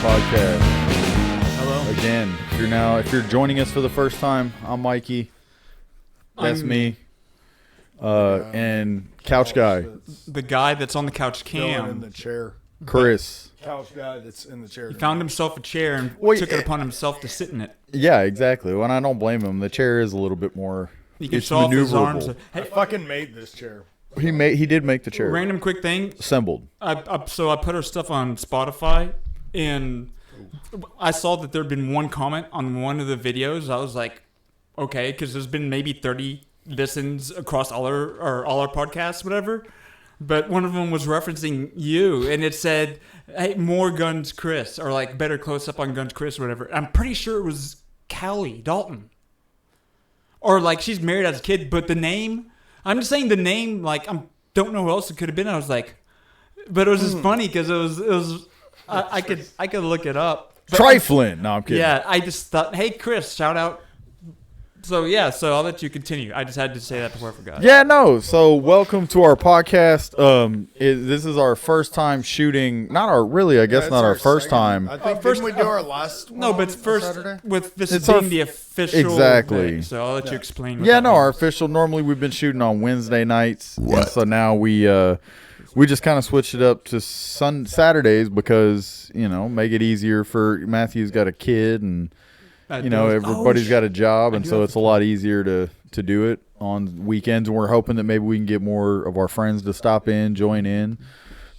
podcast. Hello. Again, if you're joining us for the first time, I'm Mikey. That's me. And Couch Guy. The guy that's on the couch cam. In the chair. Chris. Couch guy that's in the chair. He found himself a chair and took it upon himself to sit in it. Yeah, exactly. Well, I don't blame him. The chair is a little bit more. He can show off his arms. I fucking made this chair. He did make the chair. Random quick thing. Assembled. So I put our stuff on Spotify, and I saw that there'd been one comment on one of the videos. I was like, okay, because there's been maybe 30 listens across all our podcasts, whatever. But one of them was referencing you, and it said, "Hey, more Guns, Chris," or like better close up on Guns, Chris, or whatever. I'm pretty sure it was Callie Dalton, or like she's married as a kid. But the name, I'm just saying the name. Like don't know who else it could have been. I was like, but it was just funny because it was. I could look it up. Trifling. No, I'm kidding. Yeah, I just thought, hey, Chris, shout out. So I'll let you continue. I just had to say that before I forgot. Yeah, no. So welcome to our podcast. This is our first time shooting. Not our first time. I think didn't we do our last one? No, but it's first Saturday? with this It's being the official. Exactly. Thing, so I'll let you explain. What Yeah, that no. Our means. official. Normally we've been shooting on Wednesday nights. And so now we just kind of switched it up to Saturdays because make it easier for Matthew's got a kid and. Everybody's got a job, and so it's a lot easier to do it on weekends. And we're hoping that maybe we can get more of our friends to stop in, join in.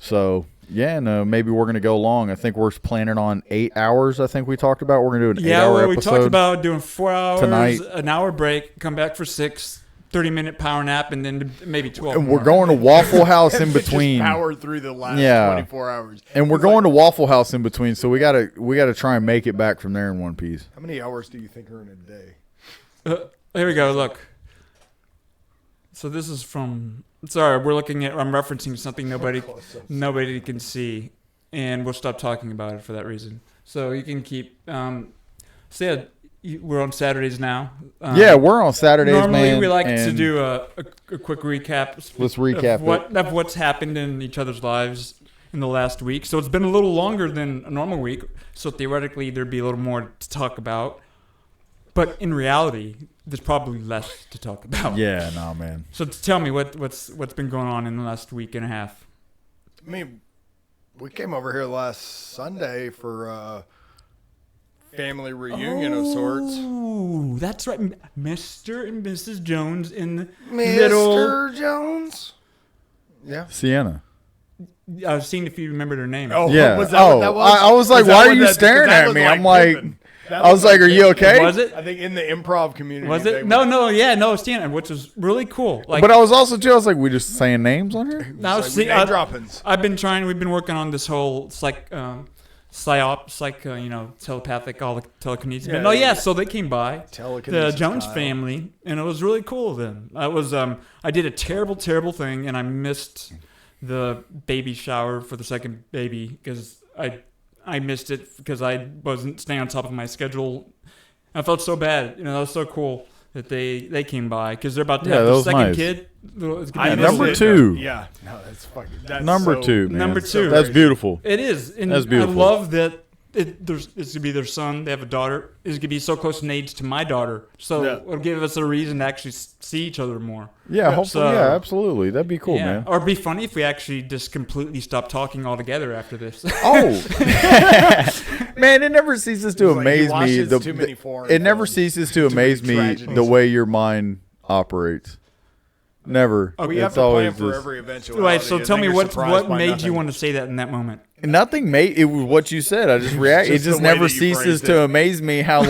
So, maybe we're going to go long. I think we're planning on 8 hours, I think we talked about. We're going to do an 8-hour episode. We talked about doing 4 hours, tonight. An hour break, come back for 6, 30-minute power nap, and then maybe 12 And more. we're going to Waffle House in between. Just power through the last 24 hours. And we're going to Waffle House in between, so we gotta try and make it back from there in one piece. How many hours do you think are in a day? Here we go. Look. So this is from. Sorry, I'm referencing something nobody can see, and we'll stop talking about it for that reason. So you can keep. We're on Saturdays now. We're on Saturdays, normally man. We like to do a quick recap. Let's recap of what's happened in each other's lives in the last week. So it's been a little longer than a normal week. So theoretically, there'd be a little more to talk about. But in reality, there's probably less to talk about. Yeah, no, man. So tell me what's been going on in the last week and a half. I mean, we came over here last Sunday for family reunion of sorts. Oh, that's right. Mr. and Mrs. Jones in the Mr. Jones? Yeah. Sienna. I was seeing if you remembered her name. Oh, yeah. Was that what that was? I was like, why are you staring at me? I'm like, I was like, are you okay? Was it? I think in the improv community. Was it? No, Sienna, which was really cool. Like, but I was also too. I was like, we just saying names on here. now, name droppings. We've been working on this whole telepathic, all the telekinesis. So they came by, the Jones family, and it was really cool then. I did a terrible, terrible thing, and I missed the baby shower for the second baby because I missed it because I wasn't staying on top of my schedule. I felt so bad. That was so cool that they came by because they're about to have the second kid. Number two. Yeah. No, that's fucking. That's number two, man. Number two. That's beautiful. It is. And that's beautiful. I love that it's going to be their son. They have a daughter. It's going to be so close in age to my daughter. So it'll give us a reason to actually see each other more. Yeah, hopefully. Absolutely. That'd be cool, man. Or it'd be funny if we actually just completely stopped talking altogether after this. Oh. Man, it never ceases to amaze me. It never ceases to amaze me the way your mind operates. Never. We have to plan for every eventuality. Right, so tell me what made you want to say that in that moment? Nothing made it was what you said. I just react. It just never ceases to amaze me how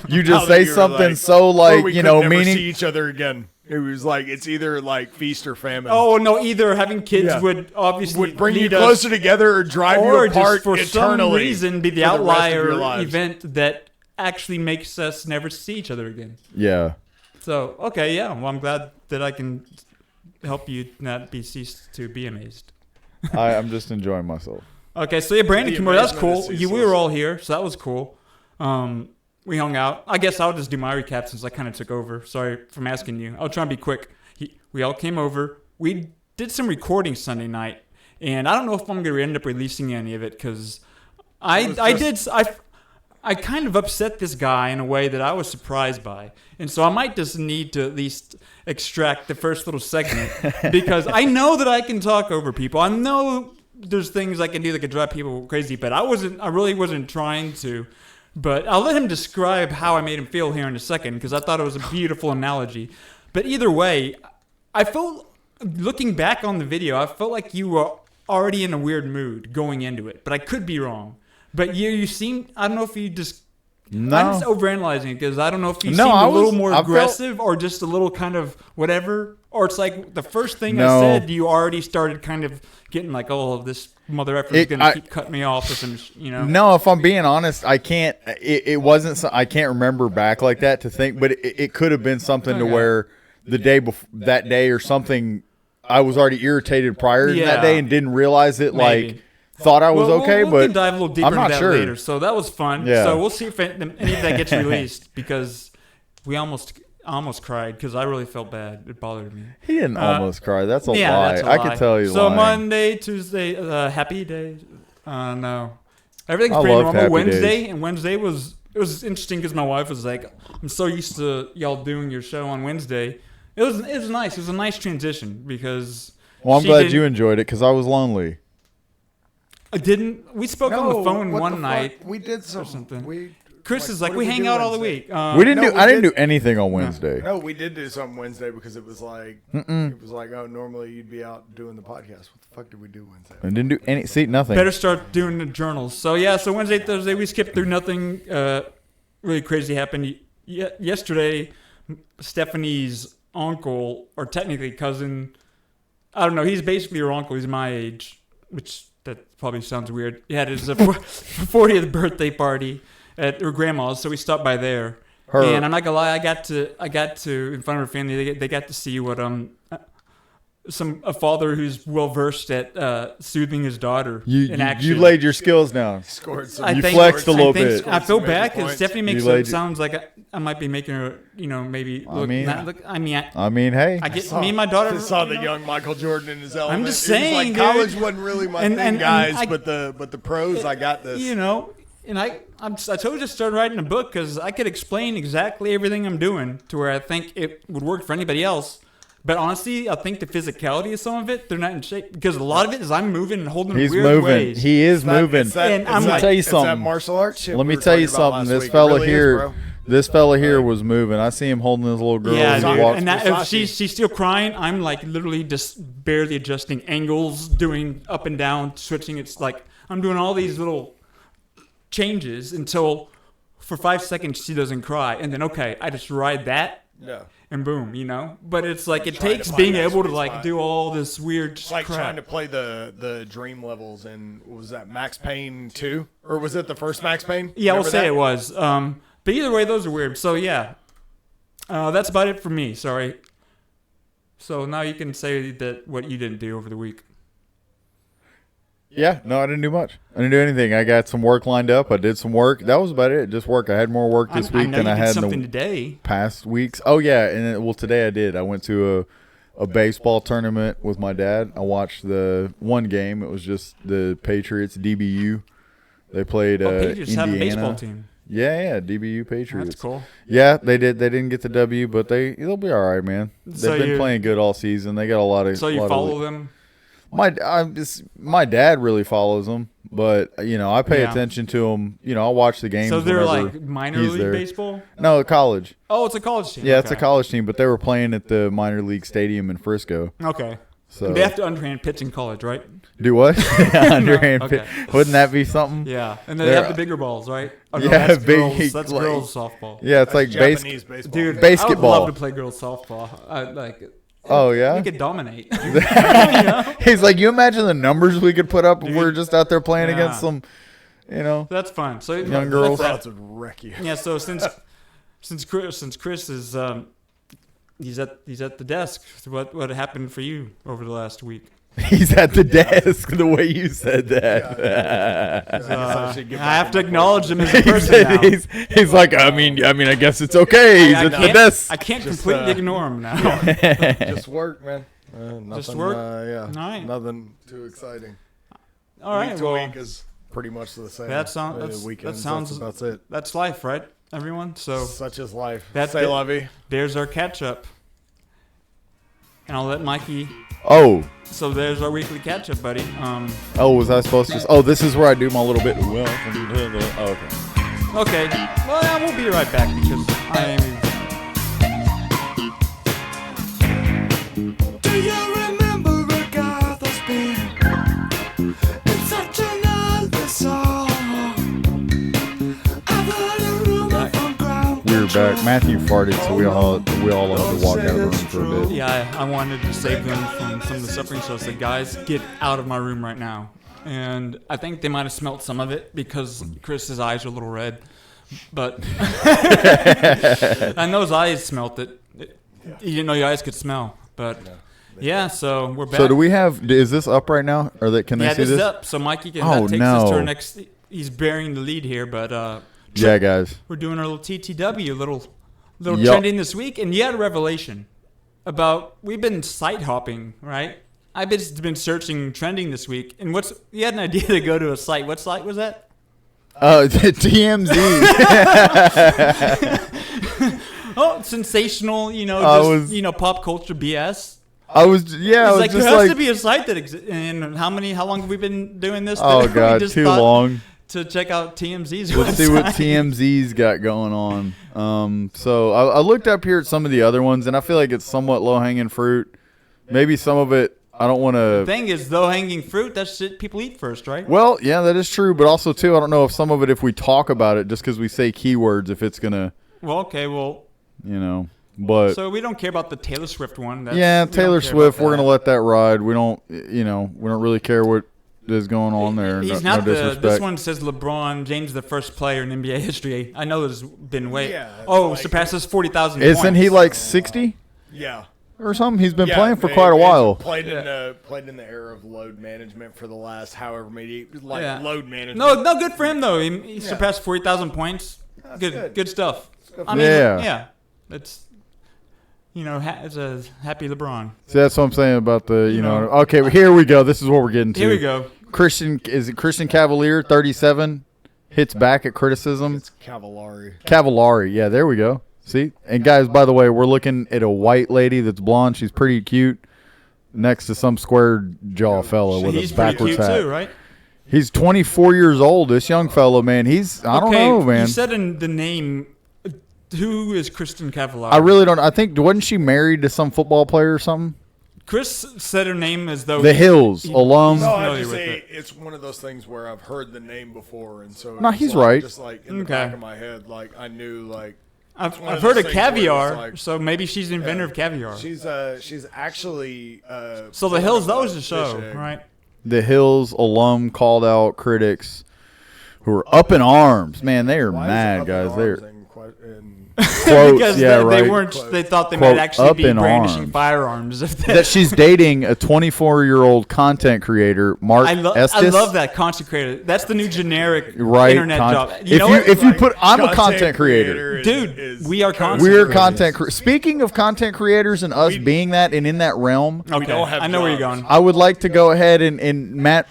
you just say something so meaning. See each other again. It was like it's either like feast or famine. Oh no! Either having kids would obviously bring you closer together or drive you apart just for eternally. Some reason be the outlier event that actually makes us never see each other again. Yeah. So well, I'm glad that I can help you not cease to be amazed. I'm just enjoying myself. Okay, so Brandon came over. That's cool. We were all here, so that was cool. We hung out. I guess I'll just do my recap since I kind of took over. Sorry for asking you. I'll try and be quick. We all came over. We did some recording Sunday night, and I don't know if I'm going to end up releasing any of it because I kind of upset this guy in a way that I was surprised by. And so I might just need to at least extract the first little segment because I know that I can talk over people. I know there's things I can do that could drive people crazy, but I really wasn't trying to. But I'll let him describe how I made him feel here in a second because I thought it was a beautiful analogy. But either way, I felt, looking back on the video, I felt like you were already in a weird mood going into it, but I could be wrong. But you seem, I don't know if you just, No. I'm just overanalyzing it because I don't know if you No, seemed I a little was- more I felt- aggressive or just a little kind of whatever. Or it's like the first thing I No. said, you already started kind of getting like, oh, this mother effer is going to keep cutting me off with some, No, if I'm being honest, I can't. It wasn't. I can't remember back like that to think, but it could have been something to Okay. where the day before that day or something, I was already irritated prior to that Yeah. day and didn't realize it. Maybe. Like thot I was okay, we but can dive a little deeper I'm not into that sure. later. So that was fun. Yeah. So we'll see if any of that gets released because we almost cried because I really felt bad. It bothered me. He didn't almost cry. That's a lie. That's a I lie. could tell you. So lying. Monday, Tuesday, happy day. No, everything's I pretty loved normal. happy Wednesday days. and Wednesday was interesting because my wife was like, "I'm so used to y'all doing your show on Wednesday." It was nice. It was a nice transition because. Well, I'm she glad didn't- you enjoyed it because I was lonely. I didn't. We spoke on the phone what one the fuck? night. We did something. We Chris is like, what we did hang do out all the Wednesday? week. We didn't no, do. we I didn't did- do anything on Wednesday. No, we did do something Wednesday because it was like it was like, oh, normally you'd be out doing the podcast. What the fuck did we do Wednesday? I didn't do any. See, nothing. Better start doing the journals. So yeah, so Wednesday, Thursday, we skipped through nothing really crazy happened. Yesterday, Stephanie's uncle, or technically cousin, I don't know, he's basically her uncle. He's my age, which that probably sounds weird. He had his 40th birthday party at her grandma's, so we stopped by there. And I'm not gonna lie, I got to in front of her family. They got to see what a father who's well versed at soothing his daughter in action. You laid your skills down. Scored some. I You think- flexed a little I think- bit. I feel Some bad major because points. Stephanie makes You it laid- sounds like I might be making her, maybe look. mean- I mean, hey. I get me and my daughter. I saw the young Michael Jordan in his element. just It was saying, like, dude. college wasn't really my And- thing, and guys. I- but the pros, I got this. And I told you to start writing a book because I could explain exactly everything I'm doing to where I think it would work for anybody else. But honestly, I think the physicality of some of it, they're not in shape because a lot of it is I'm moving and holding He's weird moving. ways. He is moving. And I'm Let me like- tell you It's that something. martial arts shit. Let we me were tell you talking about something. last This week. It fella really is, here, bro. this fella here was moving. I see him holding this little girl. Yeah, as he dude. walks. And that, if Versace. she's still crying, I'm like literally just barely adjusting angles, doing up and down, switching. It's like I'm doing all these little changes until for 5 seconds she doesn't cry, and then okay, I just ride that, Yeah. and boom, But it's like it Trying to takes find being that able to sweet like spot. do all this weird It's like crap. trying to play the dream levels in, what was that, Max Payne 2? Or was it the first Max Payne? Yeah, we'll Remember say that? it was. But either way, those are weird. So yeah, that's about it for me. Sorry. So now you can say that what you didn't do over the week. Yeah, no, I didn't do much. I didn't do anything. I got some work lined up. I did some work. That was about it. Just work. I had more work this week I know than you I did had in something the today. past weeks. Oh yeah, and well today I did. I went to a baseball tournament with my dad. I watched the one game. It was just the Patriots DBU. They played Patriots have a Indiana. baseball team. Yeah, DBU Patriots. That's cool. Yeah, they did. They didn't get the W, but they'll be all right, man. They've So been you- playing good all season. They got a lot of. So you lot follow of, them? my dad really follows them, but I pay Yeah. attention to them. I watch the games. So they're whenever like minor he's league there. baseball? No, college. Oh, it's a college team. Yeah, it's a Okay. college team, but they were playing at the minor league stadium in Frisco. Okay. So They have to underhand pitch in college, right? do what? Underhand Okay. pitch. Wouldn't that be something? Yeah. And they They're- have the bigger balls, right? Oh, no, Yeah, that's big, girls. That's like- girls softball. Yeah, it's like base. Japanese baseball. Dude, I Basketball. would love to play girls softball. I like it. Oh yeah. We could dominate. He's like, you imagine the numbers we could put up if Dude. we're just out there playing Yeah. against some, That's fun. So Young girls. Crowds would wreck you. Yeah. So since Chris is he's at the desk. What happened for you over the last week? He's at the desk. The way you said that. I have to acknowledge him as a He person said now. he's like, I mean, I guess it's okay. He's I at the can't- desk. I can't Just, completely ignore him now. Just work, man. Nothing, Just work? Yeah. All right. Nothing too exciting. All right. Week to Well, week is pretty much the same. That sounds. That's it. That's life, right, everyone? So Such is life. That's Say it. lovey. there's our catch-up. And I'll let Mikey... Oh. So there's our weekly catch-up, buddy. Oh, was I supposed to? Oh, this is where I do my little bit. Welcome to the. Oh, okay. Okay. Well, yeah, we'll be right back because I am... Do you remember a guy that's been in such an old song? I've heard a rumor from ground. We're back. Matthew farted, so we all had to walk out of the room for a bit. Yeah, I wanted to save them from some of the suffering, so I said, guys, get out of my room right now. And I think they might have smelt some of it because Chris's eyes are a little red. But and those eyes smelt it. You didn't know your eyes could smell. But yeah, so we're back. So do we have? Is this up right now, or can they see this this? is up. So Mikey can Oh, takes no. his turn next. He's bearing the lead here, but Yeah, guys. we're doing our little TTW, little Yup. trending this week, and you had a revelation about we've been site hopping, right? I've been searching trending this week, and you had an idea to go to a site. What site was that? TMZ. Oh, sensational, pop culture BS. I was There has just to be a site that exists. And how long have we been doing this? oh We god, just too thought long. to check out TMZ's Let's website. see what TMZ's got going on. So I looked up here at some of the other ones, and I feel like it's somewhat low hanging fruit. Maybe some of it I don't want The to. thing is, though, hanging fruit, that's shit people eat first, right? Well, yeah, that is true, but also too, I don't know if some of it, if we talk about it, just because we say keywords, if it's gonna, Well, okay, well, But so we don't care about the Taylor Swift one. yeah, We don't Taylor care Swift, about we're gonna that. let that ride. We don't, we don't really care what is going on there. He's no not disrespect. this one says LeBron James, the first player in NBA history. I know there's been way. Yeah, it's like- surpasses 40,000 Isn't he points. like 60 Yeah. or something? He's been Yeah, playing for they- quite a they while. Played in the era of load management for the last however many load management. No, good for him though. He surpassed 40,000 points. Good stuff. I mean, Yeah. It's it's a happy LeBron. See, that's what I'm saying about the, Okay, well, here we go. This is what we're getting to. Here we go. Christian Cavalier, 37, hits back at criticism. It's Cavallari. Cavallari, yeah, there we go. See? And guys, by the way, we're looking at a white lady that's blonde. She's pretty cute next to some square jaw fella with He's a pretty backwards cute hat. too, right? He's 24 years old, this young fellow, man. I don't know, man. You said in the name, who is Kristen Cavallari? I really don't. I think, wasn't she married to some football player or something? Chris said her name as though The Hills, alum. No, I familiar just with say it. it's one of those things where I've heard the name before, and so No, it's he's like, right. Just like in the Okay. back of my head, like I knew, like I've one of heard those of things where it's caviar, like- so maybe she's the inventor of caviar. she's actually. So The Hills, that was the fish show, egg. right? The Hills alum called out critics who are up in arms. Man, they are Why is it mad, up in guys. arms They're and quotes, Because yeah, they right. weren't. They thought they Quote, might actually up be in brandishing arms. firearms. If that she's dating a 24-year-old content creator, Mark Estes. I love that content creator. That's the new generic Right, internet job. if you put, I'm a Content content creator. creator Dude, is we are kind of- content We're creators. content. Speaking of content creators and us being that and in that realm, Okay, don't have I know where you're jobs. going. I would like to go ahead and Matt.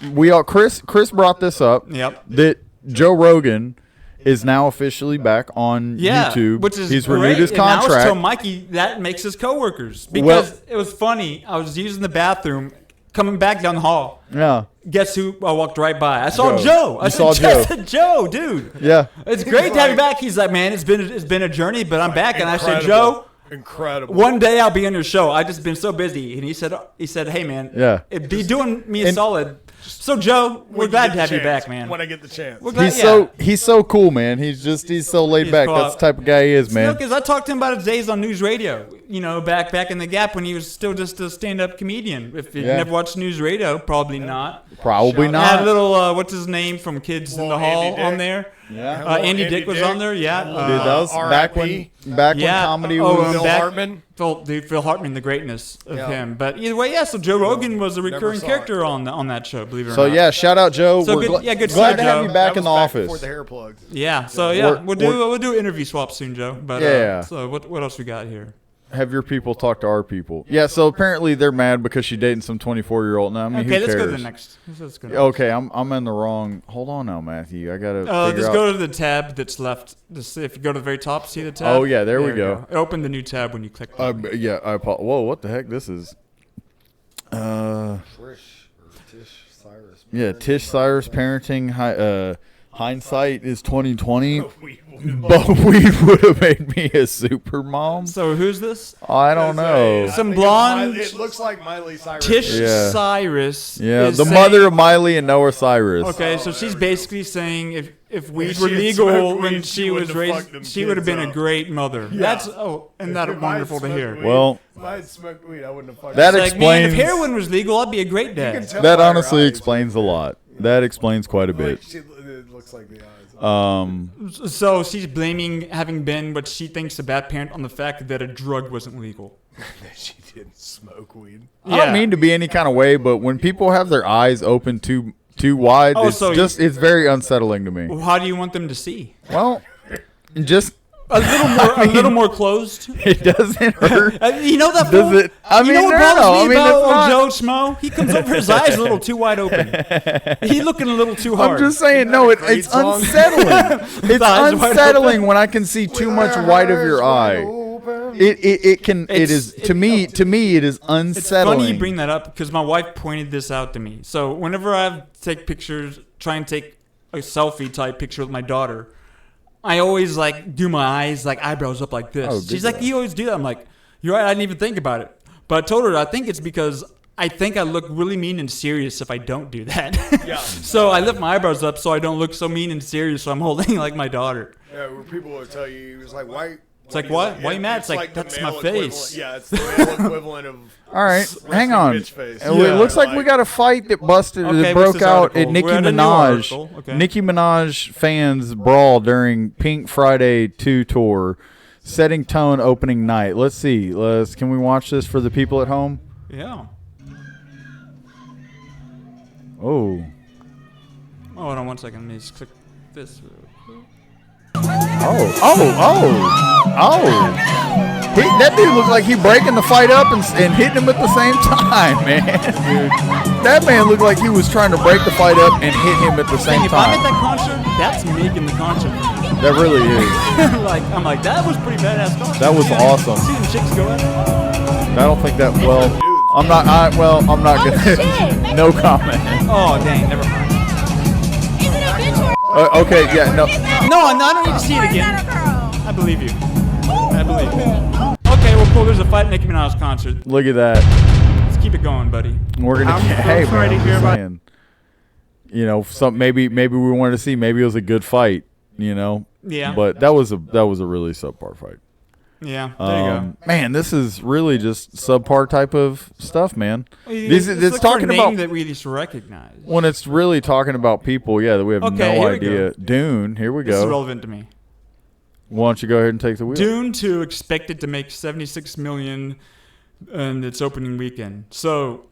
Chris brought this up. Yep. That Joe Rogan is now officially back on Yeah, YouTube. which is He's great. renewed his And I was contract. telling Mikey that makes us coworkers because it was funny. I was using the bathroom, coming back down the hall. Yeah. Guess who I walked right by? I saw Joe. Joe. I You said, saw Joe. I said, Joe, dude. Yeah. It's great to have you back. He's like, man, it's been a journey, but I'm back. And I said, Incredible. Joe, Incredible. one day I'll be on your show. I just been so busy. And he said, hey man, Yeah. it'd be doing me a solid. So Joe, we're glad to have you back, man. When I get the chance. We're glad, He's so cool, man. He's so laid He's back. cool. That's the type of guy he is, man. Because I talked to him about his days on news radio. Back in the Gap when he was still just a stand-up comedian. If you Yeah. never watched news radio, probably not. Probably Had a not. little what's his name from Kids in the Little Hall Andy Dick. on there. Yeah. Hello, Andy Andy Dick was Dick. on there. Yeah. Dude, that was back when Yeah. comedy Oh, was. Phil back- Hartman. Phil Hartman, the greatness of Yeah. him. But either way, yeah. So Joe Rogan was a recurring saw character on that show. Believe it or So not. yeah, shout out Joe. So We're good- yeah, good glad stuff, to have Joe. you back That in the was office. Before the hair plugs. Yeah. So yeah, We're- we'll do interview swap soon, Joe. But Yeah. so what else we got here? have your people talk to our people. Yeah, so apparently they're mad because she's dating some 24-year-old. Now, I mean, Okay, who let's go to cares? the next. Let's go. Okay, I'm in the wrong. Hold on now, Matthew. I gotta. figure Just out. go to the tab that's left. Just if you go to the very top, see the tab. Oh, yeah, there we go. Open the new tab when you click. Yeah, whoa, what the heck? This is. Trish or Tish Cyrus. Yeah, Tish Cyrus parenting. Hindsight is 2020, but we would have made me a super mom. So who's this? I don't know. Some blonde. It looks like Miley Cyrus. Tish Yeah. Cyrus. Yeah, is the saying- mother of Miley and Noah Cyrus. Okay, so she's basically saying if weed If were she had legal smoked when weed, she she was wouldn't have fucked them raised, she would have kids been a up. great mother. That's isn't that If I had wonderful to smoked hear? weed- Well, if I had smoked weed, I wouldn't have fucked that them. It's like, man, if explains. heroin was legal, I'd be a great You can dad. tell That by her honestly eyes. explains a lot. That explains quite a bit. It looks like the eyes. So she's blaming having been what she thinks a bad parent on the fact that a drug wasn't legal. She didn't smoke weed. I don't mean to be any kind of way, but when people have their eyes open too wide, Oh, it's so it's very unsettling to me. Well, how do you want them to see? Well, just A little more closed. it doesn't hurt. You know that Does fool? it? I You mean, know what no, bothers no, me I mean, about it's not- Joe Schmo? He comes over, his eyes a little too wide open. He looking a little too hard. I'm just saying, no, Isn't that a it's great song? unsettling. It's Eyes wide unsettling when I can see too much white of your eye. It is to me it is It's unsettling. funny you bring that up because my wife pointed this out to me. So whenever I take pictures, try and take a selfie type picture with my daughter, I always like do my eyes like eyebrows up like this. Oh, good She's like, job. you always do that. I'm like, you're right. I didn't even think about it. But I told her I think it's because I think I look really mean and serious if I don't do that. Yeah. So I lift my eyebrows up so I don't look so mean and serious. So I'm holding like my daughter. Yeah, where people will tell you, it's like, why? It's like, what? Why you mad? It's like, the that's my male face. equivalent- Yeah, it's the male equivalent of. All right, wrestling hang on. bitch face. It looks like we got a fight that busted, Okay, that what's broke this out article? at Nicki We're at a new Minaj. article, okay. Nicki Minaj fans brawl during Pink Friday 2 tour, setting tone opening night. Let's see. Can we watch this for the people at home? Yeah. Oh. Oh, hold on 1 second. Let me just click this. That dude looks like he breaking the fight up and hitting him at the same time, man. Dude, that man looked like he was trying to break the fight up and hit him at the same If I'm at time. that concert, that's making the concert. That really is. I'm like, that was pretty badass concert. That was See awesome. See them chicks go at it? I don't think that. Well, I'm not. I'm not Oh, gonna. shit. No comment. Oh, dang, never mind. Is it a bitch or Okay, yeah, no. No, I don't need to see it again. I believe you. I believe you. Okay, well, cool. There's a fight at Nicki Minaj's concert. Look at that. Let's keep it going, buddy. We're gonna. I'm Hey, sorry man, to I'm hear just about- saying. You know, maybe we wanted to see. Maybe it was a good fight. You know. Yeah. But that was a really subpar fight. Yeah, there you go. Man, this is really just subpar type of stuff, man. Let's It's look for a talking name about that we just recognize. when it's really talking about people. Yeah, that we have Okay, no here we idea. Dune. Here we This is go. relevant to me. Why don't you go ahead and take the wheel? Dune 2 expected to make $76 million in its opening weekend. So,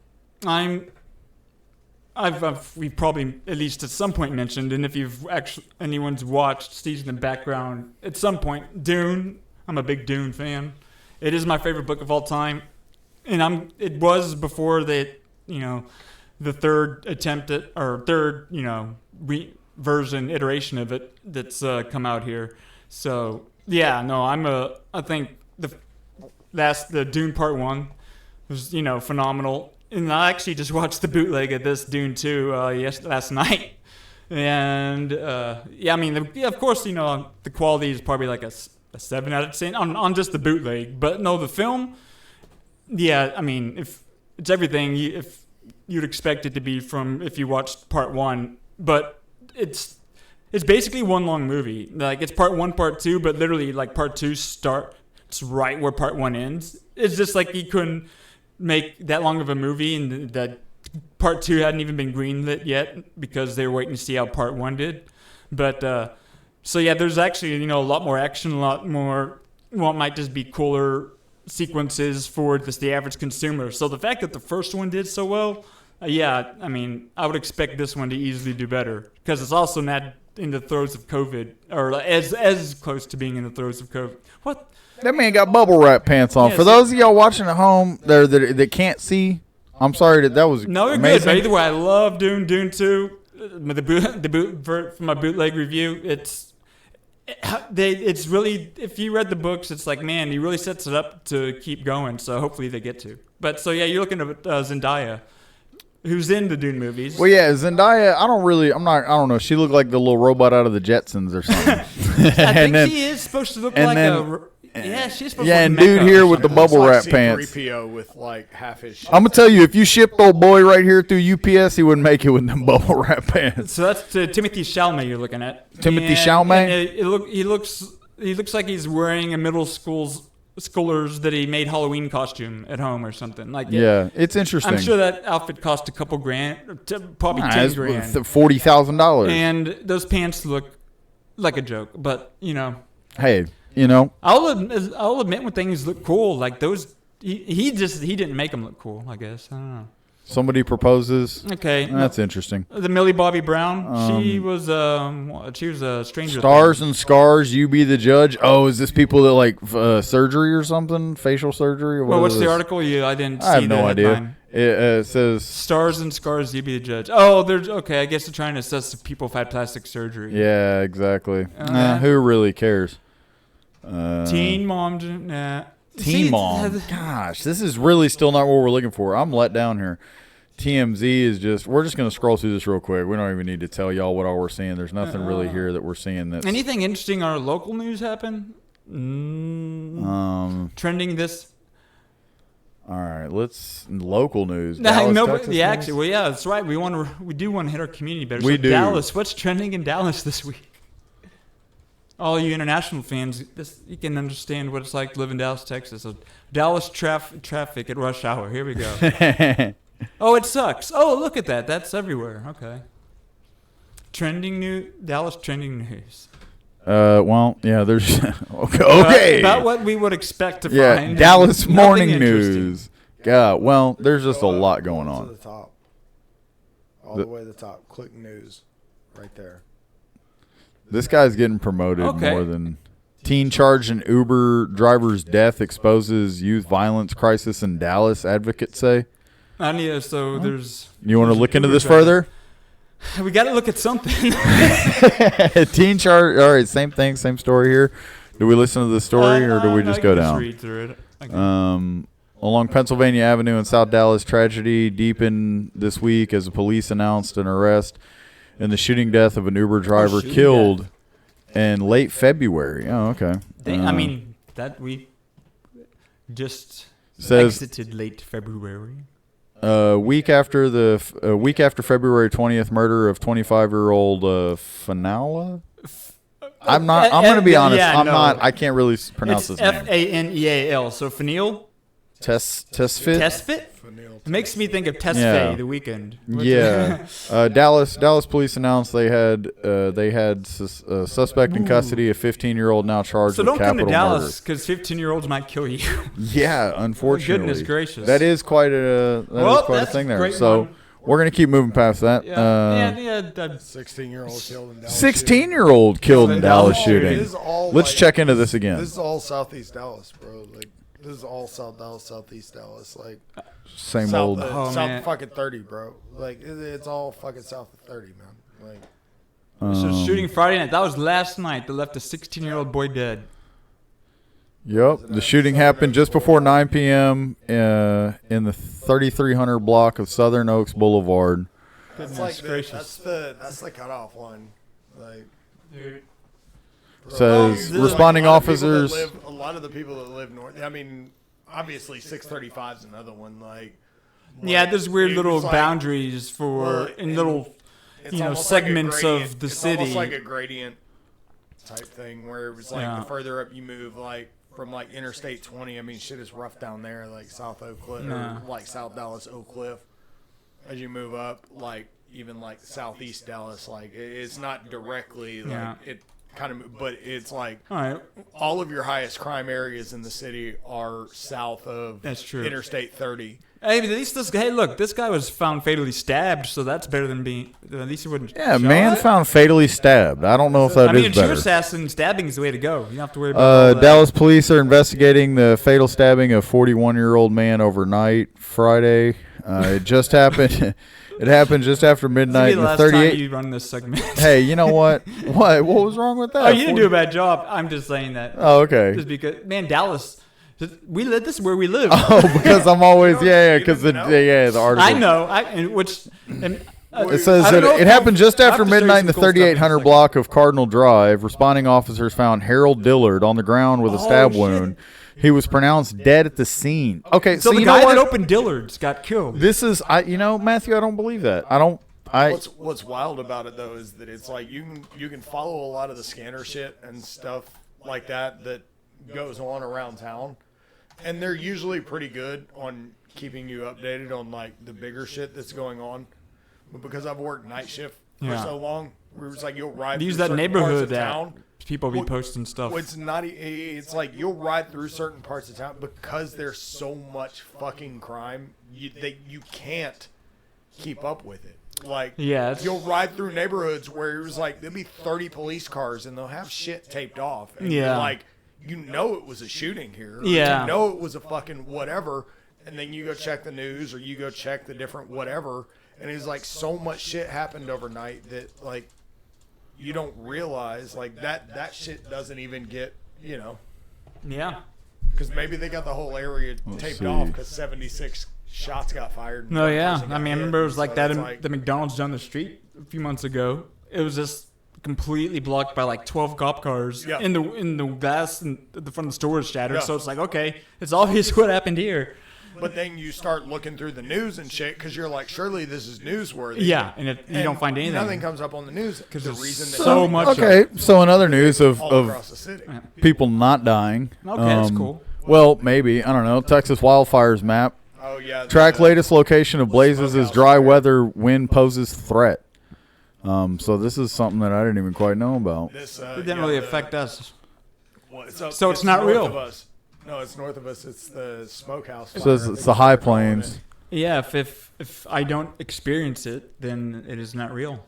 we've probably at least at some point mentioned, and if anyone's watched, sees in the background, at some point, Dune. I'm a big Dune fan. It is my favorite book of all time, and it was before the third attempt at, or third version iteration of it that's come out here. So yeah, no, I think the Dune Part 1 was phenomenal, and I actually just watched the bootleg of this Dune 2 last night, and yeah, I mean of course the quality is probably like a 7 out of 10 on just the bootleg, but no, the film, yeah, I mean if it's everything if you'd expect it to be from if you watched Part 1, but it's basically one long movie. Like it's Part 1, Part 2, but literally like Part 2 starts right where Part 1 ends. It's just like he couldn't make that long of a movie, and that Part 2 hadn't even been greenlit yet because they were waiting to see how Part 1 did. But so yeah, there's actually a lot more action, a lot more what might just be cooler sequences for the average consumer. So the fact that the first one did so well, yeah, I mean I would expect this one to easily do better because it's also in the throes of COVID, or as close to being in the throes of COVID. What? That man got bubble wrap pants on. Yeah, For so- those of y'all watching at home that can't see, I'm sorry that was No, you're amazing. good. But either way, I love Dune 2. The boot from my bootleg review. It's really, if you read the books, it's like, man, he really sets it up to keep going. So hopefully they get to. But so yeah, you're looking at Zendaya, who's in the Dune movies. Well, yeah, Zendaya. I don't know. She looked like the little robot out of the Jetsons or something. I think she is supposed to look and like then- she's supposed Yeah, to and look dude mecha here or with the something. bubble wrap It's like pants. C-3PO with like half his shit. I'm gonna tell you, if you shipped old boy right here through UPS, he wouldn't make it with them bubble wrap pants. So that's Timothy Chalamet you're looking at. Timothy Chalamet? And he looks like he's wearing a middle schoolers that he made Halloween costume at home or something. Like Yeah, it's interesting. I'm sure that outfit cost a couple grand, probably Nah, 10 it's grand. $40,000. And those pants look like a joke, but Hey, you know, I'll admit when things look cool, like those. He didn't make them look cool. I guess I don't know. somebody proposes. Okay, That's interesting. the Millie Bobby Brown. She was a stranger. Stars and scars, you be the judge. Oh, is this people that like surgery or something? Facial surgery? Or what Well, is what's the this? article? I didn't see I have no the idea. headline. It says, Stars and scars, you be the judge. Oh, there's okay. I guess they're trying to assess if people have had plastic surgery. yeah, exactly. Yeah. Who really cares? Teen mom. Nah. Teen See, mom. Gosh, this is really still not what we're looking for. I'm let down here. TMZ is we're just going to scroll through this real quick. We don't even need to tell y'all what all we're seeing. There's nothing really here that we're seeing that's Anything interesting on our local news happen? Trending this. all right, local news. No, Dallas, no, Texas but news? actually, well, yeah, that's right. We do want to hit our community better. We So do. Dallas, what's trending in Dallas this week? All you international fans, you can understand what it's like to live in Dallas, Texas. So Dallas traffic at rush hour. Here we go. Oh, it sucks. Oh, look at that. That's everywhere. Okay. Dallas trending news. Well, yeah, there's okay. About what we would expect to Yeah, find. Dallas Nothing morning interesting. news. God, well, there's just a lot going To on. the top. All the way to the top. Click news. Right there. This guy's getting promoted Okay. more than teen charged in Uber driver's death exposes youth violence crisis in Dallas. Advocates say. So there's. You want to look into Uber this driver. further? We got to look at something. Teen charge. All right, same thing, same story here. Do we listen to the story or do we just go down? Read through it. Along Pennsylvania Avenue in South Dallas, tragedy deepened this week as the police announced an arrest in the shooting death of an Uber driver shooting killed in late February. Oh, okay. I mean, that we just Says- exited late February. week after February 20th murder of 25-year-old Fanala. I'm going to be honest. yeah, I'm no. not. I can't really pronounce It's his name. Faneal. So Fanil Tesfit. Testfit. It makes me think of Tesfay Yeah. the weekend. Yeah, Dallas police announced they had a suspect in custody, a 15-year-old now charged So with don't come capital to murder. Dallas because 15-year-olds might kill you. Yeah, unfortunately. Goodness gracious. That is quite a That's thing a there. great So one. we're gonna keep moving past that. yeah. 16-year-old killed in Dallas. 16-year-old killed in Dallas shooting. This is all Let's like- check into this again. This is all Southeast Dallas, bro. Like, this is all South Dallas, Southeast Dallas. Like, Same South, old. Oh, South man. fucking 30, bro. Like, it's all fucking south of 30, man. Like, So shooting Friday night. That was last night. That left a 16-year-old boy dead. Yep, the shooting happened just before 9 p.m. In the 3300 block of Southern Oaks Boulevard. that's like that's the cutoff line. Like, Says There's responding like a lot of people that officers. live- a lot of the people that live north. I mean, obviously 635 is another one. Like, Yeah, there's weird it little was like- boundaries for well, in little it's know, almost like a segments gradient. of the it's city. almost like a gradient type thing where it was like Yeah. the further up you move, like from like Interstate 20. I mean, shit is rough down there, like South Oak Cliff, Yeah. or like South Dallas Oak Cliff. As you move up, like even like Southeast Dallas, like it's not directly like Yeah. it kind of, but it's like All right. all of your highest crime areas in the city are south of That's true. Interstate 30. Hey, but at least look, this guy was found fatally stabbed, so that's better than being. At least he wouldn't. Yeah, shot. man found fatally stabbed. I don't know if that I mean, is a true better. assassin, stabbing is the way to go. You don't have to worry about all that. Dallas police are investigating the fatal stabbing of 41-year-old man overnight Friday. It just happened. It happened just after midnight. This will be the last time you run this segment. Hey, you know what? What was wrong with that? Oh, you didn't do a bad job. I'm just saying that. Oh, okay. Just because, man, Dallas, we live. This is where we live. Oh, because I'm always because you the didn't the article. I know. It says I don't that know it if happened just I have after to show you midnight in the some cool stuff in a 3800 second. block of Cardinal Drive. Responding officers found Harold Dillard on the ground with a stab wound. He was pronounced dead at the scene. Okay, So the you guy know what? that opened Dillard's got killed. This is Matthew. I don't believe that. What's wild about it though is that it's like you can follow a lot of the scanner shit and stuff like that goes on around town, and they're usually pretty good on keeping you updated on like the bigger shit that's going on. But because I've worked night shift for so long, it's like you'll ride Use through that certain neighborhood parts of that town. people be Well, posting stuff. It's not. It's like you'll ride through certain parts of town because there's so much fucking crime. You can't keep up with it. Like, Yeah, it's- you'll ride through neighborhoods where it was like there'll be 30 police cars and they'll have shit taped off. And Yeah. you're like, you know it was a shooting here. Or Yeah. you know it was a fucking whatever. And then you go check the news or you go check the different whatever. And it's like so much shit happened overnight that like you don't realize like that shit doesn't even get, Yeah. because maybe they got the whole area taped see. off because 76 shots got fired. and No, one yeah. person I got mean, I hit. remember it was like So that it's in like- the McDonald's down the street a few months ago. It was just completely blocked by like 12 cop cars. Yeah. In the glass in the front of the store is shattered. Yeah. So it's like, okay, it's obvious what happened here. But then you start looking through the news and shit because you're like, surely this is newsworthy. Yeah, and you don't find anything. Nothing comes up on the news because the there's reason that so much Okay, so in other news of all across the city. people not dying. Okay, that's cool. Well, maybe I don't know. Texas wildfires map. Oh yeah. Track the- latest location of blazes as smokehouse dry fire. weather wind poses threat. So this is something that I didn't even quite know about. This, It didn't really affect us. So it's not north real. Of us. No, it's north of us. It's the smokehouse. It fire, says I it's think the is high what they're calling plains. it. Yeah, if I don't experience it, then it is not real.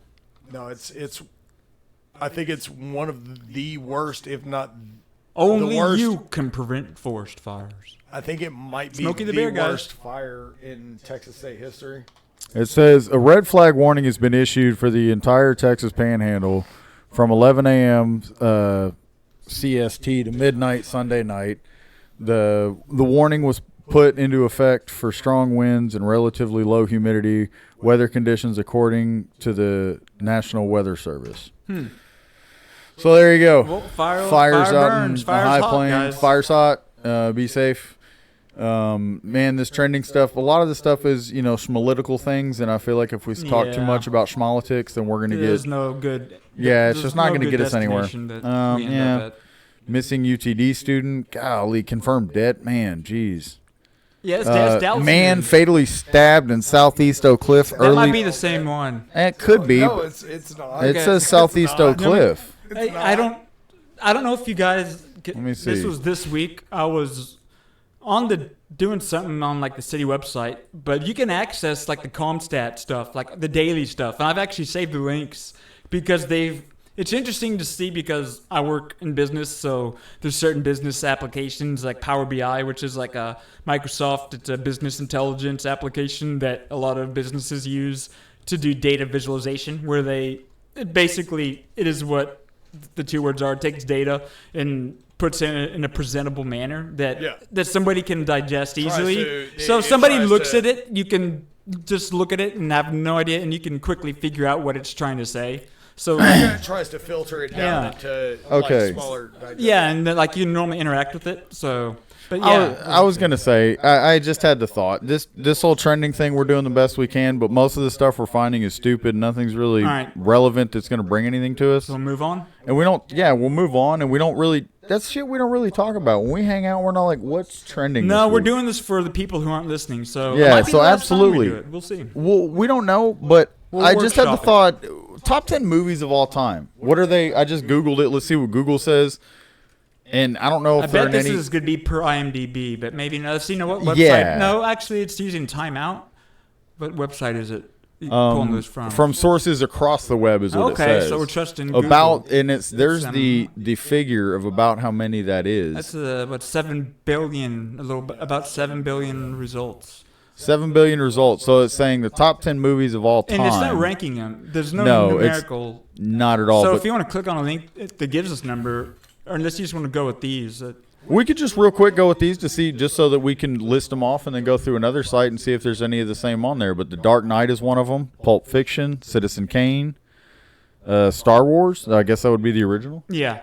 No, it's. I think it's one of the worst, if not. Only worst- you can prevent forest fires. I think it might be Smokey the the Bear, guys. worst fire in Texas state history. It says a red flag warning has been issued for the entire Texas Panhandle from 11 a.m. CST to midnight Sunday night. The warning was put into effect for strong winds and relatively low humidity weather conditions according to the National Weather Service. So there you go. Well, fire Fires out burns. in the Fire's high hot, plains. guys. Fire's hot. Be safe. Man, this trending stuff, a lot of this stuff is, schmalitical things, and I feel like if we talk too Yeah. much about schmalitics, then we're going to There's get no good. Yeah, it's there's just not no gonna good get us anywhere. destination that we end yeah. up at. missing UTD student. Golly, confirmed dead. Man, jeez. Yeah, it's Dallas. Man fatally stabbed in Southeast Oak Cliff That early. might be the same one. It could be. No, it's not. It says Southeast Oak not. Cliff. It's I not. don't know if you guys. Let me see. This was this week. I was doing something on like the city website, but you can access like the Comstat stuff, like the daily stuff. And I've actually saved the links because it's interesting to see because I work in business, so there's certain business applications like Power BI, which is like a Microsoft, it's a business intelligence application that a lot of businesses use to do data visualization, where it is what the two words are. It takes data and puts it in a presentable manner that somebody can digest easily. So if somebody looks at it, you can just look at it and have no idea, and you can quickly figure out what it's trying to say. So It tries to filter it down Yeah. into Okay. like smaller. digestible. yeah, and then, like you normally interact with it. So, but yeah, I was gonna say I just had the thought this whole trending thing, we're doing the best we can, but most of the stuff we're finding is stupid. Nothing's really All right. relevant that's gonna bring anything to us. we'll move on. And we don't. Yeah, we'll move on, and we don't really. That's shit we don't really talk about when we hang out. We're not like, what's trending? No, this we're week? doing this for the people who aren't listening. So Yeah, it might be so the last time we absolutely. do it. We'll see. Well, we don't know, but We'll I just had the workshop thought: top 10 movies of all time. What are they? I just googled it. Let's see what Google says. And I don't know I if there are bet this any. is going to be per IMDb, but maybe no. See, what website? Yeah. No, actually, it's using Timeout. What website is it? Pulling those From sources across the web is what it says. Okay, so we're trusting Google. There's the figure of about how many that is. That's about 7 billion, about 7 billion results. 7 billion results. So it's saying the top 10 movies of all time. And it's not ranking them. There's no numerical. Not at all. So if you want to click on a link that gives us number, or unless you just want to go with these. We could just real quick go with these to see, just so that we can list them off and then go through another site and see if there's any of the same on there. But The Dark Knight is one of them. Pulp Fiction, Citizen Kane, Star Wars. I guess that would be the original. Yeah.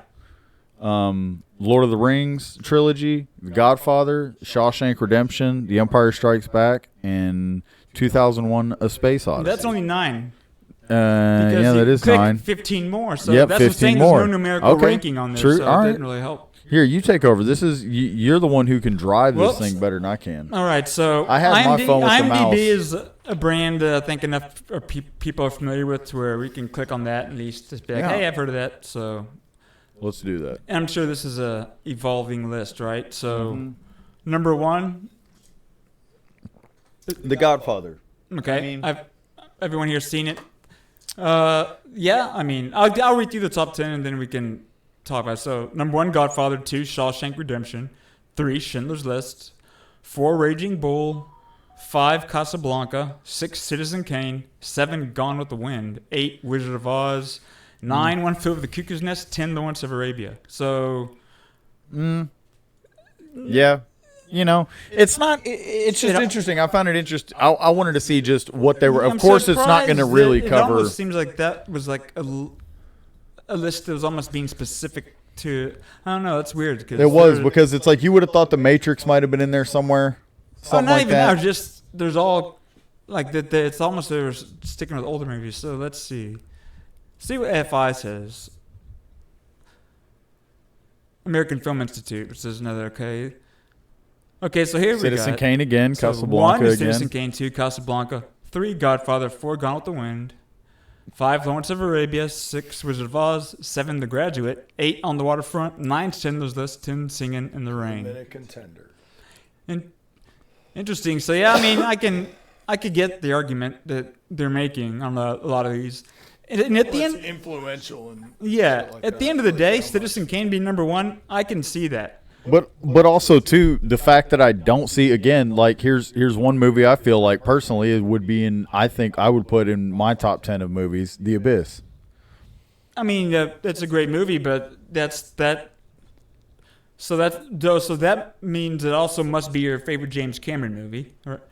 Lord of the Rings trilogy, The Godfather, Shawshank Redemption, The Empire Strikes Back, and 2001: A Space Odyssey. That's only 9. Yeah, that is 9. 15 more. So Yep, that's what I'm 15 saying. more. There's no numerical Okay, ranking on there. true. So All it right. didn't really help. Here, you take over. This is you're the one who can drive this Whoops. thing better than I can. All right, so I have my phone with the IMDb mouse. is a brand I think enough people are familiar with to where we can click on that and at least just be like, Yeah. hey, I've heard of that. So Let's do that. and I'm sure this is a evolving list, right? So Mm-hmm. number 1, The Godfather. okay, I mean- I've everyone here seen it. Yeah, I mean, I'll read through the top 10 and then we can talk about it. So number 1, Godfather. 2, Shawshank Redemption. 3, Schindler's List. 4, Raging Bull. 5, Casablanca. 6, Citizen Kane. 7, Gone with the Wind. 8, Wizard of Oz. 9, One Flew Over the Cuckoo's Nest. 10, Lawrence of Arabia. So Yeah. You know, it's not. It's just interesting. I found it interesting. I wanted to see just what they were. Of I'm course, it's not going to surprised really that It cover. almost seems like that was like a list that was almost being specific to. I don't know. That's weird. Cause It was because it's like you would have thought the Matrix might have been in there somewhere. Something not like even that. that. Just there's all like that. It's almost they were sticking with older movies. So let's see. See what FI says. American Film Institute, which is another okay. Okay, so here we go. Citizen Kane again, So Casablanca 1 is again. Citizen Kane, 2 Casablanca, 3 Godfather, 4 Gone with the Wind, 5 Lawrence of Arabia, 6 Wizard of Oz, 7 The Graduate, 8 On the Waterfront, 9 Schindler's List, 10 Singing in the Rain. Minute contender. And interesting. So yeah, I mean, I could get the argument that they're making on a lot of these. And at the It's end, influential and yeah, shit like at that. the end of the day, Citizen Kane being number 1, I can see that. But also too, the fact that I don't see again, like here's one movie I feel like personally it would be in. I think I would put in my top 10 of movies, The Abyss. I mean, that's a great movie, but that's that. So that means it also must be your favorite James Cameron movie, or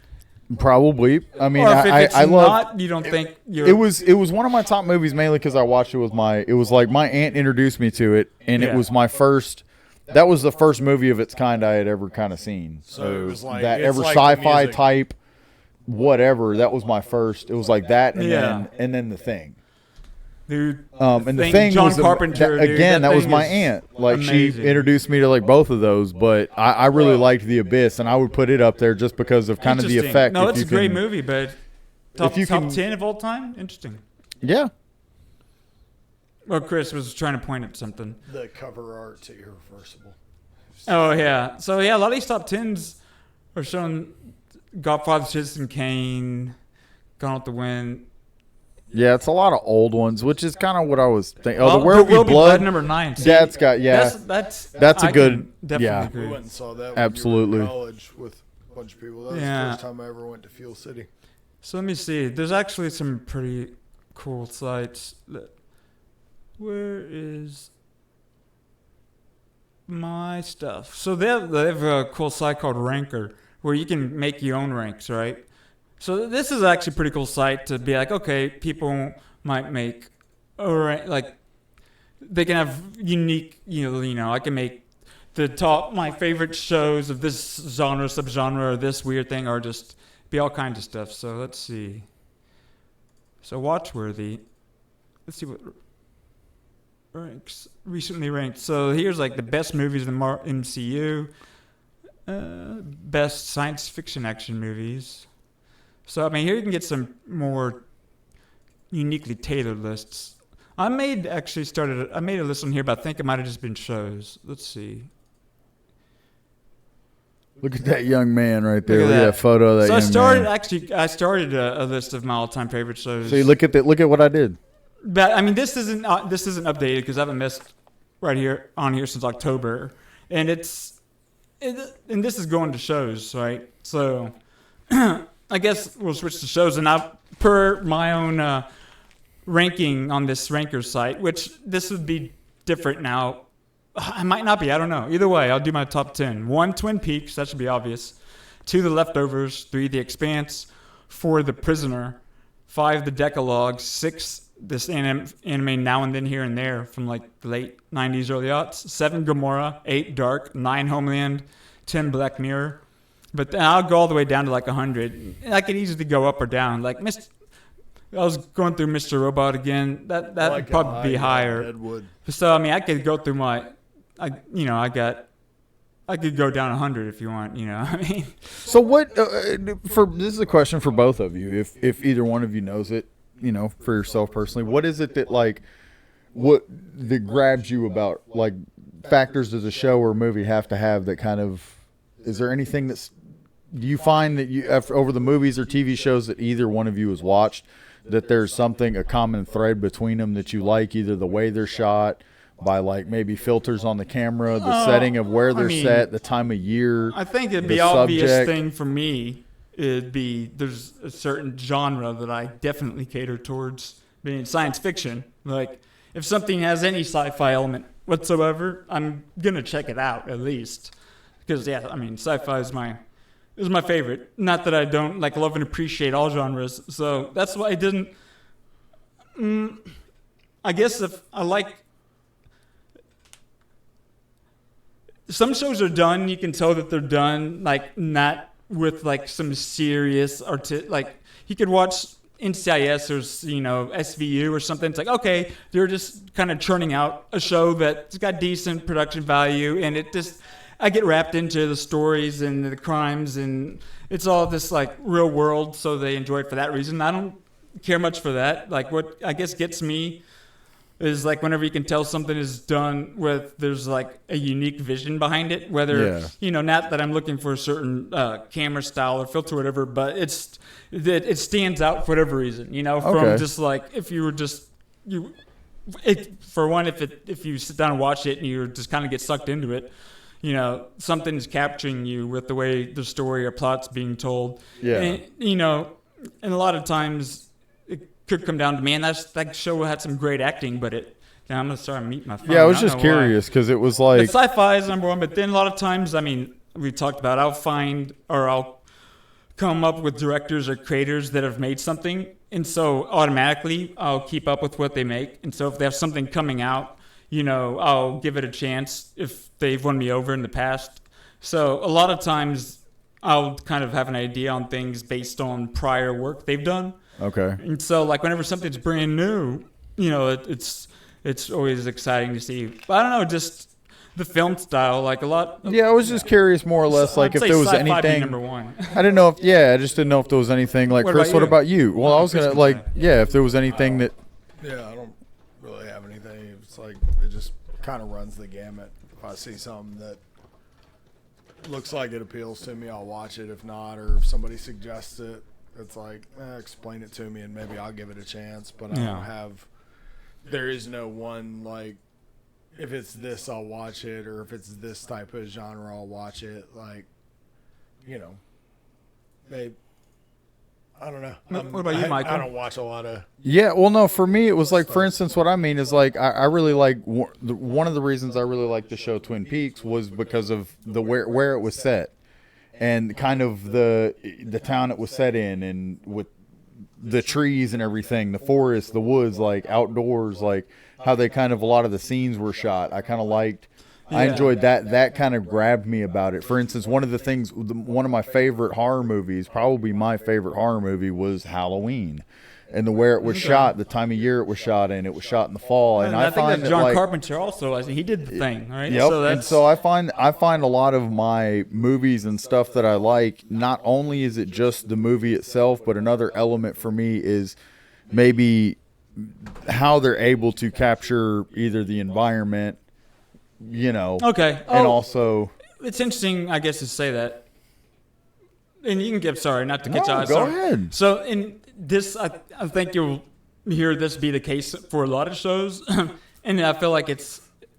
Probably. I mean, or if it's I love. not, you don't think you're. It was one of my top movies mainly because I watched it with it was like my aunt introduced me to it, and it Yeah. was my first. That was the first movie of its kind I had ever kind of seen. So it was like- that it's ever like the sci-fi music. type, whatever. That was my first. It was like that, and Yeah. then The Thing. Dude, And The Thing John was Carpenter, dude, again. That was thing my is aunt. Like amazing. she introduced me to like both of those, but I really liked The Abyss, and I would put it up there just because of kind of the Interesting. effect. No, if it's you a great can- movie, but top you can- 10 of all time. Interesting. Yeah. Well, Chris was trying to point at something. The cover art's irreversible. Oh yeah. So yeah, a lot of these top 10s are showing Godfather, Citizen Kane, Gone with the Wind. Yeah, it's a lot of old ones, which is kind of what I was thinking. Oh, Well, the Where Will Be Blood. number 9. See, That's got That's a I good- can definitely yeah. We agree. went and saw that when Absolutely. you were in college with a bunch of people. That was Yeah. the first time I ever went to Fuel City. So let me see. There's actually some pretty cool sites. Where is my stuff? So they have a cool site called Ranker where you can make your own ranks, right? So this is actually a pretty cool site to be like, okay, people might make, or like, they can have unique, you know, I can make the top, my favorite shows of this genre, subgenre, or this weird thing, or just be all kinds of stuff. So let's see. So Watchworthy. Let's see what ranks recently ranked. So here's like the best movies in the MCU, best science fiction action movies. So I mean, here you can get some more uniquely tailored lists. I made a list on here, but I think it might have just been shows. Let's see. Look at that young man right there. Look Look at at that. that photo of that So I young started man. I started a list of my all-time favorite shows. So you look at that. Look at what I did. But I mean, this isn't updated because I haven't missed right here on here since October, and and this is going to shows, right? So I guess we'll switch to shows, and per my own ranking on this ranker site, which this would be different now. I might not be. I don't know. Either way, I'll do my top 10. 1, Twin Peaks. That should be obvious. 2, The Leftovers. 3, The Expanse. 4, The Prisoner. 5, The Decalogue. 6, this anime Now and Then Here and There from like the late 90s, early aughts. 7, Gomorrah. 8, Dark. 9, Homeland. 10, Black Mirror. But then I'll go all the way down to like 100. And I could easily go up or down. Like I was going through Mr. Robot again. That would probably be higher. Deadwood. So I mean, I could go through I could go down 100 if you want. I mean. So what? This is a question for both of you. If either one of you knows it, for yourself personally, what is it that that grabs you about like factors does a show or movie have to have that kind of? Is there anything do you find that over the movies or TV shows that either one of you has watched, that there's a common thread between them that you like, either the way they're shot, by like maybe filters on the camera, the setting of where they're set, the time of year. I think it'd the be obvious subject. thing for me. It'd be there's a certain genre that I definitely cater towards, being science fiction. Like if something has any sci-fi element whatsoever, I'm gonna check it out at least. Because sci-fi is my favorite. Not that I don't love and appreciate all genres. So that's why I didn't. I guess if I like. Some shows are done. You can tell that they're done, not with some serious you could watch NCIS or SVU or something. It's like, okay, they're just kind of churning out a show that's got decent production value, and I get wrapped into the stories and the crimes, and it's all this real world, so they enjoy it for that reason. I don't care much for that. What I guess gets me is whenever you can tell something is done there's a unique vision behind it, whether not that I'm looking for a certain camera style or filter or whatever, but it stands out for whatever reason, from just if you were just if you sit down and watch it and you just kind of get sucked into it, something's capturing you with the way the story or plot's being told. And a lot of times could come down to, man, that show had some great acting, but now I'm gonna start meeting my phone. Yeah, I was just curious because it was But sci-fi is number one, but then a lot of times, we talked about, I'll come up with directors or creators that have made something, and so automatically I'll keep up with what they make, and so if they have something coming out, I'll give it a chance if they've won me over in the past. So a lot of times I'll kind of have an idea on things based on prior work they've done. Okay. And so whenever something's brand new, it's always exciting to see. But I don't know, just the film style, a lot. Yeah, I was just curious more or less I'd if say there was sci-fi be anything. number one. I didn't know I just didn't know if there was anything Chris, what about you? Well, I was going to if there was anything that. Yeah, I don't really have anything. It's it just kind of runs the gamut. If I see something that looks like it appeals to me, I'll watch it. If not, or if somebody suggests it, it's explain it to me and maybe I'll give it a chance. But I don't have, there is no one if it's this, I'll watch it, or if it's this type of genre, I'll watch it. I don't know. What about you, Michael? I don't watch a lot of. Yeah, well, no, for me, it was for instance, what I mean is I really one of the reasons I really liked the show Twin Peaks was because of the where it was set. And kind of the town it was set in, and with the trees and everything, the forest, the woods, outdoors, how they kind of a lot of the scenes were shot. I kind of liked. I enjoyed that. That kind of grabbed me about it. For instance, one of my favorite horror movies, probably my favorite horror movie, was Halloween. And where it was shot, the time of year it was shot in. It was shot in the fall, and I think find that John Carpenter also. He did the thing, right? Yep. And so I find a lot of my movies and stuff that I like. Not only is it just the movie itself, but another element for me is maybe how they're able to capture either the environment, Okay. and also it's interesting, I guess, to say that and you can give, sorry, not to get you out. Go Sorry. ahead. So in this, I think you'll hear this be the case for a lot of shows. And I feel like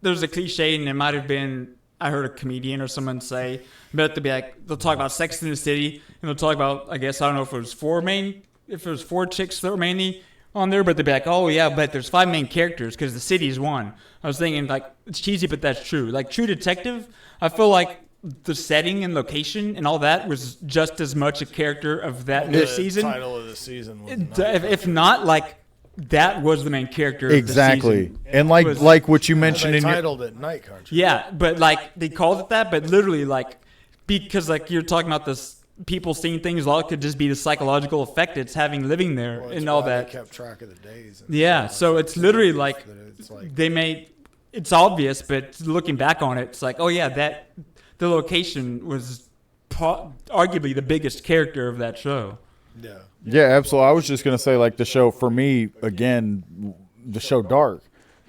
there's a cliche, and it might have been, I heard a comedian or someone say, but they'll talk about Sex in the City, and they'll talk about, I guess, I don't know if it was four chicks that were mainly on there, but they'd be like, oh yeah, but there's 5 main characters because the city's one. I was thinking, like, it's cheesy, but that's true. Like True Detective, I feel like the setting and location and all that was just as much a character of that new season. The title of the season was If not, like, that was the main character Exactly. of the season. And like what you mentioned they in your... titled it Night Country. Yeah, but like they called it that, but literally like because like you're talking about this people seeing things, a lot could just be the psychological effect it's having living there Well, and it's all why that. They kept track of the days. And Yeah, so it's literally like it's like they made it's obvious, but looking back on it, it's like, oh yeah, that the location was arguably the biggest character of that show. yeah. Yeah, absolutely. I was just going to say, like, the show, for me, again, the show Dark,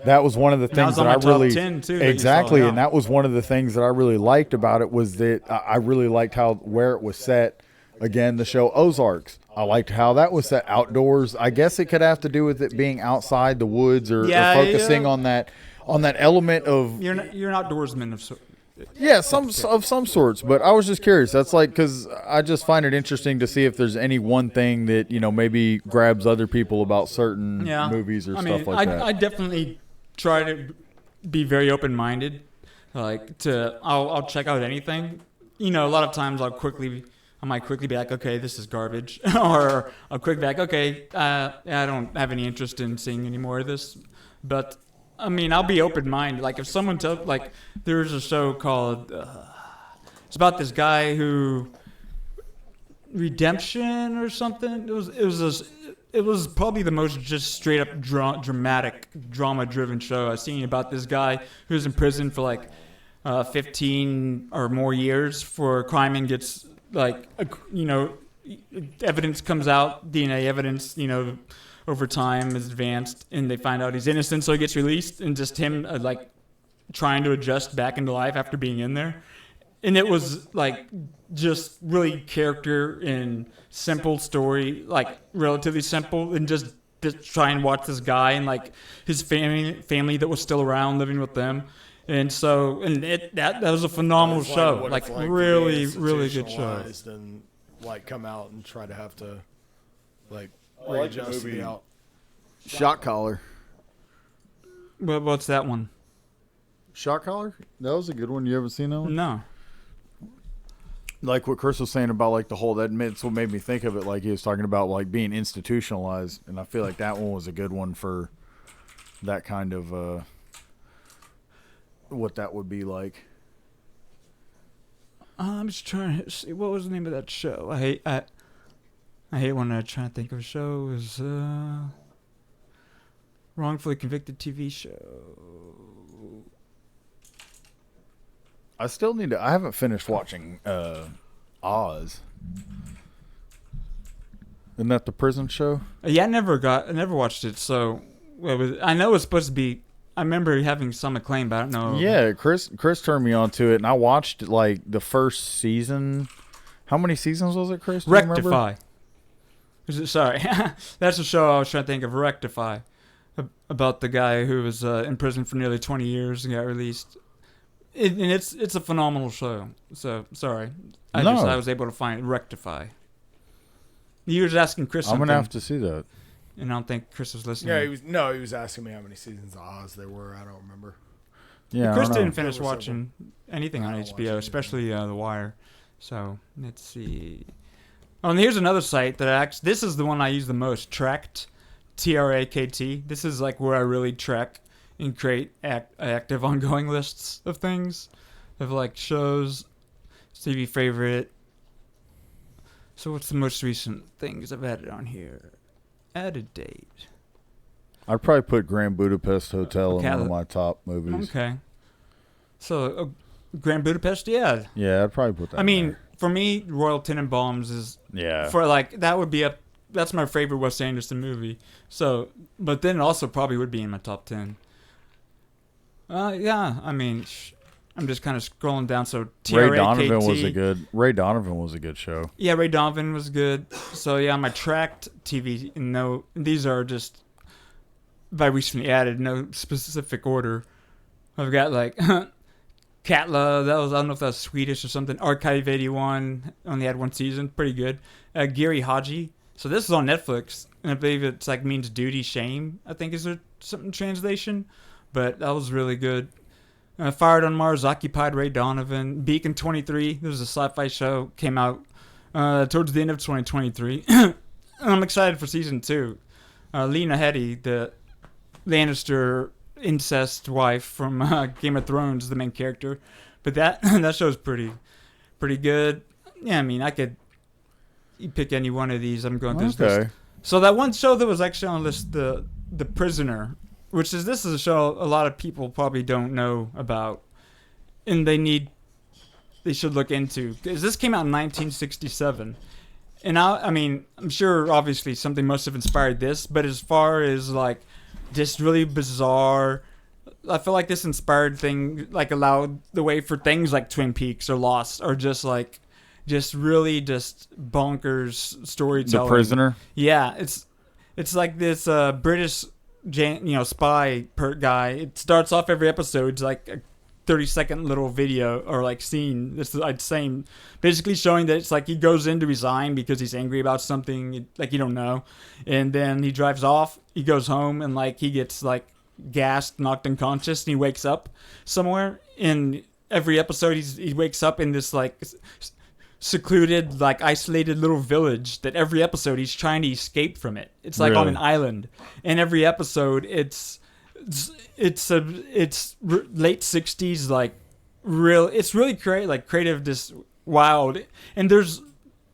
that was one of the that things was that on I my top really... 10 too, that you exactly, saw, yeah. and that was one of the things that I really liked about it was that I really liked where it was set. Again, the show Ozarks, I liked how that was set outdoors. I guess it could have to do with it being outside the woods or focusing on that element of... You're an outdoorsman of sort. Yeah, some sorts, but I was just curious. That's like, because I just find it interesting to see if there's any one thing that, you know, maybe grabs other people about certain movies or stuff like that. I definitely try to be very open-minded. Like, I'll check out anything. You know, a lot of times I might quickly be like, okay, this is garbage. Or I'll quickly be like, okay, I don't have any interest in seeing any more of this. But... I mean, I'll be open-minded. Like, if someone tells, like, there's a show called, it's about this guy who, Redemption or something. It was probably the most just straight-up dramatic, drama-driven show I've seen about this guy who's in prison for, like, 15 or more years for a crime and gets, like, you know, evidence comes out, DNA evidence, you know, over time is advanced, and they find out he's innocent, so he gets released, and just him like trying to adjust back into life after being in there. And it was like just really character and simple story, like relatively simple, and just try and watch this guy and like his family that was still around living with them. And so, and that was a phenomenal show, like really good show. And like come out and try to have to like I like the readjust movie. the out. Shot Collar. What's that one? Shot Collar? That was a good one. You ever seen that one? No. Like what Chris was saying about like the whole, that's what made me think of it. Like he was talking about like being institutionalized, and I feel like that one was a good one for that kind of what that would be like. I'm just trying to see what was the name of that show. I hate when I try to think of a show. It was wrongfully convicted TV show. I still need to. I haven't finished watching Oz. Isn't that the prison show? Yeah, I never watched it. So I know it's supposed to be. I remember having some acclaim, but I don't know. Yeah, Chris turned me on to it, and I watched like the first season. How many seasons was it, Chris? Do you remember? Rectify. Sorry, that's the show I was trying to think of. Rectify, about the guy who was in prison for nearly 20 years and got released. And it's a phenomenal show. So sorry, I was able to find Rectify. You were just asking Chris I'm something, gonna have to see that. and I don't think Chris was listening. Yeah, he was asking me how many seasons of Oz there were. I don't remember. Yeah, Chris I don't know. didn't finish There were watching anything on I don't watch HBO, anything. especially The Wire. So let's see. Oh, and here's another site that this is the one I use the most. Tracked, TRAKT. This is like where I really track and create active ongoing lists of things, of like shows, TV favorite. So what's the most recent things I've added on here? Added date. I'd probably put Grand Budapest Hotel Okay, in one of my top movies. Okay. So Grand Budapest, yeah. Yeah, I'd probably put that. I in mean, there. for me, Royal Tenenbaums is Yeah. for like that would be that's my favorite Wes Anderson movie. So, but then also probably would be in my top 10. Yeah, I mean, I'm just kind of scrolling down. So Ray Donovan TRAKT. was a good show. Yeah, Ray Donovan was good. So yeah, my tracked TV. No, these are just I recently added. No specific order. I've got like Katla. That was I don't know if that was Swedish or something. Archive 81 only had one season. Pretty good. Giri Haji. So this is on Netflix, and I believe it's like means duty shame. I think is there something translation, but that was really good. Fired on Mars, Occupied Ray Donovan, Beacon 23. This was a sci-fi show, came out towards the end of 2023. I'm excited for season 2. Lena Headey, the Lannister incest wife from Game of Thrones, the main character. But that that show's pretty good. Yeah, I mean, you pick any one of these. I'm going through this list. So that one show that was actually on the list, The Prisoner, this is a show a lot of people probably don't know about, and they should look into, because this came out in 1967, and I mean, I'm sure obviously something must have inspired this, but as far as like just really bizarre, I feel like this inspired thing like allowed the way for things like Twin Peaks or Lost, or just really just bonkers storytelling. The Prisoner. Yeah, it's like this British spy guy. It starts off every episode, it's like a 30-second little video or like scene. This is I'd say basically showing that it's like he goes in to resign because he's angry about something like you don't know, and then he drives off. He goes home and like he gets like gassed, knocked unconscious, and he wakes up somewhere. In every episode, he wakes up in this like secluded, like isolated little village that every episode he's trying to escape from it. It's like on an island, and every episode it's late 60s, like it's really creative, this wild, and there's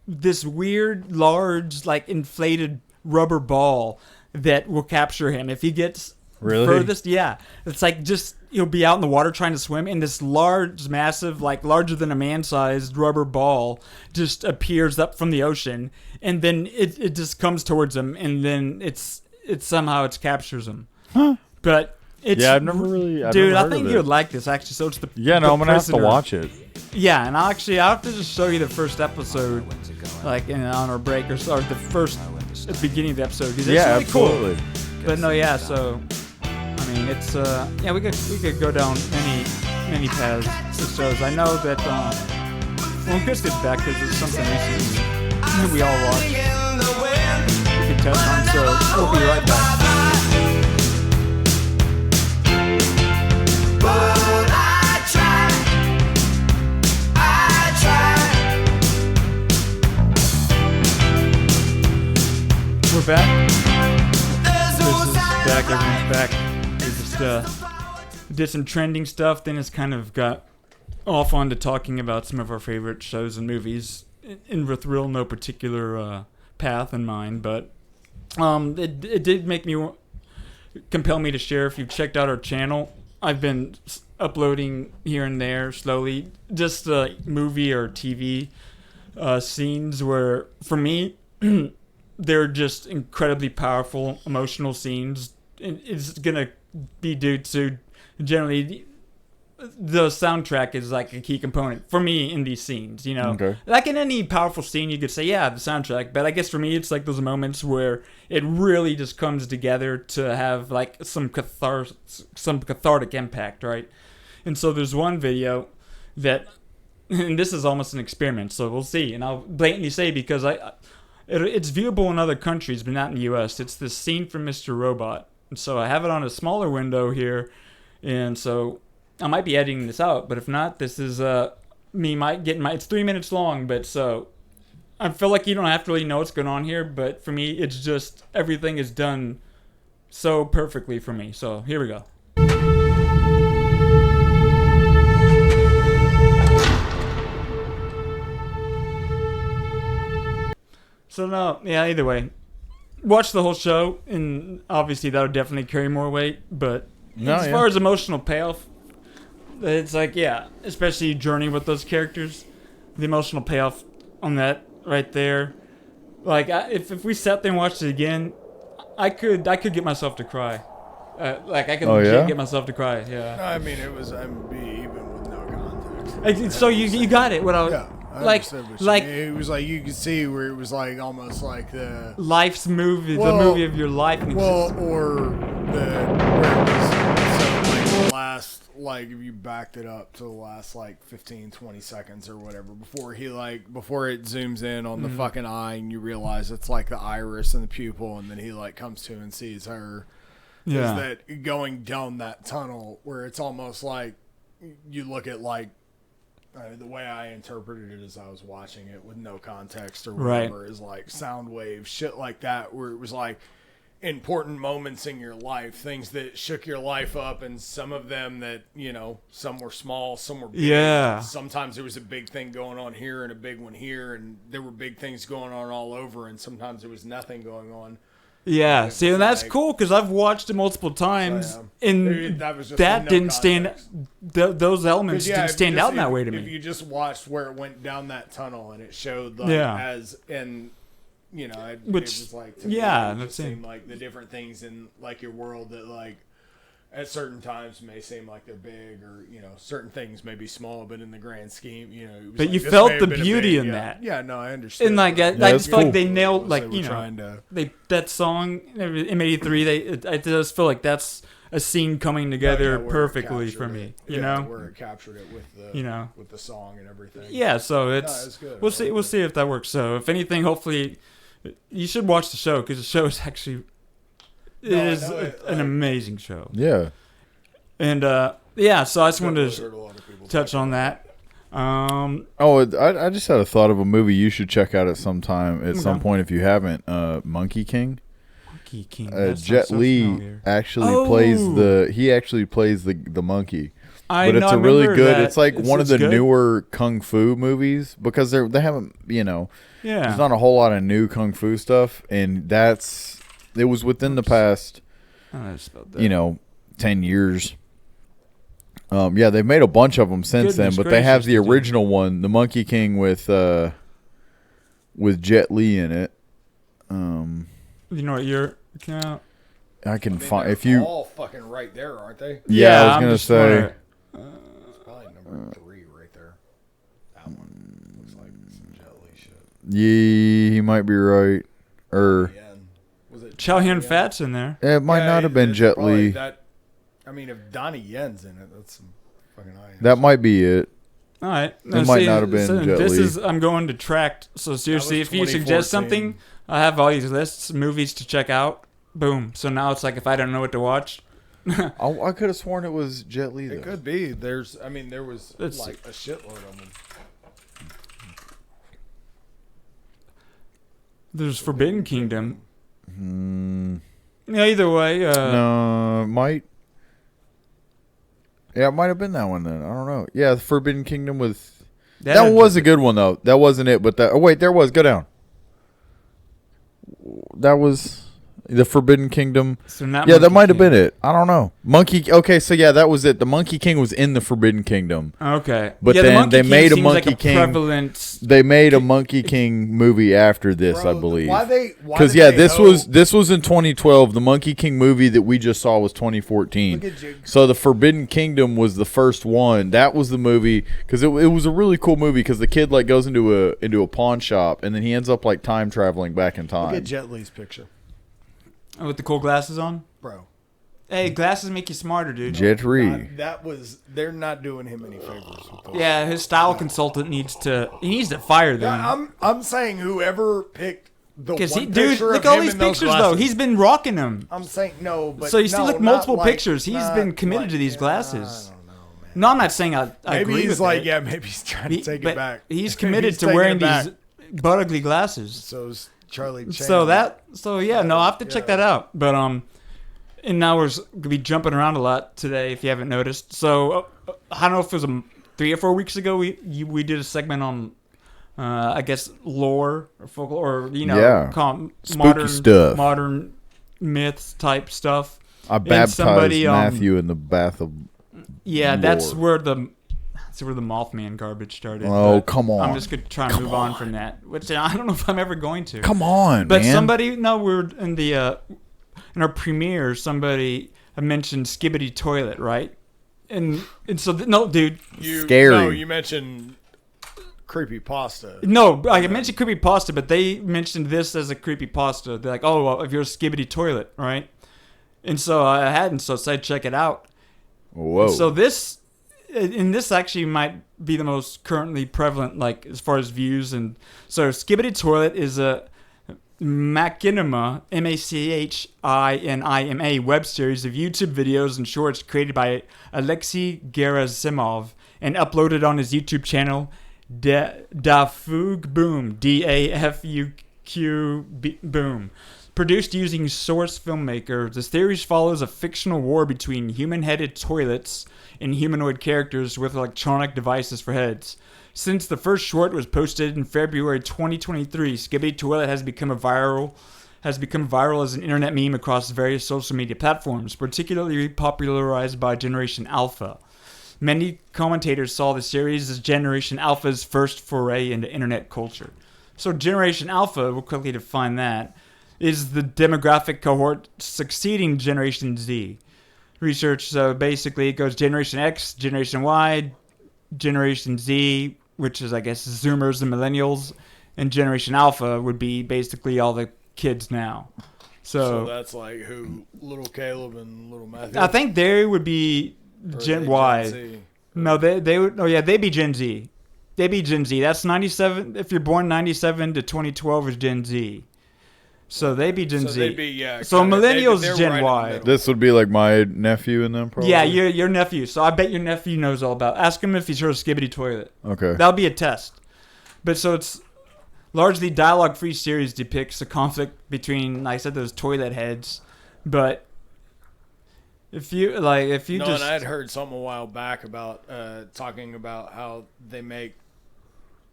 this weird large like inflated rubber ball that will capture him if he gets furthest. Yeah, it's like just he'll be out in the water trying to swim, and this large, massive, like larger than a man-sized rubber ball just appears up from the ocean, and then it just comes towards him, and then it somehow captures him. Huh. But it's I've never really I think you would like this actually. So it's I'm gonna have to watch it. Yeah, and I'll have to just show you the first episode, like on our break or the first at the begining of the episode, because it's really absolutely. Cool. But no, yeah, so I mean, it's we could go down many paths of shows. I know that Chris gets back, because it's something recently we all watch. We can touch on, so we'll be right back. But I try. We're back. Chris is back. Everyone's back. We just did some trending stuff. Then it's kind of got off onto talking about some of our favorite shows and movies, with no particular path in mind. But it did compel me to share. If you've checked out our channel, I've been uploading here and there slowly, just movie or TV scenes where, for me, they're just incredibly powerful, emotional scenes. It's gonna be due to generally the soundtrack is like a key component for me in these scenes. Okay. Like in any powerful scene, you could say, yeah, the soundtrack. But I guess for me, it's like those moments where it really just comes together to have like some cathartic impact, right? And so there's one video that, and this is almost an experiment, so we'll see. And I'll blatantly say, because it's viewable in other countries, but not in the U.S. It's this scene from Mr. Robot. And so I have it on a smaller window here, and so I might be editing this out, but if not, this is it's 3 minutes long, but so I feel like you don't have to really know what's going on here, but for me, it's just everything is done so perfectly for me. So here we go. So no, yeah, either way, watch the whole show, and obviously that would definitely carry more weight, but as far as emotional payoff, it's like, yeah, especially journey with those characters, the emotional payoff on that right there. Like, if we sat there and watched it again, I could get myself to cry. I could legit get myself to cry. Yeah. No, I mean, it was even with no So you got it. What I was Yeah. I like, understood what you like mean. It was like you could see where it was like almost like the life's movie, Well, the movie of your life. And well, or the where it was so like the last like if you backed it up to the last like 15, 20 seconds or whatever before before it zooms in on the fucking eye and you realize it's like the iris and the pupil and then he like comes to and sees her. yeah, Is that going down that tunnel where it's almost like you look at like the way I interpreted it as I was watching it with no context or whatever is like sound waves, shit like that, where it was like important moments in your life, things that shook your life up, and some of them that, you know, some were small, some were big. Yeah. Sometimes there was a big thing going on here and a big one here, and there were big things going on all over, and sometimes there was nothing going on. yeah. It See, was and that's like- cool because I've watched it multiple times, and That was just that no didn't stand. context. Those elements didn't if stand you just- out in that way to If me. you just watched where it went down that tunnel and it showed like Yeah. as in, you know, it Which- was like to me, yeah, it that's just it. seemed like the different things in like your world that like at certain times may seem like they're big or you know certain things may be small, but in the grand scheme, you know. It was But like, you this felt may have the been a beauty big- in yeah. that. Yeah, no, I understand. And like, I that's just feel like cool. they nailed, They like, were you know, trying to- that song, M83, I just feel like that's a scene coming together Yeah, where it perfectly captured for it. me, Yeah, you know? where it captured it with the You know? with the song and everything. Yeah, so it's, it's good. we'll I see, like we'll it. see if that works. So if anything, hopefully, you should watch the show because the show is actually, it No, I is know it, an like- amazing show. Yeah. And yeah, so I just wanted I've to heard a lot of people touch talk on about that. Oh, I just had a thought of a movie you should check out at some time, at some Okay. point if you haven't. Monkey King. Monkey King. that sounds Jet so Li familiar. actually plays the monkey. I But know, it's I a really remember good. that. It's like one of it's the good. newer kung fu movies because they haven't, you know, Yeah. there's not a whole lot of new kung fu stuff, and it was within the past, Oh, I spelled that. you know, 10 years. Yeah, they've made a bunch of them since Goodness then, but they have gracious, the they did. original one, the Monkey King with Jet Li in it. You know what year it came out? I can I mean, find they're if you. all fucking right there, aren't they? Yeah, I was I'm gonna just say. wondering. It's probably number 3 right there. That one looks like some Jet Li shit. Yeah, he might be right. Or Yeah. Was it Chow Donnie Hyun Yen? Fat's in there. it might Yeah, not have been it's Jet probably Li. That, I mean, if Donnie Yen's in it, that's some fucking high. That might be it. All right. It might not have been Jet This Li. is I'm going to Tract. So seriously, was if you suggest 2014. something, I have all these lists, movies to check out. Boom. So now it's like if I don't know what to watch, I could have sworn it was Jet Li. It Though. could be. There was Let's like a shitload of them. there's Forbidden Kingdom. Yeah, either way. No, it might. Yeah, it might have been that one then. I don't know. Yeah, Forbidden Kingdom with. That one was a good one though. That wasn't it, but that. Oh wait, there was. Go down. That was the Forbidden Kingdom. So not Yeah, that Monkey might have King. been it. I don't know. Monkey. Okay, so yeah, that was it. The Monkey King was in the Forbidden Kingdom. Okay. But yeah, the then Monkey they King made a seems like Monkey King- prevalent. They made a Monkey King movie after this, Bro, I believe. Why Because did yeah, they this know- was in 2012. The Monkey King movie that we just saw was 2014. Look at Jig. So the Forbidden Kingdom was the first one. That was the movie because it was a really cool movie because the kid like goes into a pawn shop and then he ends up like time traveling back in Look time. at Jet Li's picture, With the cool glasses on. bro. Hey, glasses make you smarter, dude. Jet Li. They're not doing him any favors with those. Yeah, his style consultant needs to fire them. Yeah, I'm saying whoever picked the one Because picture dude, look of at all him these in those pictures though. glasses. He's been rocking them. I'm saying no, but So you see, no, like not multiple like- pictures. He's not been committed like- to these yeah, glasses. I don't know, man. No, I'm not saying I Maybe agree he's with like, it. yeah, maybe he's trying to take but it back. He's Maybe committed he's to taking wearing it back. these butt ugly glasses. So's Charlie. Chan. So yeah, no, I have to check Yeah. that out. But and now we're gonna be jumping around a lot today, if you haven't noticed. So I don't know if it was 3 or 4 weeks ago we did a segment on, I guess lore or folklore, or Yeah. Spooky stuff. modern myths type stuff. I And baptized somebody, Matthew in the bath of. Yeah, that's lore. where the Mothman garbage started. Oh, but come on. I'm just gonna try and move on from that, which I don't know if I'm ever going to. Come on, But man. somebody, no, we're in the in our premiere. Somebody mentioned Skibidi Toilet, right? and so no, dude. Scary. No, you mentioned creepypasta. No, I mentioned creepypasta, but they mentioned this as a creepypasta. They're like, oh, well, if you're a Skibidi Toilet, right? And so I hadn't, so I said check it out. Whoa. So this actually might be the most currently prevalent, like as far as views. And so Skibidi Toilet is a machinima, MACHINIMA web series of YouTube videos and shorts created by Alexei Gerasimov and uploaded on his YouTube channel Dafug Boom, DAFUQ Boom. Produced using Source Filmmaker, the series follows a fictional war between human-headed toilets and humanoid characters with electronic devices for heads. Since the first short was posted in February 2023, Skibidi Toilet has become viral as an internet meme across various social media platforms, particularly popularized by Generation Alpha. Many commentators saw the series as Generation Alpha's first foray into internet culture. So Generation Alpha, we'll quickly define that, is the demographic cohort succeeding Generation Z. Research, so basically it goes Generation X, Generation Y, Generation Z, which is, I guess, Zoomers and Millennials, and Generation Alpha would be basically all the kids now. So that's like who? Little Caleb and Little Matthew? I think they would be Gen Y. Gen Z? No, they would. Oh yeah, they'd be Gen Z. They'd be Gen Z. That's 97. If you're born 97 to 2012 is Gen Z. So they'd be Gen So Z. they'd be, yeah. So kinda- millennials they're Gen right in the Y. middle. This would be like my nephew and them, probably. Yeah, your nephew. So I bet your nephew knows all about. Ask him if he's heard of Skibidi Toilet. Okay. That'll be a test. But so it's largely dialogue-free series depicts the conflict between, like I said, those toilet heads. But if you No, just and I had heard something a while back about talking about how they make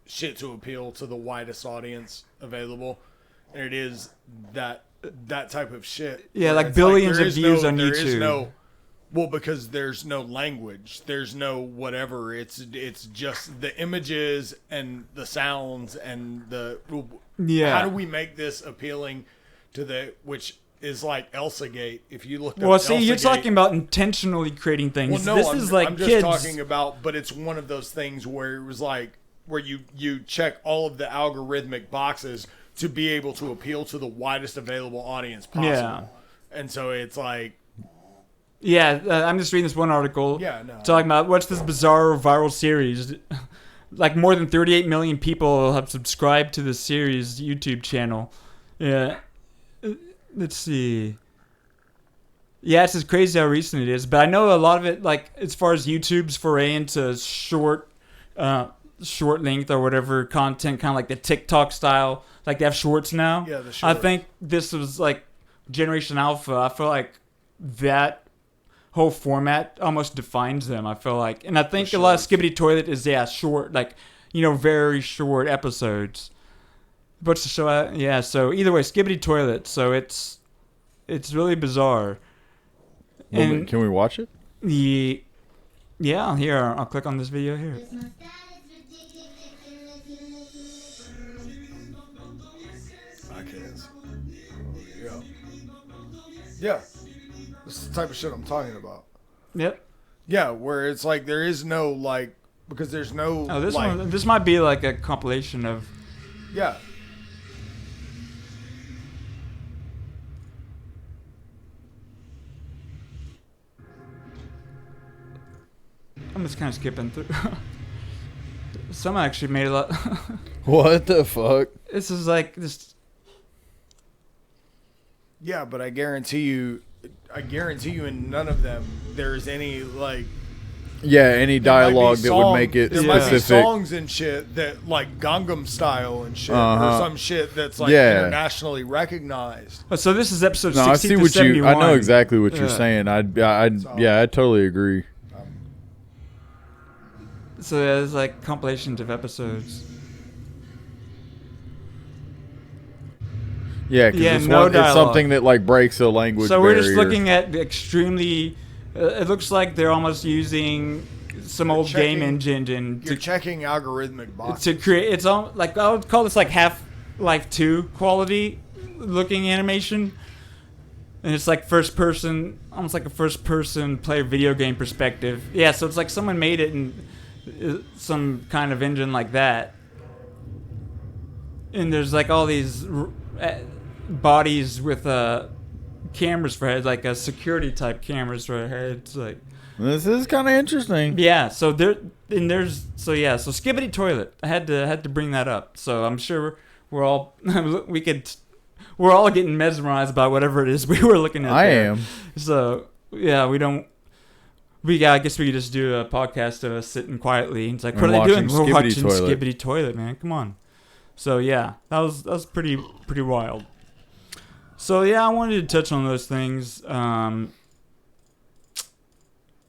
shit to appeal to the widest audience available, and it is that type of shit. Yeah, where like it's billions there of is views on there is YouTube. Well, because there's no language, there's no whatever. It's just the images and the sounds and the. Yeah. How do we make this appealing to the which is like Elsagate? If you look. well, up see, you're Elsagate- talking about intentionally creating things. Well, no, this I'm, is like I'm just kids. talking about, but it's one of those things where it was like where you check all of the algorithmic boxes to be able to appeal to the widest available audience possible. Yeah. And so it's like. Yeah, I'm just reading this one article. Yeah, no. Talking about what's this bizarre viral series. Like more than 38 million people have subscribed to the series YouTube channel. Yeah. Let's see. Yeah, it's just crazy how recent it is. But I know a lot of it, like as far as YouTube's foray into short length or whatever content, kind of like the TikTok style. Like they have shorts now. Yeah, the I shorts. think this was like Generation Alpha. I feel like that whole format almost defines them. I feel like, and I think a lot of Skibidi Toilet is short, like very short episodes. But so so either way, Skibidi Toilet. So it's really bizarre. And Can we watch it? yeah, here I'll click on this video here. I can't. Yeah. This is the type of shit I'm talking about. Yep. Yeah, where it's like there is no like because there's no. Oh, this like, one. This might be like a compilation of. Yeah. I'm just kind of skipping through. Some actually made a lot. What the fuck? This is like this. Yeah, but I guarantee you in none of them there's any like Yeah, any dialogue that would make it there might be specific. songs and shit that like Gangnam Style and shit Uh-huh. or some shit that's like Yeah. internationally recognized. Oh, so this is episode No, 60 I see to what 71. I know exactly what you're Yeah. saying. I totally agree. So there's like compilations of episodes. Yeah, because Yeah, it's, no it's dialogue. something that like breaks a language So we're barrier. just looking at the extremely. It looks like they're almost using some old game checking- engine You're to checking algorithmic boxes. to create. It's all like I would call this like Half-Life 2 quality looking animation. And it's like first person, almost like a first person player video game perspective. Yeah, so it's like someone made it in some kind of engine like that. And there's like all these bodies with cameras for heads, like a security type cameras for heads. Like This is kind of interesting. yeah, so so Skibidi Toilet. I had to bring that up. So I'm sure we're all we're all getting mesmerized by whatever it is we were looking at. I there. am. So yeah, I guess we could just do a podcast of us sitting quietly. It's like, And what are they doing? watching We're Skibidi watching Toilet. Skibidi Toilet, man. Come on. So yeah, that was pretty wild. So yeah, I wanted to touch on those things.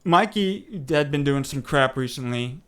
Mikey had been doing some crap recently.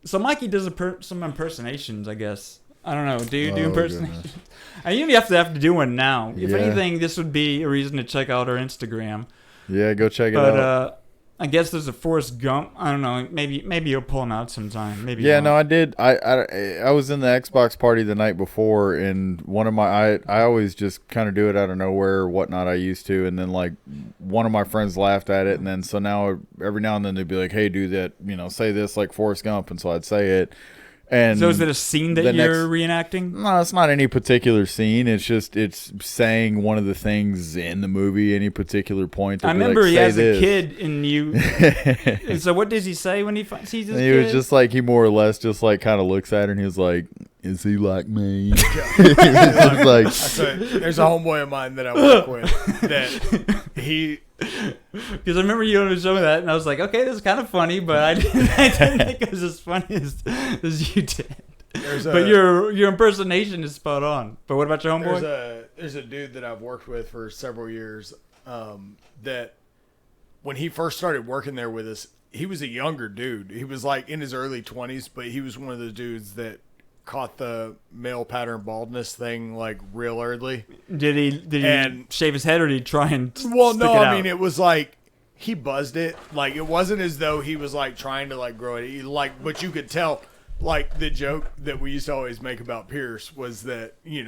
So Mikey does some impersonations, I guess. I don't know. Do you do Oh, impersonations? goodness. I even have to do one now. If Yeah. anything, this would be a reason to check out our Instagram. Yeah, go check it But out. I guess there's a Forrest Gump. I don't know. Maybe you'll pull him out sometime. Maybe. Yeah, you no, won't. I did. I was in the Xbox party the night before, and one of my I always just kind of do it out of nowhere or whatnot. I used to, and then like one of my friends laughed at it, and then so now every now and then they'd be like, "Hey, do that, say this like Forrest Gump," and so I'd say it. And So is it a scene that the you're next- reenacting? No, it's not any particular scene. It's just it's saying one of the things in the movie, any particular point. I They'll be remember like, he "Say has this." a kid, and you. And so what does he say when he sees his And he kid? was just like, he more or less just like kind of looks at her and he was like, "Is he like me?" He was just like, So there's a homeboy of mine that I work with that he. Because I remember you were showing that, and I was like, okay, this is kind of funny, but I didn't think it was as funny as you did. But your impersonation is spot on. But what about your homeboy? There's a dude that I've worked with for several years that when he first started working there with us, he was a younger dude. He was like in his early 20s, but he was one of those dudes that caught the male pattern baldness thing like real early. Did he And- shave his head, or did he try and Well, stick no, it I out? mean it was like he buzzed it. Like it wasn't as though he was like trying to like grow it. He, like, but you could tell. Like the joke that we used to always make about Pierce was that he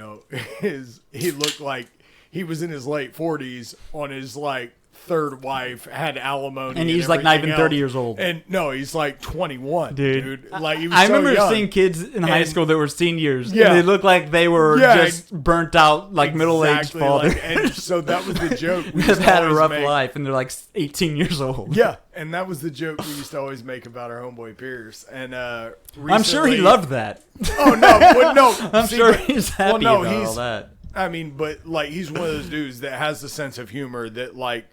looked like he was in his late 40s on his like third wife, had alimony, And he's like not even everything 30 else. years old. And no, he's like 21, Dude. Like he was I so remember young. seeing kids in high And- school that were seniors. Yeah. And they looked like they were Yeah, just burnt out, like middle-aged Exactly, fathers. like, and so that was the joke. We They've used to had a always rough make. life, and they're like 18 years old. Yeah, and that was the joke we used to always make about our homeboy Pierce. And I'm sure recently- he loved that. Oh no, well, no. I'm See, sure but- he's happy well, no, about he's, all that. I mean, but like he's one of those dudes that has the sense of humor that like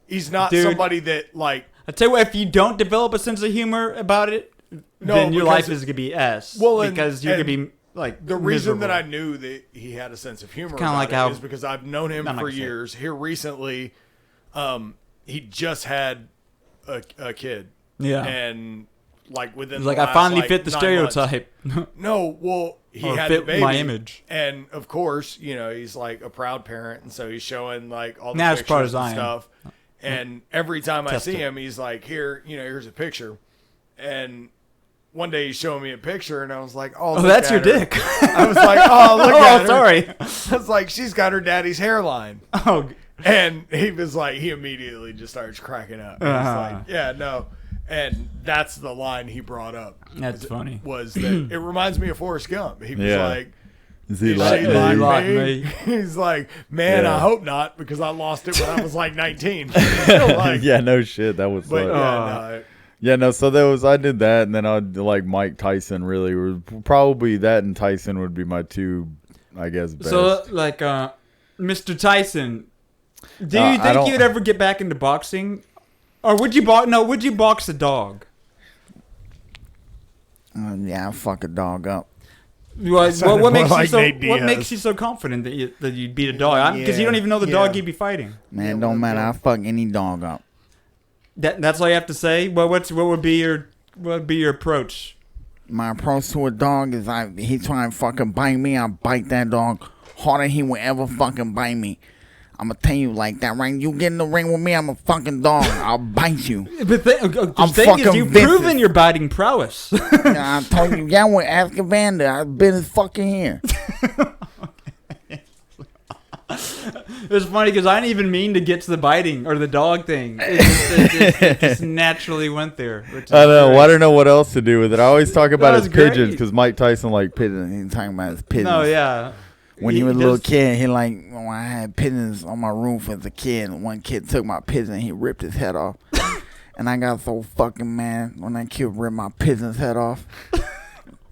he's not Dude. somebody that like I tell you what, if you don't develop a sense of humor about it, No, then your because- life is gonna be s. Well, and- because you're gonna and be like the reason that I miserable. knew that he had a sense of humor Kinda about like it how- is because I've known him I'm not for gonna say it. years. Here recently, he just had a kid. Yeah. And like within It's the like I last, finally like, fit the 9 months. stereotype. No, well, he Or had fit the baby, my image. and of course, he's like a proud parent, and so he's showing like all the Not as pictures proud as and I am. stuff. And every time I Test see it. him, he's like, "Here, here's a picture." And one day he's showing me a picture, and I was like, "Oh, Oh, look that's at your her." dick. I was like, "Oh, look Oh, at her." sorry. I was like, "She's got her daddy's hairline." Oh, And he was like, he immediately just starts cracking up. He's Uh-huh. like, "Yeah, no." And that's the line he brought up. that's funny. Was that it reminds me of Forrest Gump. He was Yeah. like, "Is he "Is like she me?" like Like me?" me. He's like, "Man, Yeah. I hope not, because I lost it when I was like 19. Like, Yeah, no shit. That was But like, yeah, no, so I did that, and then I'd like Mike Tyson. Really, probably that and Tyson would be my two, I guess. Best. So, like, Mr. Tyson, do you I think don't- you'd ever get back into boxing, or would you box? No, would you box a dog? Yeah, I'll fuck a dog up. What sounded makes more you like so? Nate What Diaz. makes you so confident that you'd beat a dog? Because you don't even know the Yeah. dog you'd be fighting. Man, Yeah, don't well, matter. yeah. I'll fuck any dog up. That's all you have to say. What would be your approach? My approach to a dog is he trying to fucking bite me, I bite that dog harder he will ever fucking bite me. I'm gonna tell you like that, right? You get in the ring with me, I'm a fucking dog. I'll bite you. But the I'm thing is, fucking you've vicious. proven your biting prowess. I told you, yeah, with ask Evander. I've been his fucking here. It's funny because I didn't even mean to get to the biting or the dog thing. It just naturally went there. I know. Well, I don't know what else to do with it. I always talk about That his was great. pigeons because Mike Tyson like pigeons. He's talking about his pigeons. No, yeah. When he was a little kid, he like, when I had pigeons on my roof as a kid, and one kid took my pigeon and he ripped his head off. And I got so fucking mad when that kid ripped my pigeon's head off.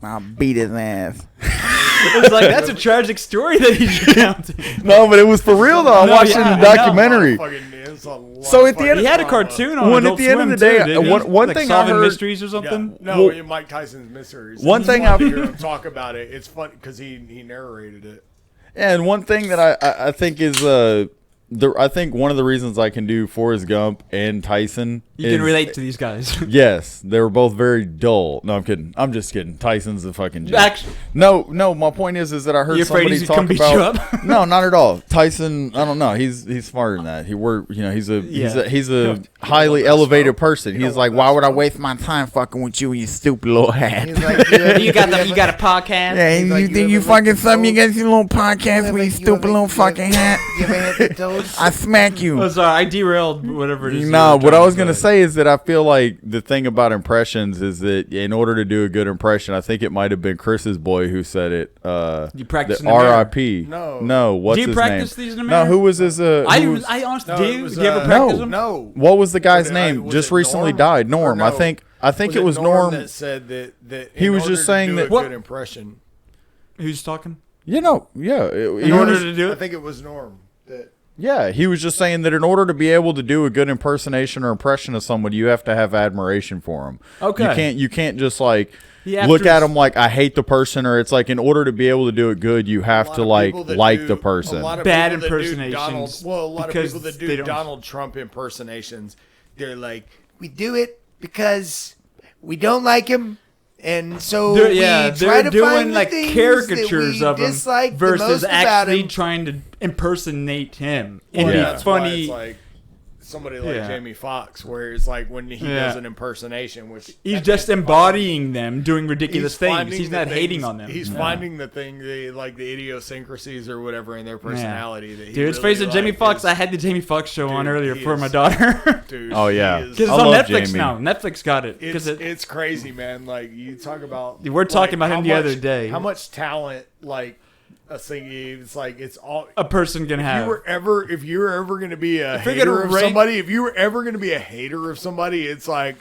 I beat his ass. It's like, that's a tragic story that he's recounting. No, but it was for real though. I'm watching the documentary. So at the end, He had a cartoon on When Adult at the end of Swim, the day, too, didn't he? one Like thing I Solving heard- Mysteries or something? No, Well, Mike Tyson's Mysteries. one thing I I've- hear him talk about it. It's fun because he narrated it. and one thing that I think is I think one of the reasons I can do Forrest Gump and Tyson You is, can relate to these guys. Yes, they were both very dull. No, I'm kidding. I'm just kidding. Tyson's a fucking joke. Actually, No. My point is that I heard You afraid somebody he's gonna talk come beat about. you up? No, not at all. Tyson, I don't know. He's smarter than that. He worked. He's a highly elevated person. He's like, why would I waste my time fucking with you, you stupid little hat? He's like, you got a podcast? Yeah, He's like, you you think you ever fucking lick the something? You toes? got your little podcast with your stupid little fucking hat. You ever had the toes? I smack you. Oh, sorry, I derailed whatever it is. No, you were what I trying was to going to say is that I feel like the thing about impressions is that in order to do a good impression, I think it might have been Chris's boy who said it. You practice the in the mirror. R.I.P. No. What's Do you his practice name? these in the No, mirror? who was his? I honestly No, do. it was, Do you ever uh, practice no. them? No. What was the guy's Was it- name? was Just it recently Norm? died. Norm. Or I no? think it was Norm Norm. that said that He in was order just to saying do that- a What? good impression. Who's talking? Yeah. In order to do I it? think it was Norm. That Yeah, he was just saying that in order to be able to do a good impersonation or impression of someone, you have to have admiration for him. Okay. You can't just like You have look to- at him like I hate the person, or it's like in order to be able to do it good, you have to like the A person. lot of Bad people that do impersonations a lot of because people that they do don't- Donald Trump impersonations, they're like, we do it because we don't like him. And so They're, we yeah, try they're to find doing the like things caricatures that of we him dislike the versus most about actually him. trying to impersonate him. Well, And Yeah. be that's why funny. it's like somebody like Yeah. Jamie Foxx, where it's like when he Yeah. does an impersonation, which He's that just man's embodying them, doing ridiculous He's things. finding He's the not hating things- on them. He's Yeah. finding the thing, like the idiosyncrasies or whatever in their personality. That he Dude, it's really face of Jamie like Foxx. is- I had the Jamie Foxx show on Dude, earlier he for is- my daughter. Dude, Oh, yeah. he is- Because I it's on love Netflix Jamie. now. Netflix got it. It's, Because it's crazy, man. Like you talk about. We're talking about him how the other day. How much talent, like a thing, it's like it's all. a person can If have. you were ever going to be a If you're hater gonna of rank- somebody, if you were ever going to be a hater of somebody, it's like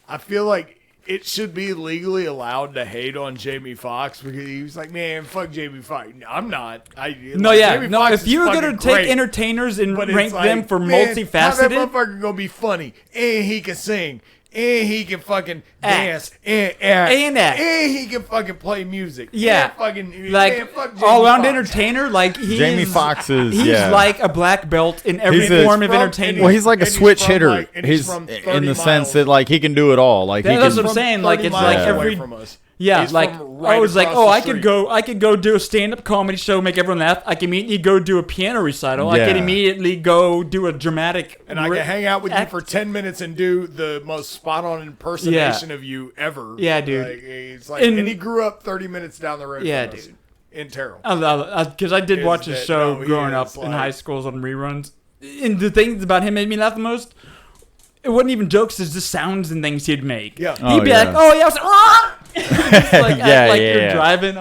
I feel like it should be legally allowed to hate on Jamie Foxx because he was like, man, fuck Jamie Foxx. No, I'm not. No, yeah, Jamie no. Foxx If is you're gonna fucking take great. entertainers and But it's rank like, them for man, How that multifaceted, motherfucker gonna be funny, and he can sing, and he can fucking Act. dance, and act, And act. and he can fucking play music. Yeah. and fucking like man, fuck Jamie all around Foxx. entertainer, like Jamie Foxx is he's yeah. like a black belt in every He's a- form of From- entertainment. Well, he's like a And he's switch from, hitter. like- and he's he's from in 30 the sense miles. that like he can do it all. Like he That's can. what I'm saying. Like 30 it's miles like away every from us. yeah, He's like from right I was like, across oh, the I could go do a stand-up comedy show, make everyone laugh. I can immediately go do a piano recital. I Yeah. can immediately go do a dramatic. And I can hang out with you act- for 10 minutes and do the most spot-on impersonation of you ever. Yeah, dude. Like, it's like, and he grew up 30 minutes down the road. Yeah, from us dude. In Terrell. Because I did Is watch a that- show no, he growing up is, in like- high schools on reruns. And the things about him made me laugh the most. It wasn't even jokes; it's just sounds and things he'd make. Yeah. He'd be Oh, like, yeah. "Oh yeah," I was like, "Ah!" Just like, Yeah, act like yeah, you're yeah. driving.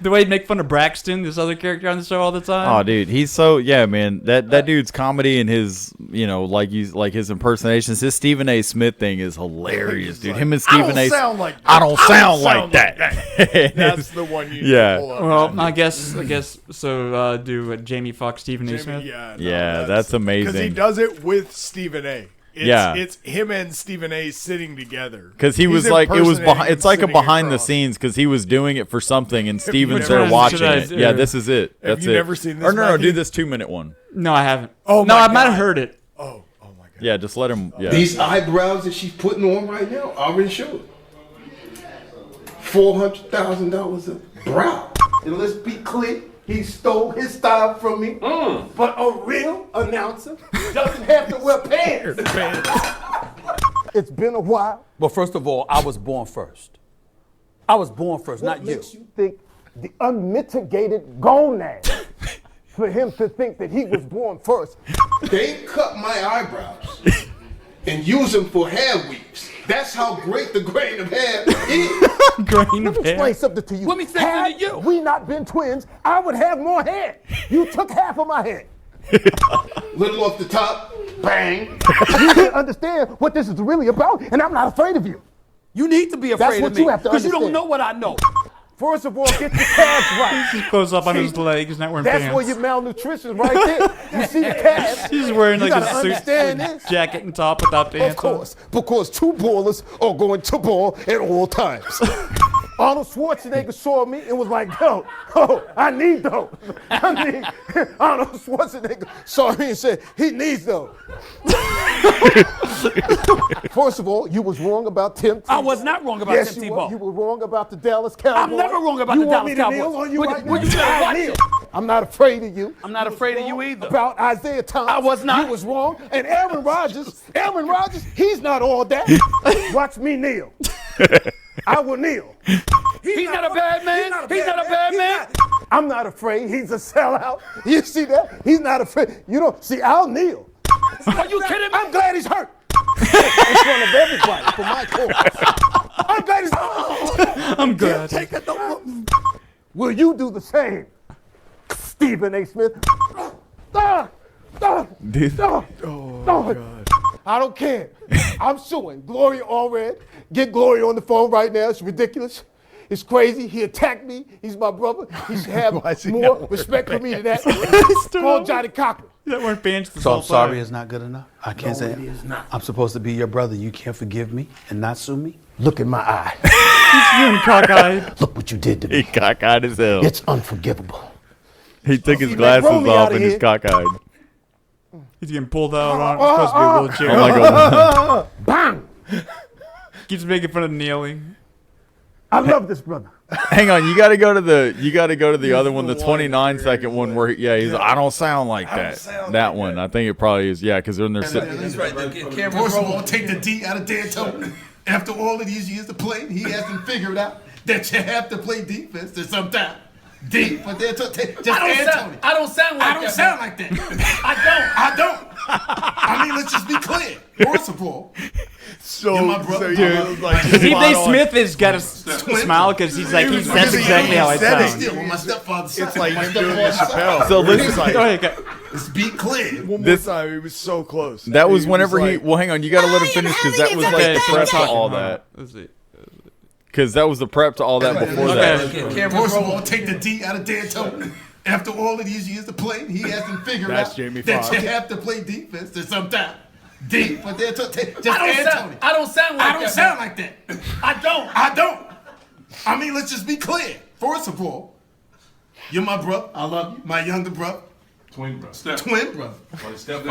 The way he'd make fun of Braxton, this other character on the show all the time. Oh, dude, he's so man. That dude's comedy and his like his impersonations. His Stephen A. Smith thing is hilarious, He's dude. like, Him and I Stephen don't A. sound like that. I don't sound like that. That's the one you Yeah. pull up. Well, I guess so. Do Jamie Foxx, Stephen A. Smith. Yeah, Yeah, that's amazing. Because he does it with Stephen A. Yeah. It's him and Stephen A. sitting together. Because he was He's like, it was impersonating behind. It's him like a sitting behind the across. scenes because he was doing it for something, and Steven's never- there watching should I it. do- Yeah, this is it. Have That's you it. never seen this, Or no, Matthew? do this 2-minute one. No, I haven't. Oh, no, my I might have God. heard it. Oh my god. Yeah, just let him. Yeah. These eyebrows that she's putting on right now already show it. $400,000 a brow. And let's be clear, he stole his style from me. But a real announcer doesn't have to wear pants. It's been a while. But first of all, I was born first. I was born first, What not you. makes you think the unmitigated gonad for him to think that he was born first. They cut my eyebrows and use them for hair weaves. That's how great the grain of hair is. Grain Let of me explain hair. something to you. Let me say Had something to you. we not been twins, I would have more hair. You took half of my hair. Little off the top, bang. You didn't understand what this is really about, and I'm not afraid of you. You need to be That's afraid what of me you have to because you don't understand. know what I know. First of all, get your calves right. He's close up on his legs, not wearing That's pants. where your malnutrition right there. You see the calves. He's wearing You like a gotta suit, understand this. jacket and top without pants Of course, because two ballers are going to ball at all times. Arnold Schwarzenegger saw me and was like, yo, I need those. Arnold Schwarzenegger saw me and said, he needs those. First of all, you was wrong about Tim Tebow. I was not wrong about Yes, Tim you were. Tebow. You were wrong about the Dallas Cowboys. I'm never wrong about you the want Dallas me to Cowboys. kneel on you Would- right would now? you better I watch kneel. it. I'm not afraid of you. I'm not afraid of you either. About Isaiah Thomas. I was not. You was wrong. And Aaron Rodgers, he's not all that. Watch me kneel. I will kneel. He's not a bad man. He's not a bad man. I'm not afraid. He's a sellout. You see that? He's not afraid. You don't see. I'll kneel. Are you kidding me? I'm glad he's hurt. In front of everybody for my cause. I'm glad he's hurt. I'm good. Take it. Will you do the same, Stephen A. Smith? Dude. I don't care. I'm suing Gloria Allred. Get Gloria on the phone right now. It's ridiculous. It's crazy. He attacked me. He's my brother. He should have more respect for me than that. Call Johnny Cochran. That weren't pants. So I'm sorry it's not good enough? I can't say it. Is not. I'm supposed to be your brother. You can't forgive me and not sue me? Look in my eye. He's doing cockeyed. Look what you did to He me. cockeyed as hell. It's unforgivable. He took his See, glasses throw me off outta and he's here. cockeyed. He's getting pulled out on. It's supposed to be a wheelchair. I'm like, Bang! Keeps making fun of kneeling. I love this brother. hang on, you got to go to the other one, the 29-second one where he's I don't sound like that. That one, I think it probably is. Yeah, because they're in their He's right. First of all, take the D out of D'Antoni. After all of these years of playing, he hasn't figured out that you have to play defense at some time. D for D'Antoni. Just Antoni. I don't sound like I don't sound like that. I don't. I mean, let's just be clear. First of all, you're my brother. Steve A. Smith has got a smile because he's like, that's exactly how I sound. Still on my stepfather's side. It's like my him doing the stepfather's side. Chappelle. So listen, Go ahead, go. Let's be clear. One more time, he was so close. that was He whenever like, well, hang on, you got to let him finish because that was like Okay, the so prep let's to talk. all that. Let's see. Because that was the prep to all that before that. First of all, take the D out of D'Antoni. After all of these years of playing, he hasn't figured That's out Jamie that Foxx. you have to play defense at some time. D for D'Antoni. Just Antoni. I don't sound like I that. don't sound like that. I don't. I mean, let's just be clear. First of all, you're my brother. I love you. My younger brother. Twin brother. Twin brother.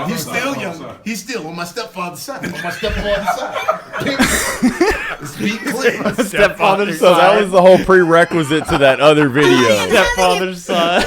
He's still young. He's still on my stepfather's side. On my stepfather's side. Let's be clear. Stepfather's So that was the whole prerequisite to that other video. Stepfather's side.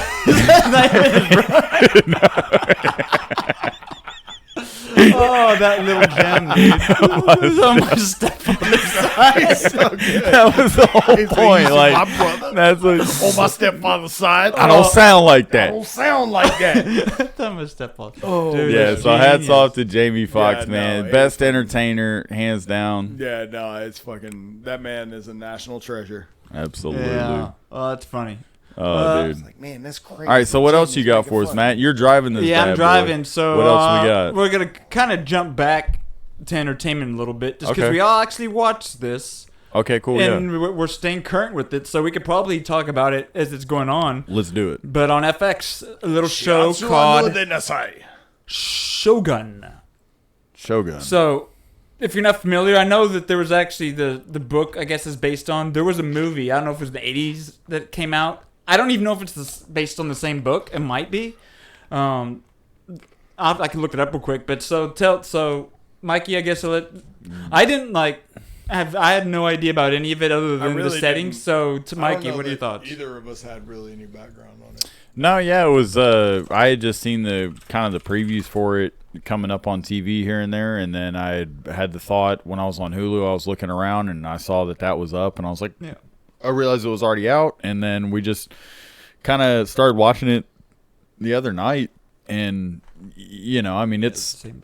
Oh, that little gem, dude. On my stepfather's side. That was the whole point. Like my brother that's what, on my stepfather's side. I don't sound like I that. don't sound like that. On my stepfather. Oh, dude, Yeah, that's so hats genius. off to Jamie Foxx, Yeah, man. no, Best entertainer, hands down. Yeah, no, it's fucking. That man is a national treasure. Absolutely. Yeah. Oh, that's funny. Oh, dude. Like, man, that's crazy. All right, so what else you got for us, Matt? You're driving this. Yeah, bad I'm boy. driving. So what else we got? We're gonna kind of jump back to entertainment a little bit, just because Okay. we all actually watched this, Okay, cool. and Yeah, we're staying current with it. So we could probably talk about it as it's going on. let's do it. But on FX, a little show called Shogun. Shogun. So, if you're not familiar, I know that there was actually the book, I guess, is based on. There was a movie, I don't know if it was the 80s that came out. I don't even know if it's based on the same book. It might be. I can look it up real quick. But so Mikey, I guess I didn't I had no idea about any of it other than the settings. So to Mikey, what are your thoughts? Either of us had really any background on it. No, yeah, it was. I had just seen the kind of the previews for it coming up on TV here and there, and then I had the thought when I was on Hulu, I was looking around and I saw that was up, and I was like, I realized it was already out, and then we just kind of started watching it the other night, and I mean,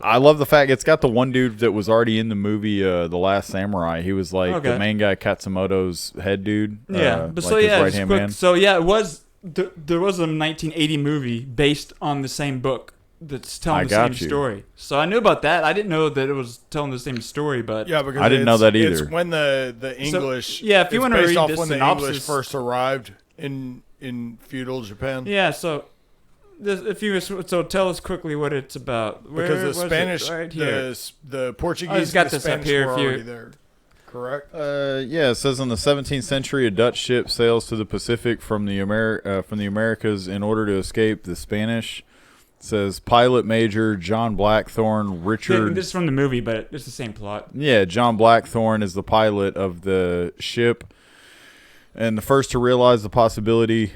I love the fact it's got the one dude that was already in the movie, The Last Samurai. He was like the main guy, Katsumoto's head dude. Yeah, but like his right-hand man. So yeah, it was. There was a 1980 movie based on the same book that's telling the same story. So I knew about that. I didn't know that it was telling the same story, but yeah, because I didn't know that either. It's when the English. So, yeah, if you want to read off this when synopsis, the English first arrived in feudal Japan. Yeah, so. So tell us quickly what it's about. Because the Spanish, right here. The Portuguese, got the this Spanish up here were if you- already there. Correct. Yeah, it says in the 17th century, a Dutch ship sails to the Pacific from the Americas in order to escape the Spanish. It says pilot major John Blackthorne, Richard. This is from the movie, but it's the same plot. Yeah, John Blackthorne is the pilot of the ship, and the first to realize the possibilities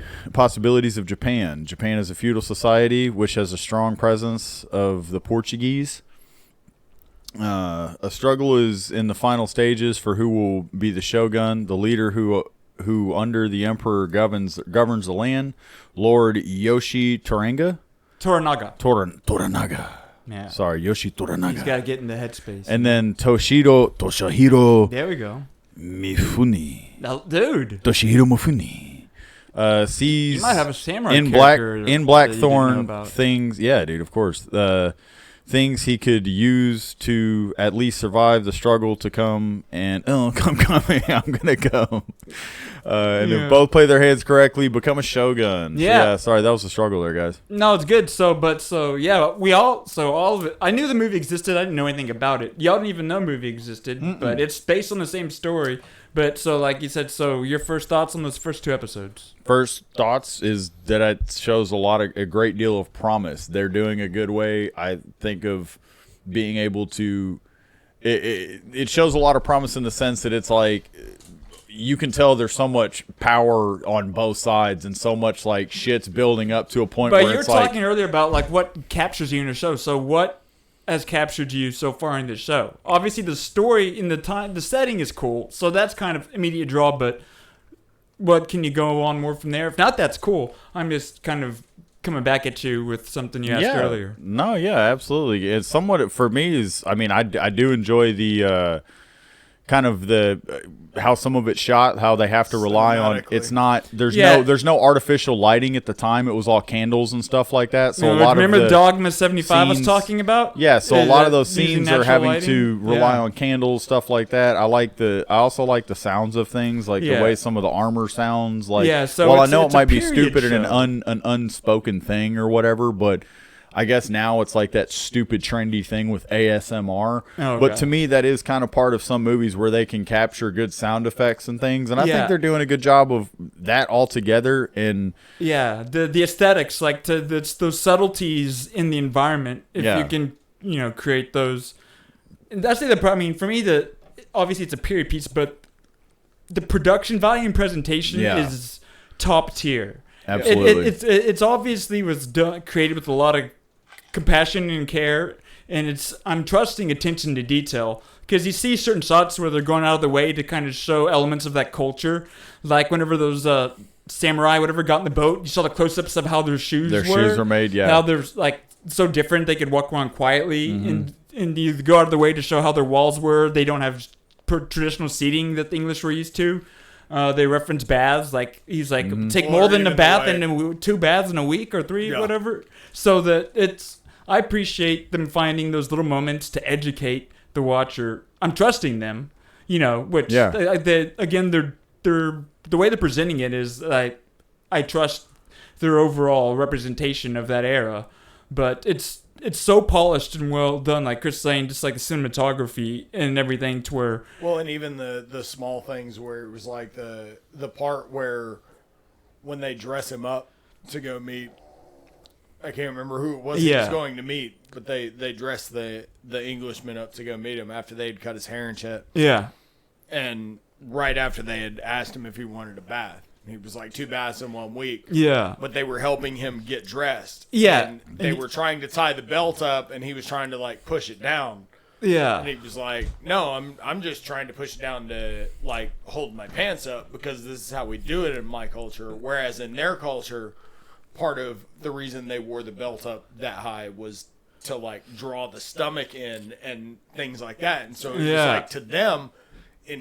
of Japan. Japan is a feudal society which has a strong presence of the Portuguese. A struggle is in the final stages for who will be the shogun, the leader who under the emperor governs the land, Lord Yoshi Toranaga. Toranaga. Yeah. Sorry, Yoshi Toranaga. He's got to get in the headspace. And then Toshihiro there we go. Mifune. Now, dude. Toshihiro Mifune. Sees You might have a samurai in character that Blackthorn you didn't know about. things. Yeah, dude, of course. Things he could use to at least survive the struggle to come and I'm gonna come. And if both play their hands correctly, become a shogun. Yeah. Sorry, that was a struggle there, guys. No, it's good. All of it. I knew the movie existed. I didn't know anything about it. Y'all didn't even know the movie existed, but it's based on the same story. But so, like you said, so your first thoughts on those first 2 episodes? First thoughts is that it shows a great deal of promise. They're doing a good way, I think, of being able to. It shows a lot of promise in the sense that it's like you can tell there's so much power on both sides and so much like shit's building up to a point But where you were it's like. talking earlier about like what captures you in a show. So what has captured you so far in the show? Obviously, the story in the setting is cool, so that's kind of immediate draw. But what can you go on more from there? If not, that's cool. I'm just kind of coming back at you with something you asked earlier. No, yeah, absolutely. It's somewhat for me is. I mean, I do enjoy the kind of the how some of it's shot, how they have to rely on. It's not there's no artificial lighting at the time. It was all candles and stuff like that. So a lot remember of the Dogma 75 scenes, was talking about. Yeah, so a lot of those using scenes are natural having lighting. to rely on candles, stuff like that. I also like the sounds of things, like the way some of the armor sounds. Like, so well, I it's know it might be period stupid and show. an unspoken thing or whatever, but I guess now it's like that stupid trendy thing with ASMR. Oh, but God. to me, that is kind of part of some movies where they can capture good sound effects and things. And I think they're doing a good job of that altogether. And the aesthetics, like those subtleties in the environment. If you can, create those. And that's the problem. I mean, for me, obviously it's a period piece, but the production value and presentation is top tier. Absolutely. It's obviously was created with a lot of compassion and care, and I'm trusting attention to detail because you see certain shots where they're going out of the way to kind of show elements of that culture, like whenever those samurai whatever got in the boat, you saw the close-ups of how their shoes were made, how they're like so different they could walk around quietly, and you go out of the way to show how their walls were. They don't have traditional seating that the English were used to. They reference baths, like he's like take more than a bath and 2 baths in a week or 3, whatever. So that I appreciate them finding those little moments to educate the watcher. I'm trusting them, which again they're the way they're presenting it is I trust their overall representation of that era, but it's so polished and well done, like Chris saying, just like the cinematography and everything to where... Well, and even the small things where it was like the part where when they dress him up to go meet, I can't remember who it was he was going to meet, but they dressed the Englishman up to go meet him after they'd cut his hair and shit. Yeah. And right after they had asked him if he wanted a bath. He was like 2 baths in 1 week. Yeah. But they were helping him get dressed. Yeah. And they were trying to tie the belt up, and he was trying to, like, push it down. Yeah. And he was like, no, I'm just trying to push it down to, like, hold my pants up because this is how we do it in my culture. Whereas in their culture, part of the reason they wore the belt up that high was to like draw the stomach in and things like that. And so it's just like to them, in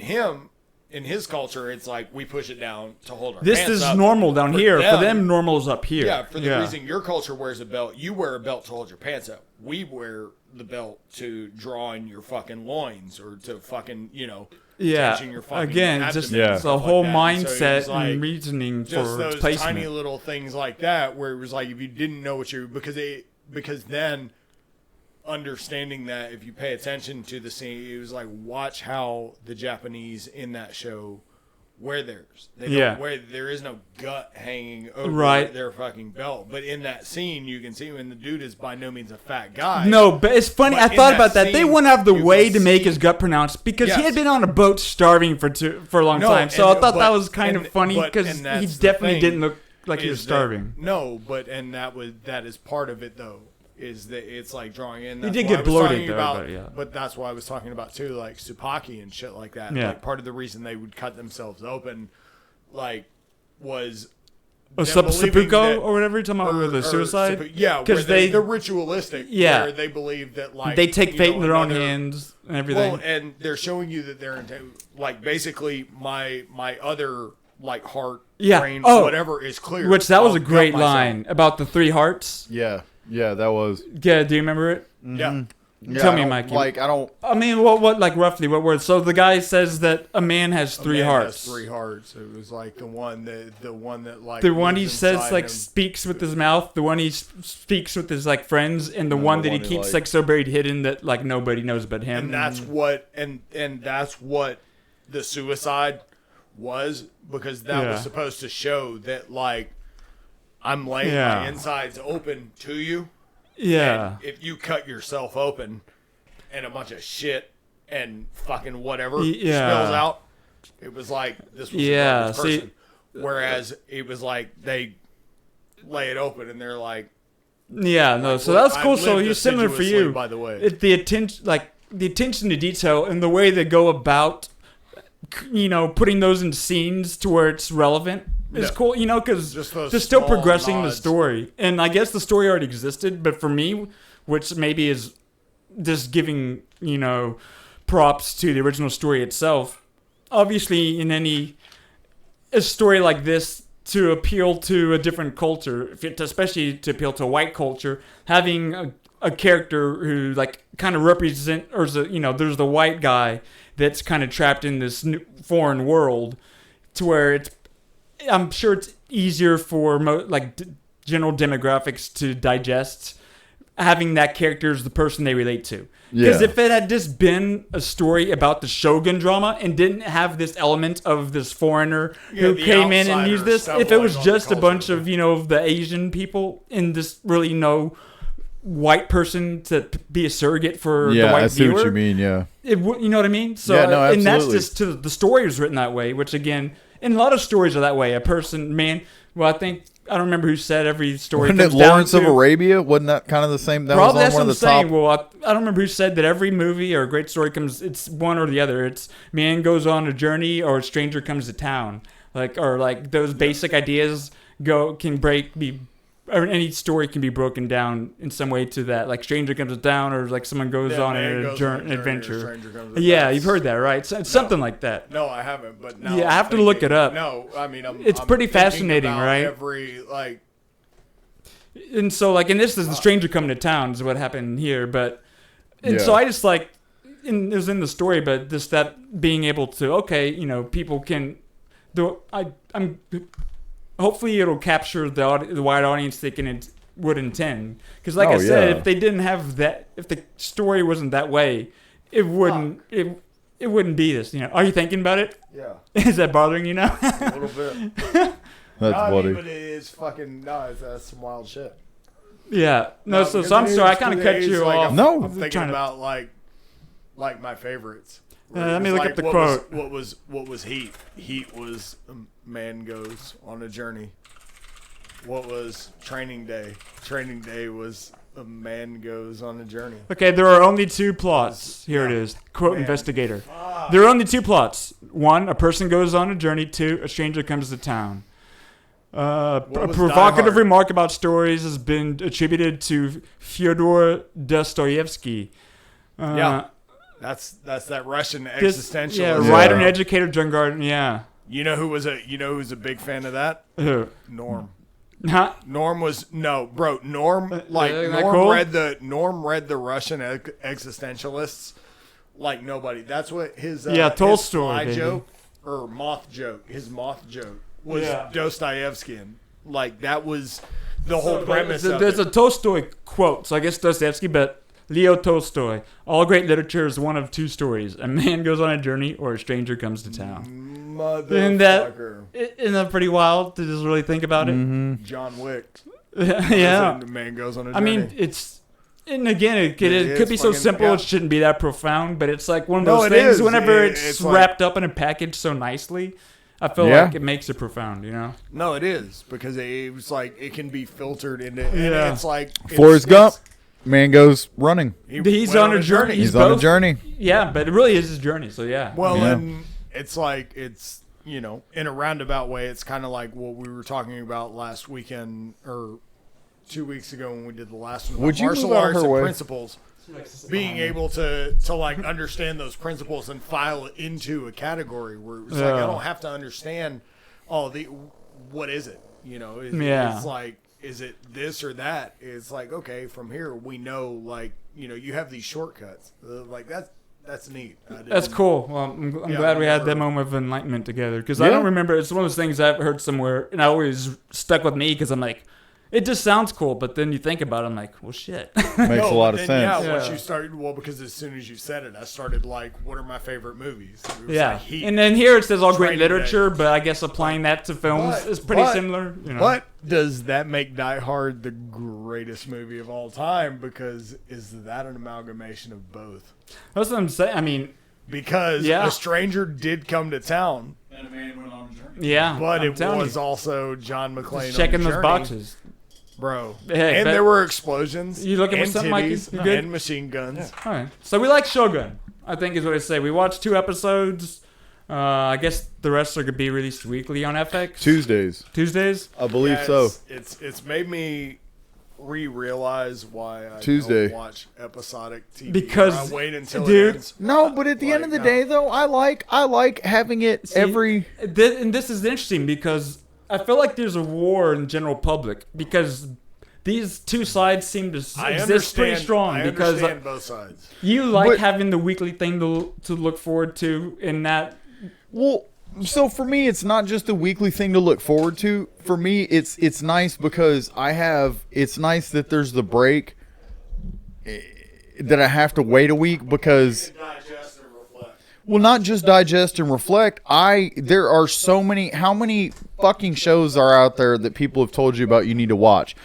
his culture, it's like we push it down to hold our This pants is up. normal down here. For them, normal is up here. Yeah, for the reason your culture wears a belt, you wear a belt to hold your pants up. We wear the belt to draw in your fucking loins or to fucking, tension your fucking again, abdomen just and stuff the like whole that. mindset And so it was and reasoning just for those its placement. tiny little things like that where it was like if you didn't know what you because then understanding that if you pay attention to the scene, it was like watch how the Japanese in that show wear theirs. They don't wear, there is no gut hanging over their fucking belt. But in that scene, you can see when the dude is by no means a fat guy. No, but it's funny. I thought about that. They wouldn't have the way to make his gut pronounced because he had been on a boat starving for a long time. So I thought that was kind of funny because he definitely didn't look like he was starving. That is part of it though. Is that it's like drawing in. He did get bloated though, but that's why I was talking about too, like Supaki and shit like that. Yeah. Like part of the reason they would cut themselves open, like, was seppuku or whatever you're talking about with the suicide. Because they're ritualistic. Yeah, where they believe that like they take fate in their own hands and everything. Well, and they're showing you that they're like basically my other like heart, brain, whatever is clear. Which that was a great line about the 3 hearts. Yeah, that was. Yeah, do you remember it? Yeah. Tell me, Mikey. I mean, what like roughly what words? So the guy says that a man has 3 hearts. Has 3 hearts. It was like the one that like the one he says like speaks with his mouth, the one he speaks with his like friends, and the one that he keeps like so buried hidden that like nobody knows but him. And that's what and that's what the suicide was, because that was supposed to show that like I'm laying my insides open to you. Yeah. And if you cut yourself open and a bunch of shit and fucking whatever spills out, it was like this was a person. Whereas it was like they lay it open and they're like, so that's cool. So he's similar for you. By the way, the attention to detail and the way they go about, putting those in scenes to where it's relevant. It's cool, because they're still progressing the story. And I guess the story already existed, but for me, which maybe is just giving, props to the original story itself, obviously in a story like this, to appeal to a different culture, especially to appeal to a white culture, having a character who like kind of there's the white guy that's kind of trapped in this new foreign world to where I'm sure it's easier for general demographics to digest having that character as the person they relate to. Because if it had just been a story about the Shogun drama and didn't have this element of this foreigner who came in and used this, if it was just a bunch of, the Asian people and this really no white person to be a surrogate for the white viewer. I see what you mean, you know what I mean? So, absolutely. And that's just the story was written that way, which again... And a lot of stories are that way. A person, I don't remember who said every story Wasn't comes it Lawrence down of Arabia? Wasn't that kind of the same? That Probably was on that's one what I'm of the saying. top. Well, I don't remember who said that every movie or a great story it's one or the other. It's man goes on a journey or a stranger comes to town. Or those basic ideas any story can be broken down in some way to that, like stranger comes to town, or like someone goes on an adventure. You've heard that, right? So it's something like that. No, I haven't, but now I have to look it up. No, I mean, it's pretty fascinating, right? And so, and this is the stranger coming to town is what happened here, so I just it was in the story, but just that being able to, people can, I'm. Hopefully, it'll capture the wide audience they would intend. Because, like I said, if they didn't have that, if the story wasn't that way, it wouldn't. It wouldn't be this. Are you thinking about it? Yeah. Is that bothering you now? A little bit. That's funny. But it is fucking that's some wild shit. Yeah. No. So I'm sorry. I kind of cut you off. No. I'm thinking about like my favorites. Let me look at the quote. What was Heat? Heat was a man goes on a journey. What was Training Day? Training Day was a man goes on a journey. Okay, there are only 2 plots. Here it is. Quote investigator. There are only 2 plots. 1, a person goes on a journey. 2, a stranger comes to town. was Provocative Die Hard? remark about stories has been attributed to Fyodor Dostoevsky. Yeah. That's that Russian existentialist. Yeah, writer and educator, John Gardner. Yeah. You know who's a big fan of that? Who? Norm. Huh? Norm Norm cool? read the Russian existentialists like nobody. That's what his Tolstoy his fly joke or moth joke. His moth joke was Dostoevskian. Like that was the whole premise. There's a Tolstoy quote, so I guess Dostoevsky, but Leo Tolstoy. All great literature is one of two stories: a man goes on a journey, or a stranger comes to town. Motherfucker. Isn't that pretty wild to just really think about it? Mm-hmm. John Wick. Yeah. The man goes on a journey. I mean, and again, it could be so simple, it shouldn't be that profound, but it's like one of those things, whenever it's wrapped up in a package so nicely, I feel like it makes it profound, you know? No, it is, because it was like, it can be filtered into, and it's like... Forrest Gump, man goes running. He's on a journey. He's on a journey. Yeah, but it really is his journey, so yeah. Well, and it's like, it's, you know, in a roundabout way, it's kind of like what we were talking about last weekend, or 2 weeks ago when we did the last one. Would you martial move out arts her and way? principles. Being able to like understand those principles and file it into a category where it's like, I don't have to understand what is it? You know, it's like, is it this or that? It's like, okay, from here we know, like, you know, you have these shortcuts. Like that's neat. That's cool. Well, I'm glad we had that moment of enlightenment together, because I don't remember. It's one of those things I've heard somewhere, and I always stuck with me because I'm like, it just sounds cool, but then you think about it, I'm like, well, shit. Makes a lot of sense. Yeah, once you started, because as soon as you said it, I started like, what are my favorite movies? Yeah, like Heat, and then here it says all great Training literature, Day. but I guess applying that to films is pretty similar. You know? But does that make Die Hard the greatest movie of all time? Because is that an amalgamation of both? That's what I'm saying. I mean, because a stranger did come to town. And a man went on a journey. Yeah, but it was also John McClane checking on those boxes. Bro, hey, and there were explosions. You looking and for something, Mikey? titties You good? And machine guns. Yeah. All right. So we like Shogun, I think is what I say. We watched 2 episodes. I guess the rest are going to be released weekly on FX. Tuesdays? I believe so. It's made me realize why I don't watch episodic TV. Because I wait until it ends. No, but at the end of the day, though, I like having it every... And this is interesting because I feel like there's a war in general public because these two sides seem to exist pretty strong. I because understand both sides. You like having the weekly thing to look forward to in that. Well, so for me, it's not just a weekly thing to look forward to. For me, it's nice because it's nice that there's the break that I have to wait a week because... Well, not just digest and reflect. There are so many. How many fucking shows are out there that people have told you about you need to watch?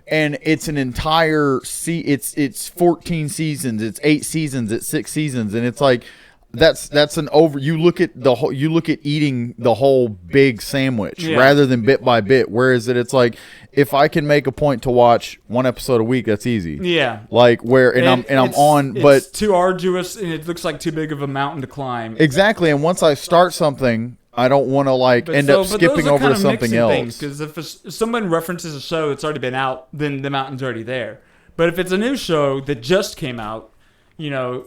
And it's an entire it's 14 seasons, it's 8 seasons, it's 6 seasons, and it's like that's an over. You look at eating the whole big sandwich rather than bit by bit. Whereas it's like if I can make a point to watch 1 episode a week, that's easy. Yeah. Like I'm on, but it's too arduous and it looks like too big of a mountain to climb. Exactly. And once I start something, I don't want to end up skipping over to something else. Because if someone references a show that's already been out, then the mountain's already there. But if it's a new show that just came out, you know,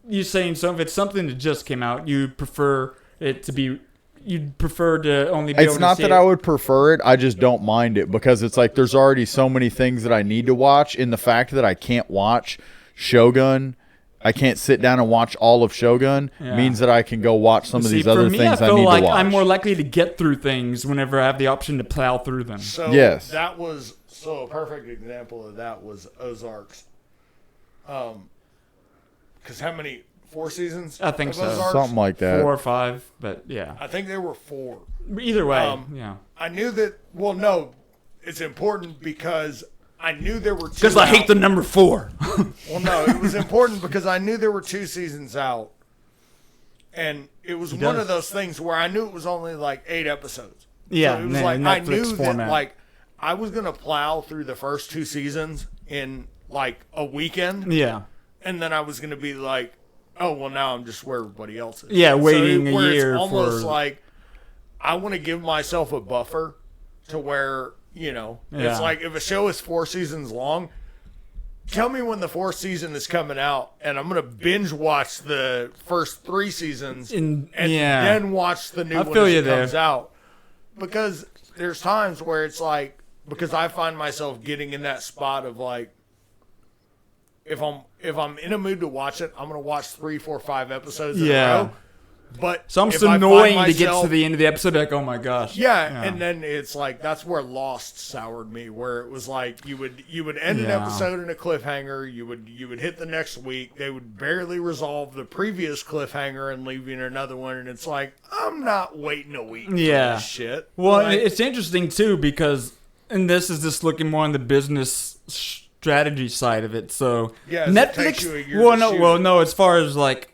you're saying so if it's something that just came out, you'd prefer to only be able to see it. It's not that I would prefer it. I just don't mind it because it's like there's already so many things that I need to watch. And the fact that I can't watch Shogun, I can't sit down and watch all of Shogun means that I can go watch some of these other things I need to watch. I'm more likely to get through things whenever I have the option to plow through them. So yes. That was a perfect example of that was Ozarks. Because how many? 4 seasons? I think so. Ozarks? Something like that. 4 or 5, but yeah. I think there were 4. Either way, yeah. I knew that. Well, no, it's important because I knew there were 2. Because I hate the number 4. Well, no, it was important because I knew there were 2 seasons out, and it was one of those things where I knew it was only like 8 episodes. Yeah, so it was Netflix like I knew format. that like I was gonna plow through the first 2 seasons in like a weekend. Yeah. And then I was going to be like, oh, well, now I'm just where everybody else is. Yeah, waiting a year it's almost for... like I want to give myself a buffer to where, you know, Yeah. it's like if a show is 4 seasons long, tell me when the 4th season is coming out, and I'm going to binge watch the first 3 seasons and then watch the new one as it comes out. Because there's times where it's like, because I find myself getting in that spot of like, if I'm in a mood to watch it, I'm going to watch 3, 4, 5 episodes in a row. But so I'm so annoying to get to the end of the episode, like, oh my gosh. Yeah, and then it's like that's where Lost soured me, where it was like you would end an episode in a cliffhanger, you would hit the next week, they would barely resolve the previous cliffhanger and leave you in another one, and it's like I'm not waiting a week for this shit. Well, like, it's interesting too because, and this is just looking more on the business strategy side of it. So Netflix. It takes you a year no. As far as like.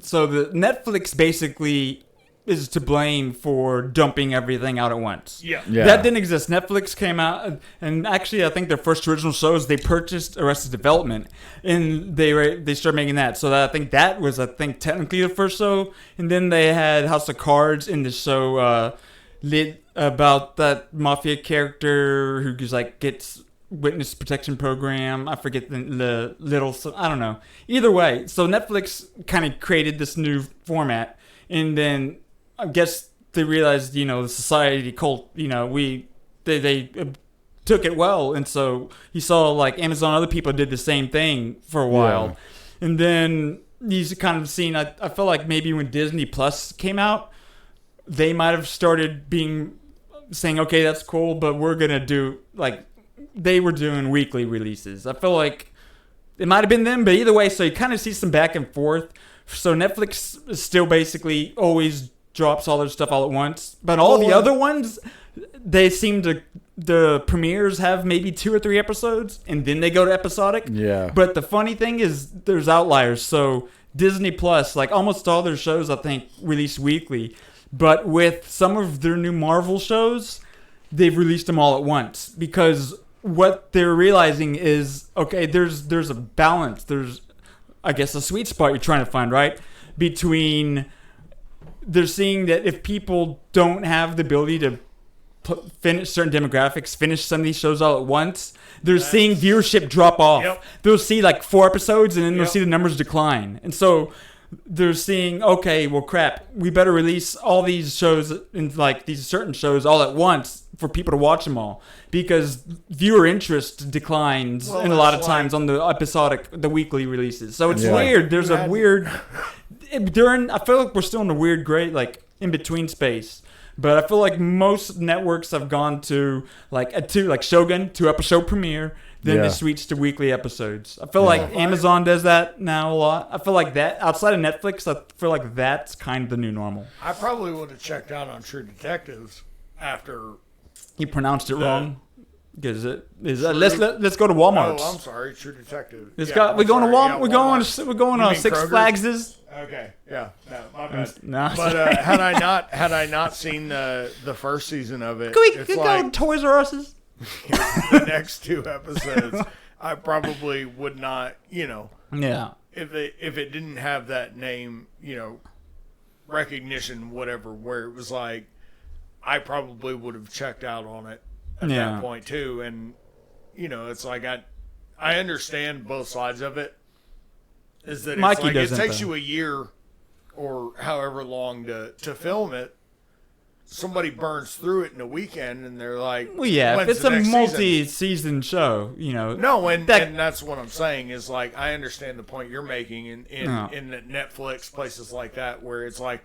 So the Netflix basically is to blame for dumping everything out at once. Yeah. That didn't exist. Netflix came out, and actually, I think their first original shows they purchased Arrested Development, and they started making that. So I think that was technically the first show, and then they had House of Cards in the show lit about that mafia character who just like gets witness protection program. I forget the little. I don't know. Either way, so Netflix kind of created this new format, and then I guess they realized, you know, the society cult. You know, they took it well, and so you saw like Amazon, other people did the same thing for a while, and then you've kind of seen. I feel like maybe when Disney Plus came out, they might have started saying, okay, that's cool, but we're gonna do like. They were doing weekly releases. I feel like it might have been them, but either way, so you kind of see some back and forth. So Netflix still basically always drops all their stuff all at once. But all the other ones, they seem to, the premieres have maybe 2 or 3 episodes, and then they go to episodic. Yeah. But the funny thing is there's outliers. So Disney Plus, like almost all their shows, I think, release weekly. But with some of their new Marvel shows, they've released them all at once because what they're realizing is, okay, there's a balance. There's, I guess, a sweet spot you're trying to find, right? Between, they're seeing that if people don't have the ability to finish certain demographics, finish some of these shows all at once, they're seeing viewership drop off. Yep. They'll see like 4 episodes and then they'll see the numbers decline. And so they're seeing, okay, well, crap, we better release all these shows and like these certain shows all at once for people to watch them all because viewer interest declines in a lot of times on the weekly releases. So it's weird. There's a weird I feel like we're still in a weird gray, like in between space. But I feel like most networks have gone to like Shogun, 2-episode premiere. Then they switch to weekly episodes. I feel like Amazon does that now a lot. I feel like that outside of Netflix, I feel like that's kind of the new normal. I probably would have checked out on True Detectives after. You pronounced it wrong. Because let's go to Walmart. Oh, I'm sorry, True Detective. We're going to Walmart. Yeah, we're going on Six Kroger's? Flags. Okay, yeah, no, my bad. No. But had I not seen the first season of it, Can we it's go like to Toys R Us's? the next 2 episodes, I probably would not, you know. Yeah. If it didn't have that name, you know, recognition, whatever, where it was like, I probably would have checked out on it at that point too. And you know, it's like I understand both sides of it. Is that Mikey it's like it doesn't, takes though. you a year or however long to film it. Somebody burns through it in a weekend, and they're like, Well, yeah, if "When's it's the a next season?" multi-season show, you know. No, and that's what I'm saying is like I understand the point you're making in Netflix, places like that, where it's like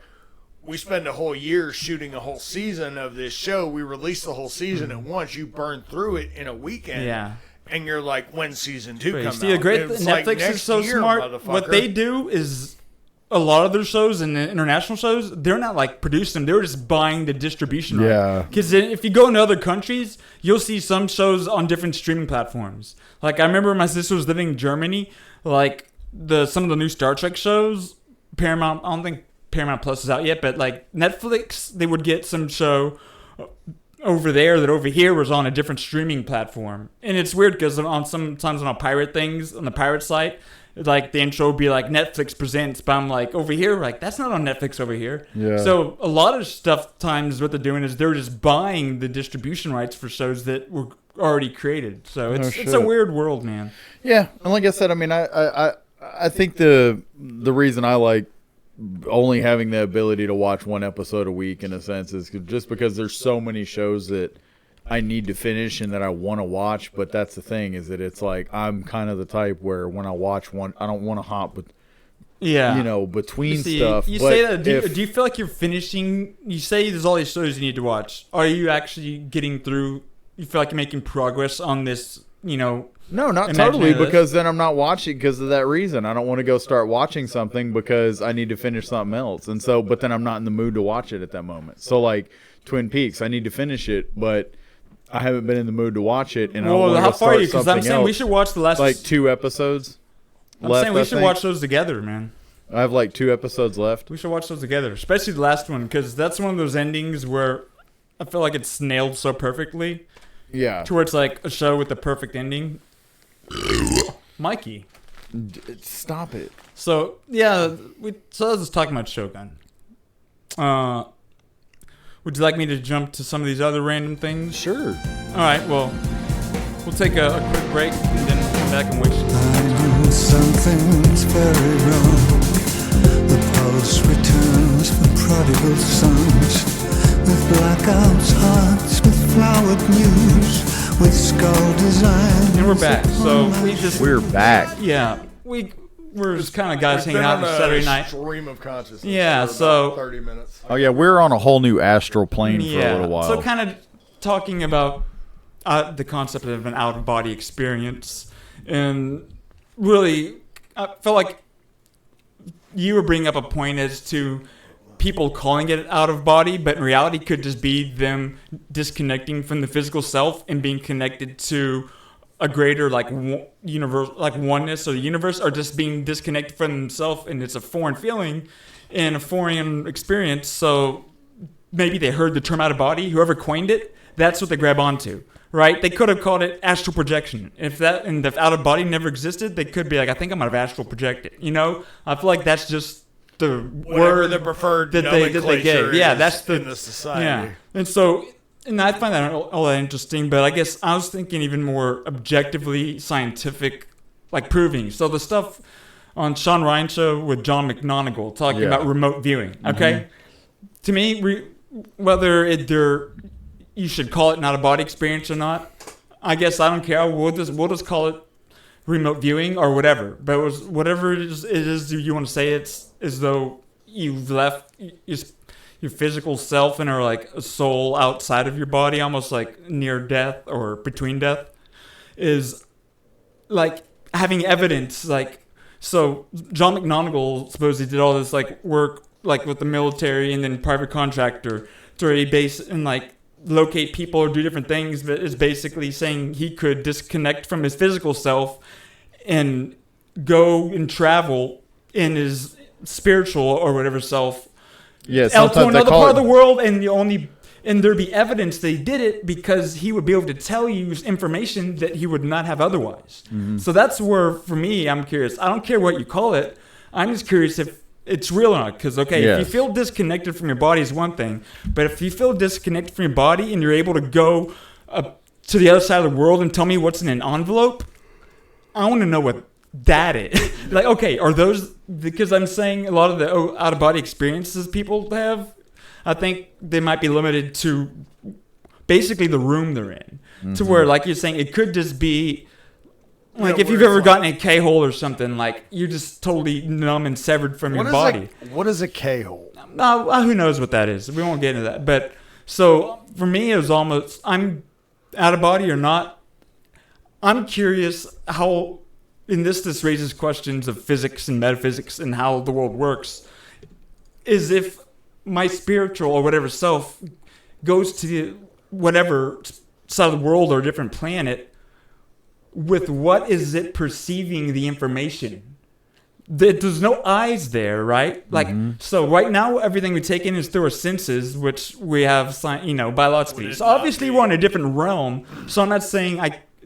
we spend a whole year shooting a whole season of this show. We release the whole season at once. You burn through it in a weekend. Yeah. And you're like, when's season 2 come out? See, the great It's Netflix like, is next so year, smart. motherfucker. What they do is a lot of their shows and the international shows, they're not like producing them. They're just buying the distribution. Yeah. Because if you go into other countries, you'll see some shows on different streaming platforms. Like I remember my sister was living in Germany. Like some of the new Star Trek shows, Paramount. I don't think Paramount Plus is out yet, but like Netflix, they would get some show over there that over here was on a different streaming platform. And it's weird because sometimes on a pirate things on the pirate site, like the intro would be like Netflix presents, but I'm like over here, like that's not on Netflix over here. Yeah. So a lot of stuff times what they're doing is they're just buying the distribution rights for shows that were already created. So it's a weird world, man. Yeah, and like I said, I mean, I think the reason I like only having the ability to watch one episode a week in a sense is just because there's so many shows that I need to finish and that I want to watch. But that's the thing, is that it's like I'm kind of the type where when I watch one, I don't want to hop with, between stuff. You but say that. Do you feel like you're finishing? You say there's all these shows you need to watch. Are you actually getting through? You feel like you're making progress on this? No, not totally, because then I'm not watching because of that reason. I don't want to go start watching something because I need to finish something else. And so, but then I'm not in the mood to watch it at that moment. So like Twin Peaks, I need to finish it, but I haven't been in the mood to watch it. And well, how far are you? Because I'm saying we should watch the last... Like 2 episodes I'm saying we should watch those together, man. I have like 2 episodes left. We should watch those together, especially the last one, because that's one of those endings where I feel like it's nailed so perfectly. Yeah. To where it's like a show with the perfect ending. Mikey. Stop it. So, yeah, so I was just talking about Shogun. Would you like me to jump to some of these other random things? Sure. All right, well, we'll take a quick break and then come back and waste some I know something's very wrong. The pulse returns for prodigal sons, with blackouts hearts, with flowered news, with skull designs. And we're back. So we're back. Yeah, we're just kind of guys hanging out on Saturday night. Stream of consciousness. Yeah, so 30 minutes. Oh yeah, we're on a whole new astral plane for a little while. So kind of talking about the concept of an out-of-body experience, and really, I felt like you were bringing up a point as to people calling it out of body, but in reality could just be them disconnecting from the physical self and being connected to a greater universe, like oneness or the universe, or just being disconnected from themselves, and it's a foreign feeling and a foreign experience. So maybe they heard the term out of body, whoever coined it, that's what they grab onto, right? They could have called it astral projection. If out of body never existed, they could be like, I think I might have astral projected. I feel like that's just the word the preferred that they gave. Yeah, that's in the society. Yeah, and I find that all that interesting. But I guess I was thinking even more objectively scientific, like proving. So the stuff on Sean Ryan show with John McGonigal talking about remote viewing. Okay, to me, whether you should call it not a body experience or not, I guess I don't care. We'll just call it remote viewing or whatever. But whatever it is you want to say, it's as though you've left your physical self and are like a soul outside of your body, almost like near death or between death, is like having evidence. Like, so John McGonigal supposedly did all this like work like with the military and then private contractor to really base and like locate people or do different things, but is basically saying he could disconnect from his physical self and go and travel in his spiritual or whatever self out to another part of the world, and there'd be evidence they did it because he would be able to tell you information that he would not have otherwise. So that's where, for me, I'm curious. I don't care what you call it. I'm just curious if it's real or not. Because, if you feel disconnected from your body is one thing, but if you feel disconnected from your body and you're able to go to the other side of the world and tell me what's in an envelope, I want to know what that is. Like, okay, are those, because I'm saying a lot of the out-of-body experiences people have, I think they might be limited to basically the room they're in. To where, like you're saying, it could just be, like if you've ever gotten a K-hole or something, like you're just totally numb and severed from your body. What is a K-hole? Who knows what that is? We won't get into that. But, so, for me, it was almost, I'm out of body or not. I'm curious how... And this raises questions of physics and metaphysics and how the world works, is if my spiritual or whatever self goes to whatever side of the world or a different planet, with what is it perceiving the information? There's no eyes there, right? Like, so right now, everything we take in is through our senses, which we have, biologically. So obviously we're in a different realm. So I'm not saying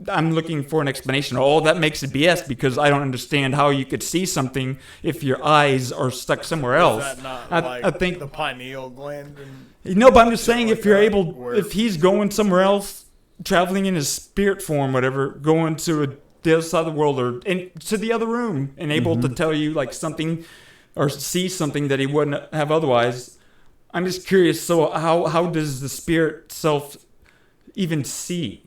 I'm looking for an explanation. Oh, that makes it BS because I don't understand how you could see something if your eyes are stuck somewhere else. Is that not I think the pineal gland? no, but I'm just saying if you're able, if he's going somewhere else, traveling in his spirit form, whatever, going to the other side of the world or to the other room and able to tell you like something or see something that he wouldn't have otherwise. I'm just curious. So how does the spirit self even see?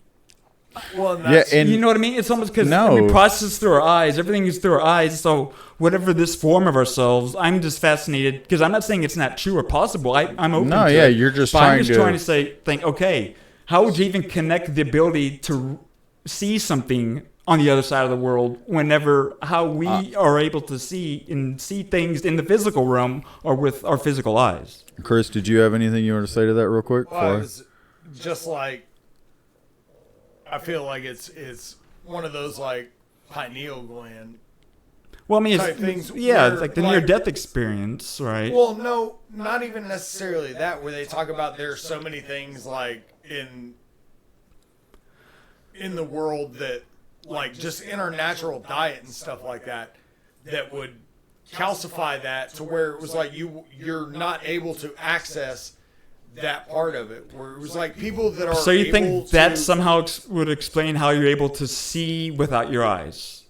Well, and You know what I mean? It's almost because No. process through our eyes. Everything is through our eyes. So whatever this form of ourselves, I'm just fascinated because I'm not saying it's not true or possible. I'm open No, to yeah, it. you're just But trying I'm just to- trying to think, okay, how would you even connect the ability to see something on the other side of the world whenever how we are able to see things in the physical realm or with our physical eyes? Chris, did you have anything you want to say to that real quick? Well, it's just like I feel like it's one of those like pineal gland. Well, I mean, Type things it's where, like the like- near-death experience, right? Well, no, not even necessarily that. Where they talk about there's so many things like in the world that like just in our natural diet and stuff like that that would calcify that to where it was like you're not able to access that part of it. Where it was like people that are So you able think that to, somehow would explain how you're able to see without your eyes?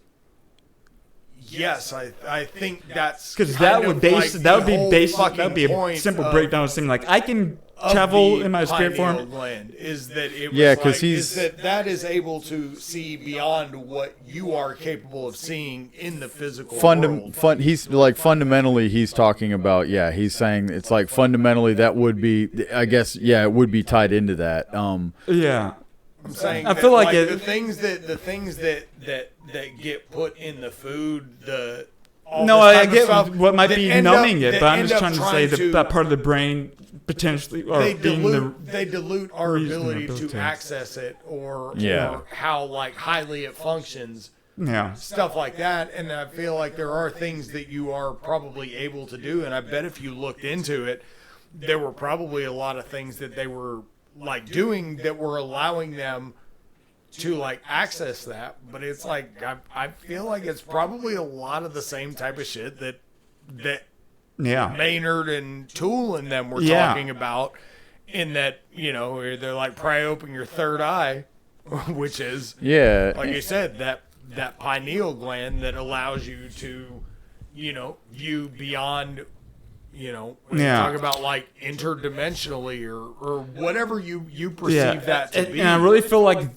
Yes, I think that's Because kind that would of base like that the would be whole basic. That fucking would be a point simple of- breakdown of something like I can of travel the in my spirit pineal form. gland is that it was Yeah, 'cause like, he's- is that is able to see beyond what you are capable of seeing in the physical world. He's like fundamentally he's talking about he's saying it's like fundamentally that would be I guess it would be tied into that. Yeah. I'm saying I that, feel like like it- the things that get put in the food, all No, this I type of get stuff what might that be end numbing up- it, that but I'm end just up trying to say that part of the brain potentially or they being dilute our reason ability ability. to access it or Yeah. how like highly it functions. yeah. Stuff like that, and I feel like there are things that you are probably able to do, and I bet if you looked into it, there were probably a lot of things that they were like doing that were allowing them to like access that. But it's like I feel like it's probably a lot of the same type of shit that Yeah. Maynard and Tool and them were Yeah. talking about, in that where they're like pry open your third eye, which is like you said, that pineal gland that allows you to, view beyond, when you talk about like interdimensionally or whatever you perceive that to be. And I really feel like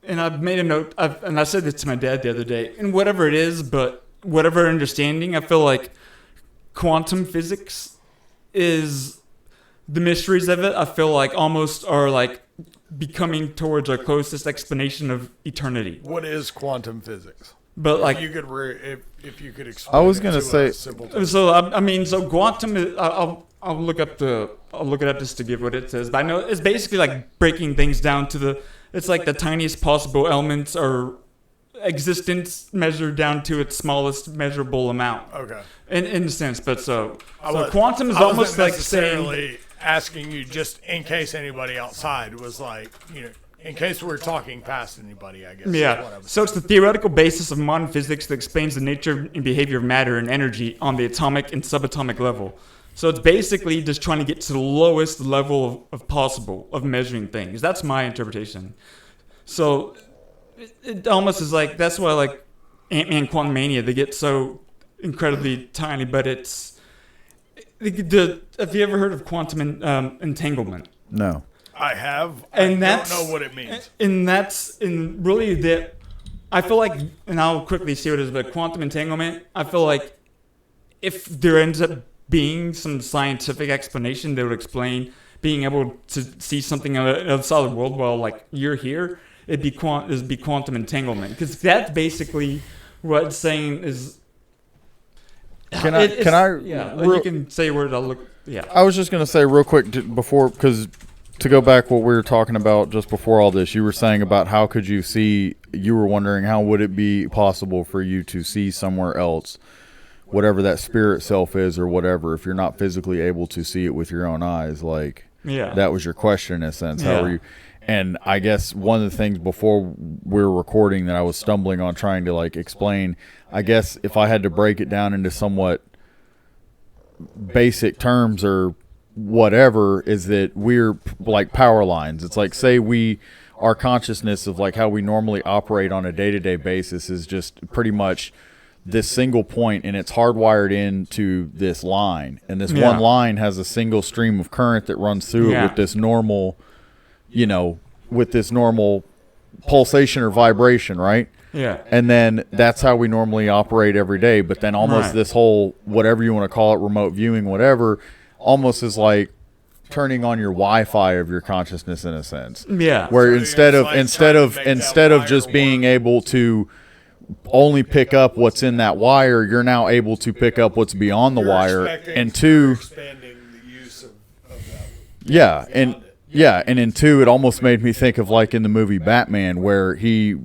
and I've made a note, and I said this to my dad the other day, and whatever it is, but whatever understanding, I feel like quantum physics is the mysteries of it. I feel like almost are like becoming towards our closest explanation of eternity. What is quantum physics? But like, If you could if you could explain. I was it gonna to say- a simple term. so I mean, so quantum is. I'll look it up just to give what it says. But I know it's basically like breaking things down to it's like the tiniest possible elements or existence measured down to its smallest measurable amount. Okay. In a sense, but so I quantum is wasn't almost like saying. necessarily asking you just in case anybody outside was like, in case we're talking past anybody, I guess. is what I Yeah. was So it's the theoretical basis of modern physics that explains the nature and behavior of matter and energy on the atomic and subatomic level. So it's basically just trying to get to the lowest level of possible of measuring things. That's my interpretation. So it almost is like, that's why like Ant-Man Quantumania, they get so incredibly tiny, but it's... have you ever heard of quantum entanglement? No. I have. And I that's, don't know what it means. And that's in really that. I feel like, and I'll quickly see what it is, but quantum entanglement. I feel like if there ends up being some scientific explanation that would explain being able to see something on the other side of the world while like you're here, it'd be quantum entanglement, because that's basically what it's saying is. Can I? Yeah, you can say a word. I'll look. Yeah. I was just gonna say real quick because to go back what we were talking about just before all this, you were saying about how could you see? You were wondering how would it be possible for you to see somewhere else, whatever that spirit self is or whatever, if you're not physically able to see it with your own eyes. Like Yeah. that was your question in a sense. How Yeah. are you? And I guess one of the things before we were recording that I was stumbling on trying to like explain, I guess if I had to break it down into somewhat basic terms or whatever, is that we're like power lines. It's like, say our consciousness of like how we normally operate on a day-to-day basis is just pretty much this single point, and it's hardwired into this line, and this one line has a single stream of current that runs through it with this normal, with this normal pulsation or vibration, right? Yeah. And then that's how we normally operate every day. But then almost this whole, whatever you want to call it, remote viewing, whatever, almost is like turning on your Wi-Fi of your consciousness in a sense. Yeah. Where So instead of just being able to only pick up what's in that wire, you're now able to pick up what's beyond the wire. And two, expanding the use of that. yeah, and in two, it almost made me think of like in the movie Batman, where he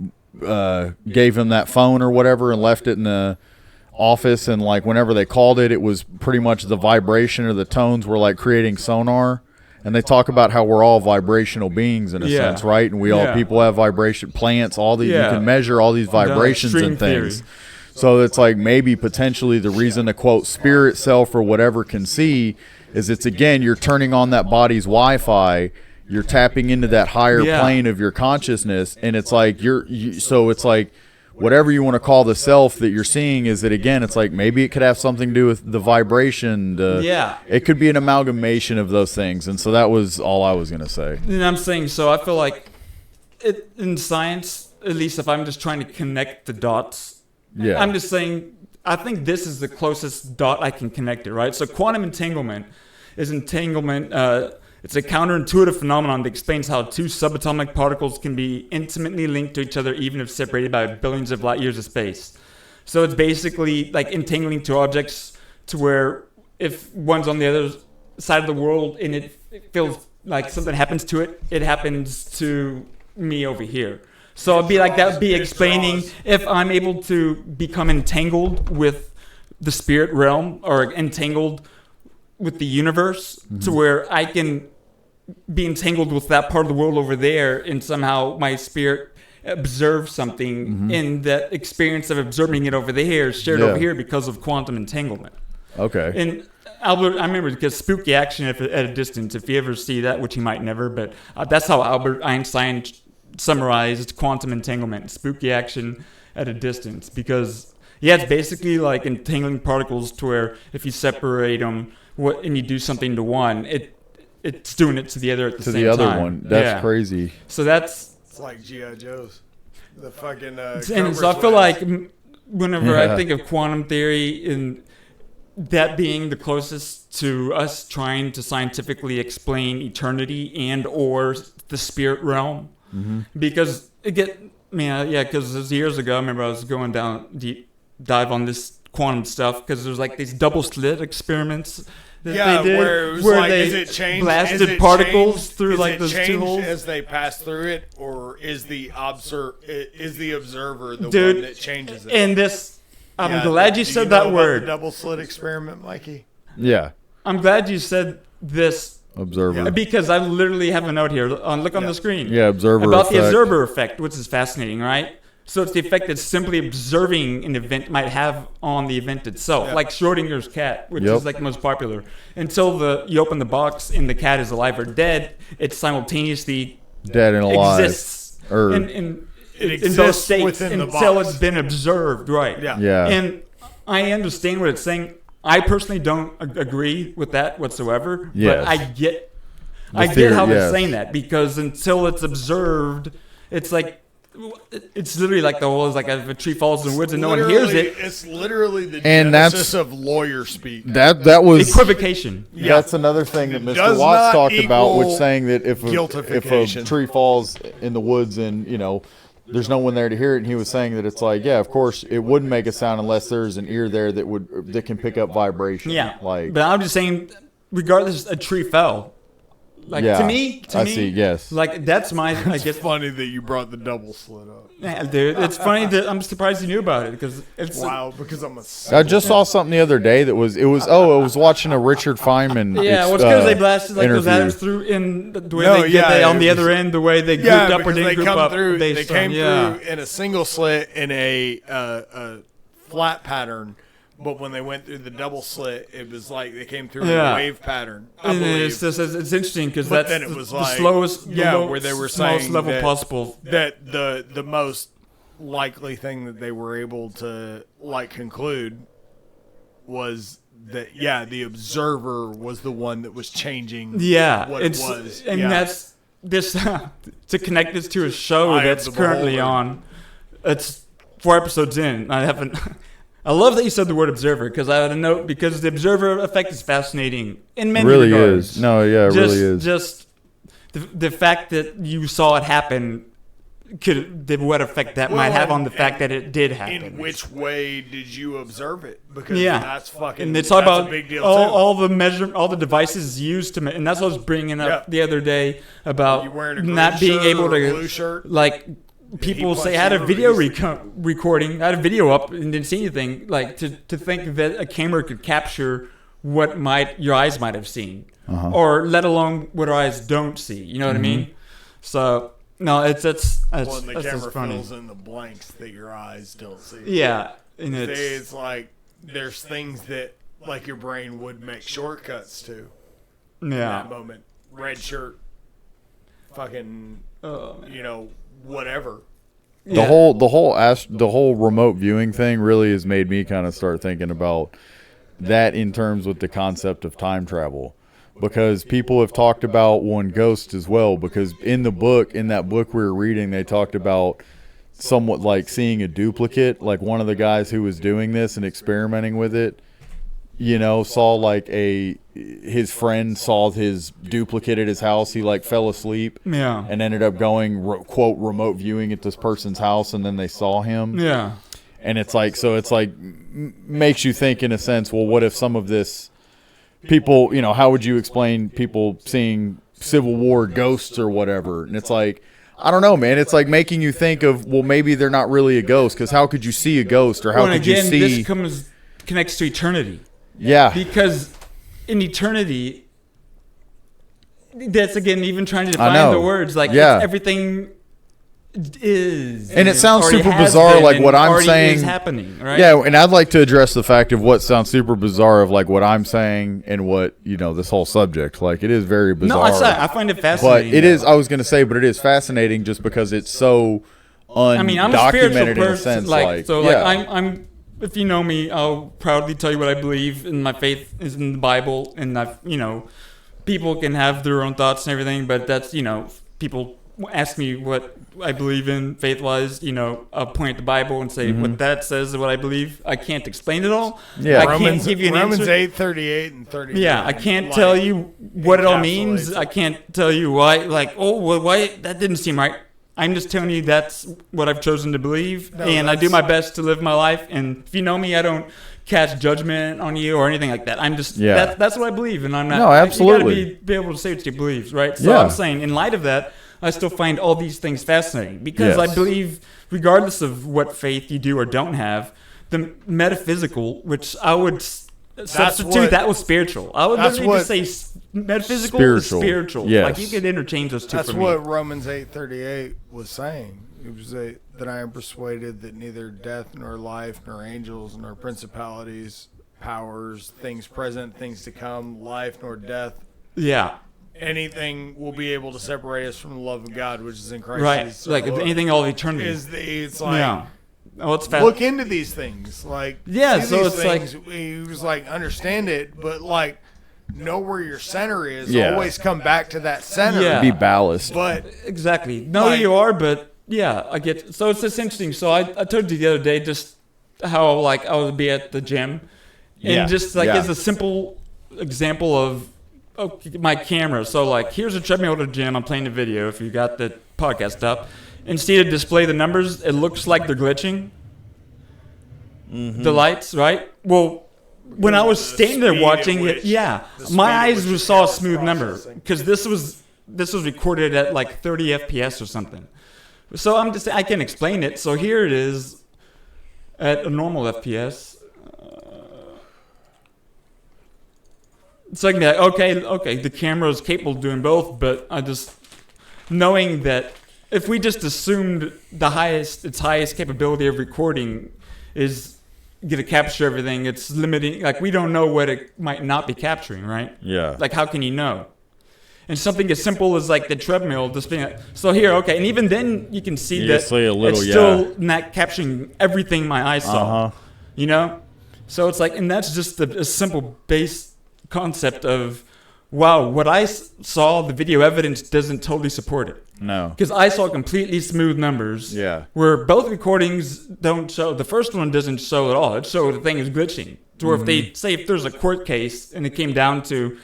gave him that phone or whatever and left it in the office, and like whenever they called it, it was pretty much the vibration or the tones were like creating sonar. And they talk about how we're all vibrational beings in a sense, right? And people have vibration, plants, all these, you can measure all these vibrations and things. Theory. So it's like maybe potentially the reason to quote spirit self or whatever can see is it's, again, you're turning on that body's Wi-Fi, you're tapping into that higher plane of your consciousness, and it's like so it's like whatever you want to call the self that you're seeing is that, again, it's like maybe it could have something to do with the vibration. It could be an amalgamation of those things. And so that was all I was going to say. And I'm saying, so I feel like in science, at least if I'm just trying to connect the dots, I'm just saying, I think this is the closest dot I can connect it, right? So quantum entanglement is entanglement. It's a counterintuitive phenomenon that explains how two subatomic particles can be intimately linked to each other even if separated by billions of light years of space. So it's basically like entangling two objects to where if one's on the other side of the world and it feels like something happens to it, it happens to me over here. So it'd be like that would be explaining if I'm able to become entangled with the spirit realm or entangled with the universe to where I can be entangled with that part of the world over there, and somehow my spirit observes something, and that experience of observing it over there is shared over here because of quantum entanglement. Okay. And Albert, I remember because spooky action at a distance, if you ever see that, which you might never, but that's how Albert Einstein summarized quantum entanglement, spooky action at a distance, because it's basically like entangling particles to where if you separate them and you do something to one, it's doing it to the other at the same time. To the other one. That's crazy. So it's like G.I. Joe's. The fucking and so I feel like whenever I think of quantum theory and that being the closest to us trying to scientifically explain eternity and or the spirit realm, because because years ago I remember I was going down deep dive on this quantum stuff because there's like these double slit experiments that they did where it was where like, they is it changed, blasted particles through like those two holes as they pass through it, or is the observer the Dude, one that changes it? And this, I'm glad you said that word. The double slit experiment, Mikey. Yeah. I'm glad you said this. Observer. Because I literally have a note here. Look on the screen. Yeah, observer about effect. the observer effect, which is fascinating, right? So it's the effect that simply observing an event might have on the event itself, like Schrodinger's cat, which is like the most popular. Until you open the box and the cat is alive or dead, it simultaneously dead and alive exists in those states until it's been observed, right? Yeah. And I understand what it's saying. I personally don't agree with that whatsoever, but I get how they're saying that, because until it's observed, it's like. It's literally like the whole is like if a tree falls in the woods and no one hears it. It's literally the and genesis of lawyer speak. That was equivocation. That's another thing that Mr. Watts talked about, which saying that if a tree falls in the woods and there's no one there to hear it, and he was saying that it's like of course it wouldn't make a sound unless there's an ear there that can pick up vibration. But I'm just saying, regardless, a tree fell. Like Yeah, to me, I see, yes. Like that's my. I guess. It's funny that you brought the double slit up. Yeah, dude, it's funny that I'm surprised you knew about it because it's Wow, because I'm a. I just saw something the other day that was I was watching a Richard Feynman. Yeah, well, it's because they blasted like those interview. ades through in the way No, they yeah, did on it the was- other end, the way they grouped Yeah, up or because didn't they group come up. through. They based came on, yeah. through in a single slit in a flat pattern, but when they went through the double slit, it was like they came through in Yeah. a wave pattern. I And believe it's just it's interesting because But that's then it was the like- slowest, yeah, where they were smallest saying level that- possible. that the most likely thing that they were able to like conclude was that the observer was the one that was changing Yeah, what it's it was. and Yeah. that's this to connect this to a show Eye of that's the currently beholder. on. It's 4 episodes in. I haven't. I love that you said the word observer because I had a note because the observer effect is fascinating in many really regards. is. No, yeah, it really is. Just the fact that you saw it happen what effect that might have on the fact that it did happen. In which way did you observe it? Because Yeah, that's fucking. and they talk that's about a big deal all too. the devices used to, and that's what I was bringing up Yeah. the other day about You wearing a green not being shirt able or a to blue shirt? like. People he say punch I had a you video over? recording, I had a video up and didn't see anything. Like to think that a camera could capture what your eyes might have seen, or let alone what our eyes don't see. You know what I mean? So no, it's Well, and the that's camera just funny. fills in the blanks that your eyes don't see. Yeah, and It's like there's things that like your brain would make shortcuts to in yeah. that moment. Red shirt, fucking, Oh, whatever. The whole remote viewing thing really has made me kind of start thinking about that in terms with the concept of time travel, because people have talked about Ghost as well, because in that book we were reading, they talked about somewhat like seeing a duplicate, like one of the guys who was doing this and experimenting with it, saw like his friend saw his duplicate at his house. He like fell asleep Yeah. and ended up going quote remote viewing at this person's house, and then they saw him. Yeah. And it's like makes you think in a sense, well, what if some of this people, how would you explain people seeing Civil War ghosts or whatever? And it's like, I don't know, man. It's like making you think of, well, maybe they're not really a ghost, because how could you see a ghost, or how Well, and could again, you see? this connects to eternity. Yeah. Because in eternity, that's again even trying to define know. the words. Like Yeah. it's everything is, And it sounds already super has bizarre, been like and what I'm already saying. is happening, right? Yeah, and I'd like to address the fact of what sounds super bizarre of like what I'm saying and what, this whole subject. Like, it is very bizarre. No, I find it but fascinating. it is, I was going to say, but it is fascinating just because it's so undocumented I mean, I'm a spiritual in a person. sense. Like yeah. I'm. If you know me, I'll proudly tell you what I believe, and my faith is in the Bible, and people can have their own thoughts and everything, but that's people ask me what I believe in faith-wise, I'll point at the Bible and say what that says is what I believe. I can't explain it all. Yeah. I can't give you an Romans answer. 8:38 and 30. Yeah, I can't tell you what it all means. I can't tell you why. Like, why that didn't seem right. I'm just telling you that's what I've chosen to believe, and I do my best to live my life. And if you know me, I don't cast judgment on you or anything like that. I'm just that's what I believe, and I'm not. No, absolutely. You gotta be able to say what you believe, right? So Yeah. I'm saying, in light of that, I still find all these things fascinating because Yes. I believe, regardless of what faith you do or don't have, the metaphysical, which I would substitute that with spiritual. I would that's literally just what- say metaphysical Spiritual. is spiritual. Yes. Like, you could interchange those two That's for me. what Romans 8:38 was saying. It was that I am persuaded that neither death nor life nor angels nor principalities, powers, things present, things to come, life nor death, Yeah. anything will be able to separate us from the love of God, which is in Christ Right. Jesus. Like So anything all of eternity. it's like yeah. Oh, it's look into these things. Like Yeah, see so these it's like- things. He was like understand it, but like know where your center is. Yeah. Always come back to that center. Yeah. Be ballast. But Exactly. No, Like- you are, but yeah, I get. So it's just interesting. So I told you the other day just how like I would be at the gym, and Yeah. just like Yeah. as a simple example of my camera. So like here's a treadmill at the gym. I'm playing the video. If you got the podcast up, instead of display the numbers, it looks like they're glitching. The lights, right? Well, when I was standing there speed watching at it, which- yeah, the speed my at eyes which saw a it's smooth number processing. because this was recorded at like 30 FPS or something. So I can explain it. So here it is at a normal FPS. So I can be like, okay, the camera is capable of doing both, but I just knowing that if we just assumed its highest capability of recording is going to capture everything, it's limiting. Like we don't know what it might not be capturing, right? Yeah. Like how can you know? And something as simple as like the treadmill, just being like, so here, okay, and even then you can see You that see a little, it's still not capturing everything my eyes saw. Uh-huh. You know, so it's like, and that's just a simple base concept of, wow, what I saw, the video evidence doesn't totally support it. No. Because I saw completely smooth numbers. Yeah. Where both recordings don't show. The first one doesn't show at all. It showed the thing is glitching. To where if they say if there's a court case and it came down to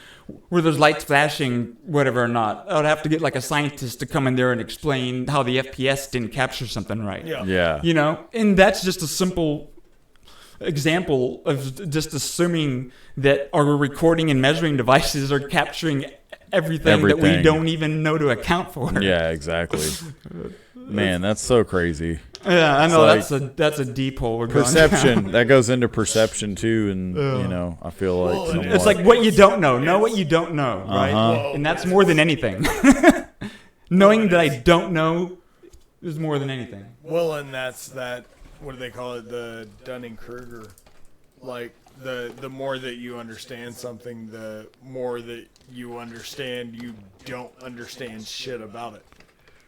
where there's lights flashing, whatever or not, I would have to get like a scientist to come in there and explain how the FPS didn't capture something right. Yeah. Yeah. You know, and that's just a simple example of just assuming that our recording and measuring devices are capturing everything that we Everything. don't even know to account for. Yeah, exactly. Man, that's so crazy. Yeah, I know It's that's a deep hole we're going Perception, down. that goes into perception too, and you know, I feel like Well, somewhat- It's like what you don't know what you don't know, right? Uh-huh. And that's more than anything. Knowing that I don't know is more than anything. Well, and that's that. What do they call it? The Dunning-Kruger. Like the more that you understand something, the more that you understand you don't understand shit about it.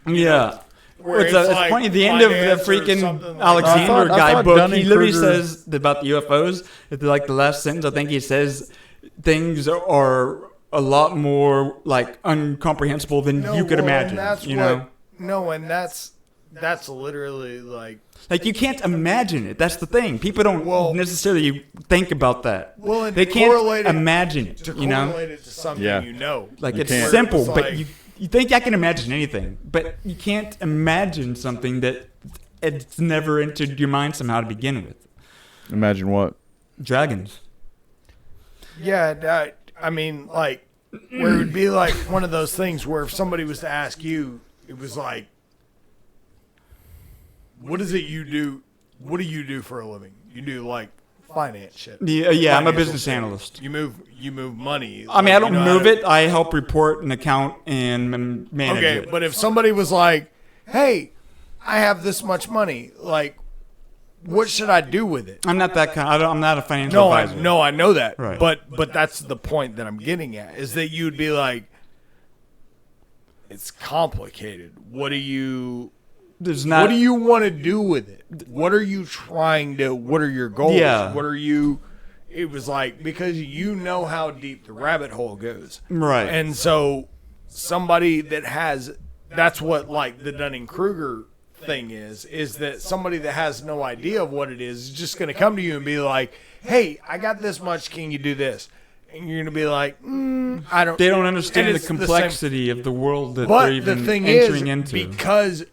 Yeah. Where It's like funny. The end of the finance or freaking something like Alexander I guy thought book, he literally Dunning-Kruger- says about the UFOs. At like the last sentence, I think he says things are a lot more like incomprehensible than you could well, imagine. And that's You what, know, No, and that's literally like. like you can't imagine it. That's the thing. People don't Well- necessarily think about that. Well, and they to can't correlate it- imagine it. To You know, correlate it to something Yeah. you know. like You it's can't. simple, It's but like- you think I can imagine anything, but you can't imagine something that it's never entered your mind somehow to begin with. imagine what? Dragons. Yeah, I mean, like, where it would be like one of those things where if somebody was to ask you, it was like, what is it you do? What do you do for a living? You do like finance shit. Yeah, I'm a Financial business shit. analyst. You move money. I mean, I don't you know how move to- it. I help report an account and manage Okay, it. but if somebody was like, hey, I have this much money, like, what should I do with it? I'm not that kind. I'm not a financial advisor. I know that. Right. But that's the point that I'm getting at is that you'd be like, it's complicated. What do you There's not. what do you want to do with it? What are you trying to? What are your goals? Yeah. What are you? It was like because you know how deep the rabbit hole goes, Right. And so somebody that has that's what like the Dunning-Kruger thing is that somebody that has no idea of what it is just going to come to you and be like, "Hey, I got this much. Can you do this?" And you're going to be like, "I don't." They don't understand and the it's same- complexity of the world that but they're even the thing entering is, into. because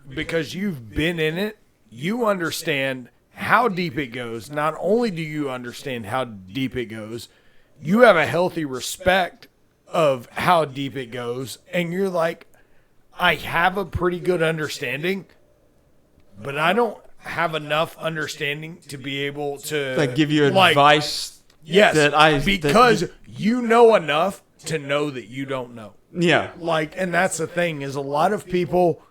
because you've been in it, you understand how deep it goes. Not only do you understand how deep it goes, you have a healthy respect of how deep it goes, and you're like, I have a pretty good understanding, but I don't have enough understanding to be able to Like give you like, advice. Yes, that because you know enough to know that you don't know. Yeah. Like, and that's the thing is a lot of people,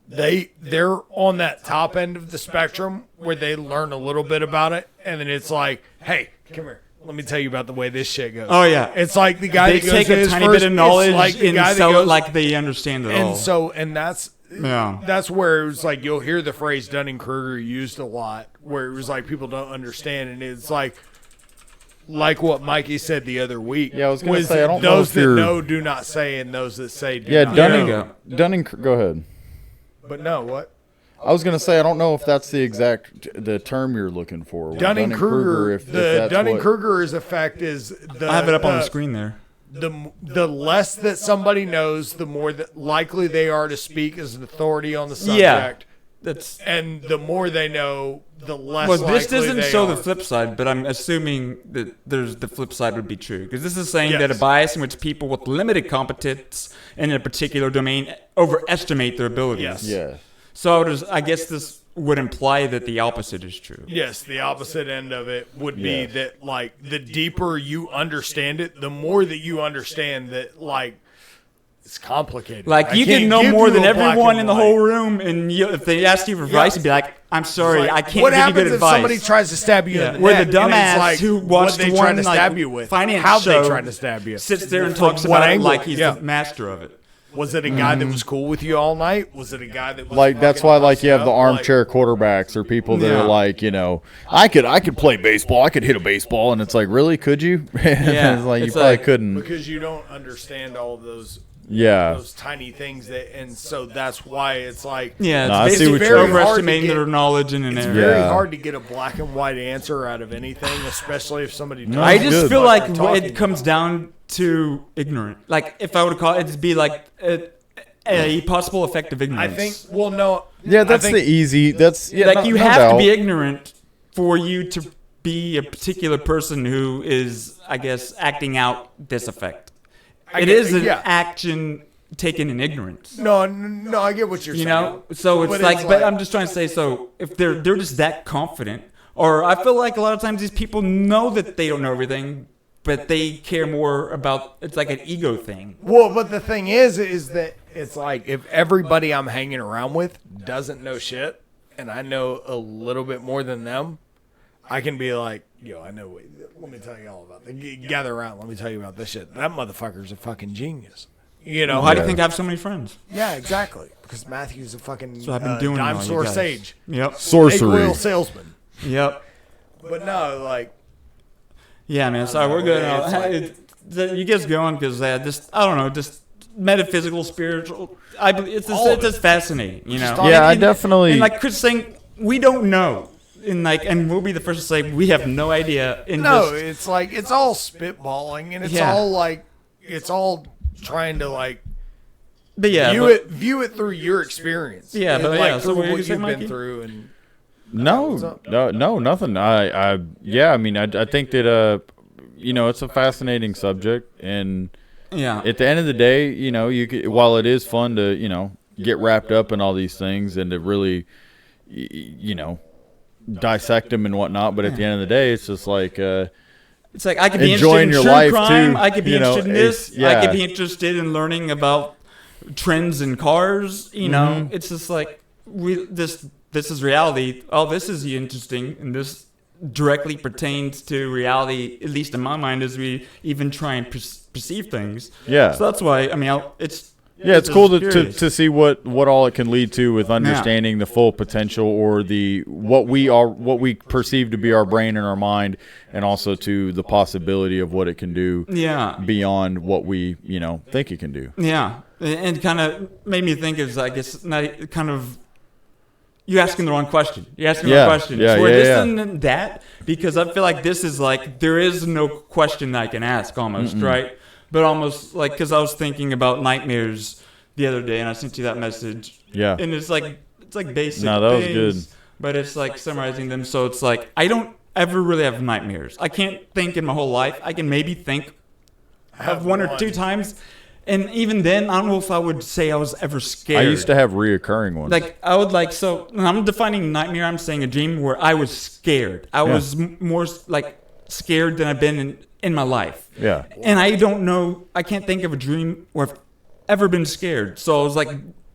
they're on that top end of the spectrum where they learn a little bit about it, and then it's like, hey, come here, let me tell you about the way this shit goes. Oh yeah. It's like the guy They that goes take to a his tiny first, bit of knowledge it's like the guy and that sell goes, it like they understand it all. and so, and that's. Yeah. That's where it was like you'll hear the phrase Dunning-Kruger used a lot, where it was like people don't understand, and it's like what Mikey said the other week. Yeah, I was gonna was say, I don't know those if that you're- know do not say, and those that say do Yeah, not Dunning. know. Dunning. Go ahead. But no, what? I was gonna say I don't know if that's the term you're looking for. Dunning-Kruger. if The that's what- Dunning-Kruger's effect is the. I have it up on the screen there. The less that somebody knows, the more that likely they are to speak as an authority on the subject. Yeah. And the more they know, the less Well, this likely doesn't they show are. the flip side, but I'm assuming that the flip side would be true. Because this is saying Yes. that a bias in which people with limited competence in a particular domain overestimate their abilities. Yes. Yeah. So I guess this would imply that the opposite is true. Yes, the opposite end of it would be Yeah. that, like, the deeper you understand it, the more that you understand that, like, it's complicated. Like, I you can't can know give more you than a black everyone and in the white. whole room, and if they ask you for advice, you'd be like, I'm sorry, Like, I can't what give you happens good if advice. somebody tries to stab you Yeah. in the Where neck, the and it's dumbass like, who what watched they the trying one to like, stab you with? finance How show they trying to stab you? sits there and From talks what about it angle? like he's Yeah. the master of it. Was it a guy that was cool with you all night? Was it a guy that was Like that's fucking why like you have messed the up? armchair quarterbacks or people that Yeah. are like, you know, I could play baseball, I could hit a baseball, and it's like, really, could you? Yeah. It's like you It's probably like- couldn't. Because you don't understand all of those Yeah. those tiny things that, and so that's why it's like Yeah, No, I it's see what basically you're- overestimating Very hard to their get- knowledge in an it's area. very Yeah. hard to get a black and white answer out of anything, especially if somebody. No, I it's just good. feel What like they're talking it comes down to ignorant. Like, if I would call it, it'd be like a possible effect of I ignorance. think. Well, no. Yeah, that's I think, the easy. That's yeah, like no- you no have to doubt. be ignorant for you to be a particular person who is, I guess, acting out this effect. I It get- is an yeah. action taken in ignorance. No, I get what you're You saying. know, so it's But like, but I'm just trying to say, so if they're just that confident, or I feel like a lot of times these people know that they don't know everything, but they care more about, it's like an ego thing. Well, but the thing is that it's like if everybody I'm hanging around with doesn't know shit, and I know a little bit more than them, I can be like, yo, I know. Let me tell you all about it. Gather around. Let me tell you about this shit. That motherfucker's a fucking genius. You know? Why do you think I have so many friends? Yeah, exactly. Because Matthew's a fucking So I've been doing dime all you store guys. sage. Yep. Sorcery. Egg oil salesman. Yep. But no, like, Yeah, man. Sorry, we're good. It's like- You guys going because I don't know, just metaphysical, spiritual. It's All of just fascinating, you know. talk- Yeah, I And- definitely. And like Chris saying, we don't know, and we'll be the first to say we have no idea. no, it's like, it's all spitballing, and it's Yeah. all like, it's all trying to like, but yeah, view it through your experience. Yeah, And, but like, yeah, so through what you what say, you've Mikey? been through, and No, no, nothing. Yeah. I mean, I think that you know, it's a fascinating subject, and yeah, at the end of the day, you know, while it is fun to, you know, get wrapped up in all these things and to really, you know, dissect them and whatnot, but at the end of the day, it's just like. it's like I could be enjoying interested in your true life, crime. too, I could be you know, interested in this. it's- yeah. I could be interested in learning about trends in cars. You know, it's just like this is reality. Oh, this is interesting, and this directly pertains to reality, at least in my mind, as we even try and perceive things. Yeah. So that's why it's Yeah, it's cool to curious. see what all it can lead to with understanding the full potential or what we perceive to be our brain and our mind, and also to the possibility of what it can do Yeah. beyond what we, you know, think it can do. Yeah, and kind of made me think of, I guess, not kind of you asking the wrong question. You're asking the Yeah, wrong question. yeah, So yeah, this yeah. and that, because I feel like this is like there is no question I can ask almost, right? But almost like, because I was thinking about nightmares the other day, and I sent you that message. Yeah. And it's like basic. No, that was things, good. But it's like summarizing them. So it's like I don't ever really have nightmares. I can't think in my whole life. I can maybe think of one or two times. And even then, I don't know if I would say I was ever scared. I used to have reoccurring ones. Like, I would like, so when I'm defining nightmare, I'm saying a dream where I was scared. I was more like scared than I've been in my life. Yeah. And I don't know, I can't think of a dream where I've ever been scared. So I was like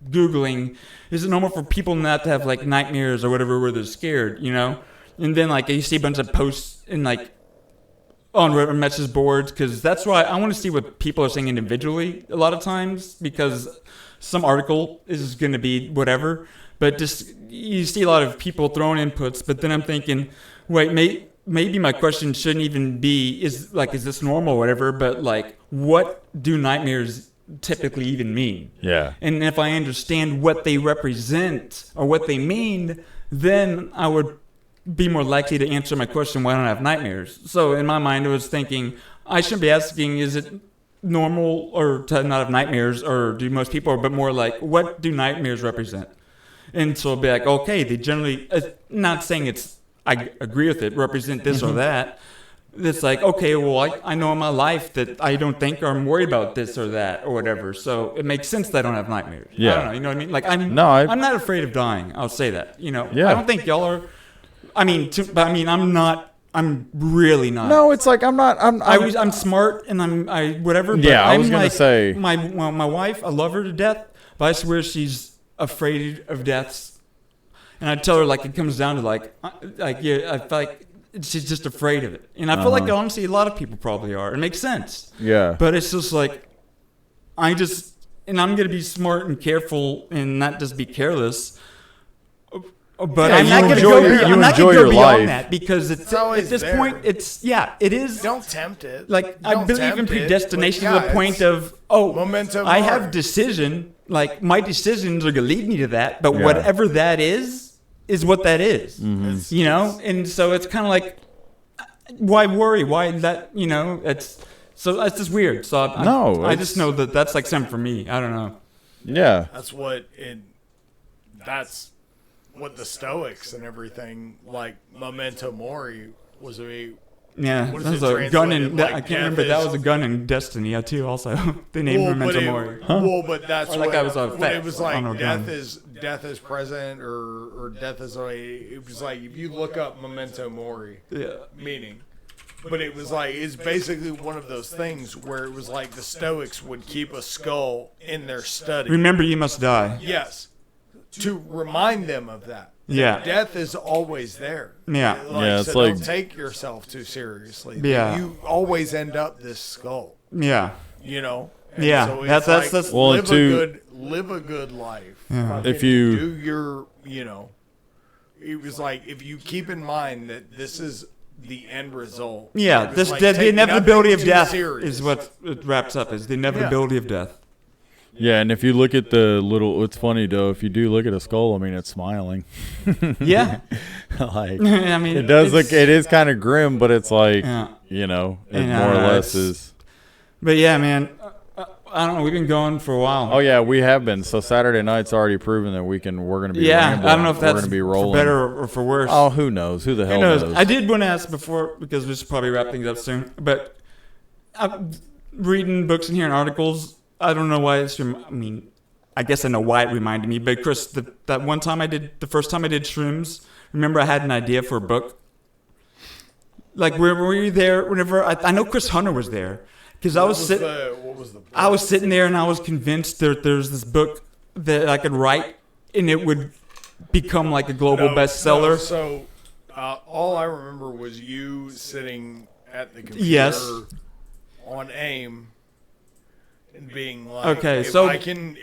Googling, is it normal for people not to have like nightmares or whatever where they're scared, you know? And then like you see a bunch of posts in like on message boards, because that's why I want to see what people are saying individually a lot of times, because some article is going to be whatever, but just you see a lot of people throwing inputs. But then I'm thinking, wait, maybe my question shouldn't even be is this normal or whatever, but like what do nightmares typically even mean? Yeah. And if I understand what they represent or what they mean, then I would be more likely to answer my question, why don't I have nightmares? So in my mind, I was thinking, I shouldn't be asking, is it normal or to not have nightmares, or do most people, but more like, what do nightmares represent? And so it'll be like, okay, they generally, not saying I agree with it, represent this or that. It's like, okay, well, I know in my life that I don't think I'm worried about this or that or whatever. So it makes sense that I don't have nightmares. Yeah. I don't know, you know what I mean? Like, I'm not afraid of dying. I'll say that. You know, Yeah. I don't think y'all are. I mean, I'm not. I'm really not. No, it's like I'm not. I'm smart and I whatever. But Yeah, I was I'm gonna like, say my wife. I love her to death, but I swear she's afraid of deaths. And I tell her like it comes down to like yeah, I feel like she's just afraid of it. And I feel like honestly a lot of people probably are. It makes sense. Yeah. But it's just like I'm gonna be smart and careful and not just be careless. But Yeah, I'm you not gonna enjoy go. your- you I'm not enjoy gonna go your beyond life. that because it's always at this there. point. It is. Don't tempt it. Like I Don't believe in tempt it, predestination but to the yeah, point it's of memento I mori. have decision. Like my decisions are gonna lead me to that, but Yeah. whatever that is what that is. Mm-hmm. You know, and so it's kind of like, why worry? Why that? You know, it's just weird. So I just know that that's like something for me. I don't know. Yeah. That's what the Stoics and everything, like memento mori was Yeah, What that is was it a gun in. translated? Like, I can't death remember. That is- was a gun in Destiny too. Also, they named Memento Mori. Well, but that's Or like what, that was a when fact it was on like a death gun. is present or death is it was like if you look up memento mori Yeah. meaning, but it was like it's basically one of those things where it was like the Stoics would keep a skull in their study. Remember, you must die. Yes, to remind them of that. Yeah. Death is always there. Yeah. Yeah, it's so like- don't take yourself too seriously. Yeah. You always end up this skull. Yeah. You know. And Yeah, so it's that's- like, Well, live a good life. Yeah. If you- do your, it was like if you keep in mind that this is the end result. Yeah, it was like, the take inevitability nothing of too death serious. is what it wraps up. Is the inevitability of death. Yeah, and if you look at the little, it's funny though. If you do look at a skull, I mean, it's smiling. Yeah. Like I mean, it does it's- look. It is kind of grim, but it's like Yeah. it Yeah, more or less it's- is. But yeah, man. I don't know. We've been going for a while. Oh yeah, we have been. So Saturday night's already proven that we're gonna be. Yeah, rambling. I don't know if We're that's gonna be for rolling. better or for worse. Oh, who knows? Who the hell Who knows? knows? I did want to ask before because we should probably wrap things up soon. But I'm reading books and hearing articles. I don't know why I guess I know why it reminded me. But Chris, the first time I did shrooms, remember I had an idea for a book. Like were you there? Whenever I know Chris Hunter was there because I was sitting. What was the book? I was sitting there and I was convinced there's this book that I could write and it would become like a global bestseller. So all I remember was you sitting at the computer Yes. on AIM and being like, Okay, if so- I can.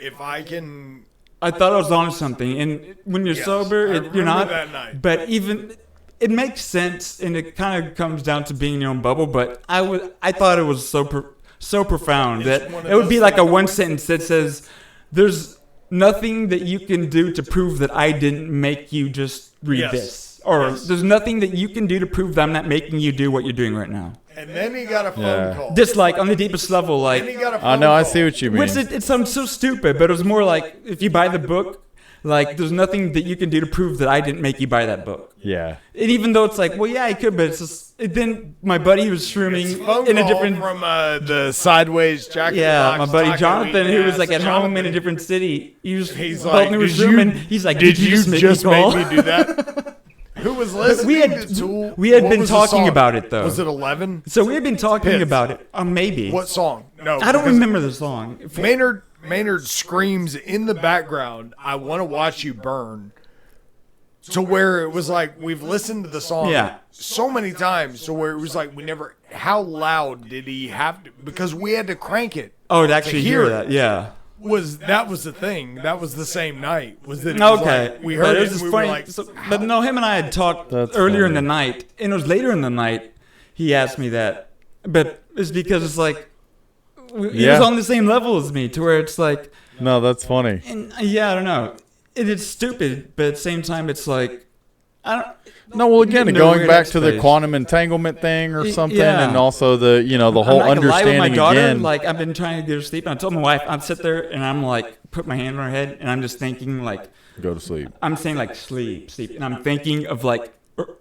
I thought I was on something, and when you're Yes, sober, I you're remember not. that night. But even it makes sense, and it kind of comes down to being in your own bubble. But I thought it was so profound It's that one of it would those be like a things- one sentence that says, "There's nothing that you can do to prove that I didn't make you just read Yes. this," or Yes. "There's nothing that you can do to prove that I'm not making you do what you're doing right now." And then he got a phone Yeah. call. Just like on the deepest level, like. Then he got a phone I know. I call. see what you mean. Which it sounds so stupid, but it was more like if you buy the book, like there's nothing that you can do to prove that I didn't make you buy that book. Yeah. And even though it's like, well, yeah, I could, but it's just. Then my buddy was shrooming Phone in a call different. from the sideways Jack. in the Yeah, Box my buddy taco Jonathan, eating who was ass. like at home in a Jonathan, different city. He's He's helping like, me with did you- shrooming. He's like, did you just make me call? me do that? Who was listening We had- to Tool? we had What been was the talking song? about it, though. Was it 11? So we had been talking Pits. about it. Maybe. What song? No, I don't because remember the song. Maynard screams in the background, "I want to watch you burn." To where it was like we've listened to the song Yeah. so many times, to where it was like we never. How loud did he have to? Because we had to crank it. Oh, to actually hear hear it. that, yeah. That was the thing. That was the same night. Was that it was Okay, like, we but heard it it was and just we funny. were like, But no, him and I had talked That's earlier in funny. the night, and it was later in the night. He asked me that, but it's because it's like he was Yeah. on the same level as me, to where it's like, No, that's funny. and yeah, I don't know. It's stupid, but at the same time, it's like No, well, again, No going weird back to the explanation. quantum entanglement thing or something, yeah. and also the the whole I'm not gonna lie with understanding my daughter, again. like I've been trying to get her to sleep, and I told my wife I'd sit there and I'm like put my hand on her head, and I'm just thinking like Go to sleep. I'm saying like sleep, and I'm thinking of like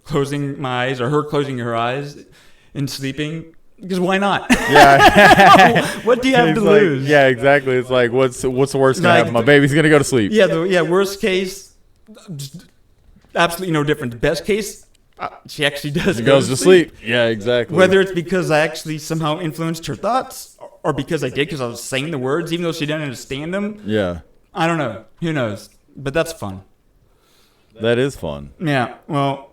closing my eyes or her closing her eyes and sleeping. Because why not? Yeah. What do you have It's to like- lose? Yeah, exactly. It's like, what's the worst gonna Like, happen? My baby's gonna go to sleep. Yeah, worst case, absolutely no difference. Best case, she actually does She go goes to sleep. Yeah, exactly. Whether it's because I actually somehow influenced her thoughts, or because I did because I was saying the words, even though she didn't understand them. Yeah, I don't know. Who knows? But that's fun. that is fun. Yeah. Well,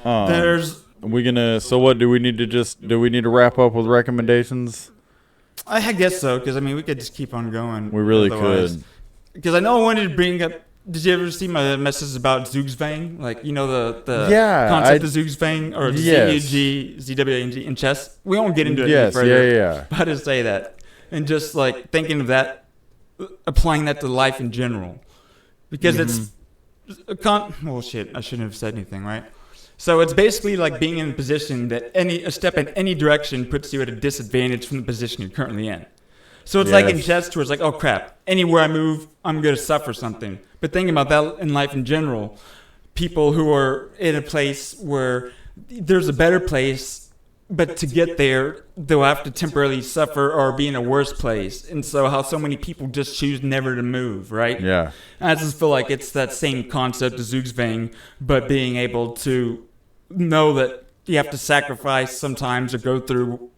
there's. Are we gonna? So what? Do we need to wrap up with recommendations? I guess so, because I mean we could just keep on going. We really otherwise. could. Because I know I wanted to bring up. Did you ever see my message about Zugzwang? Like, you know the Yeah, concept of Zugzwang or Yes. ZWANG in chess? We won't get into it any Yes, further. yeah. But to say that. And just like thinking of that, applying that to life in general. Because it's well, shit, I shouldn't have said anything, right? So it's basically like being in a position that a step in any direction puts you at a disadvantage from the position you're currently in. So it's like in Yes. chess where it's like, oh crap, anywhere I move, I'm going to suffer something. But thinking about that in life in general, people who are in a place where there's a better place, but to get there, they'll have to temporarily suffer or be in a worse place. And so how so many people just choose never to move, right? Yeah. I just feel like it's that same concept of Zugzwang, but being able to know that you have to sacrifice sometimes or go through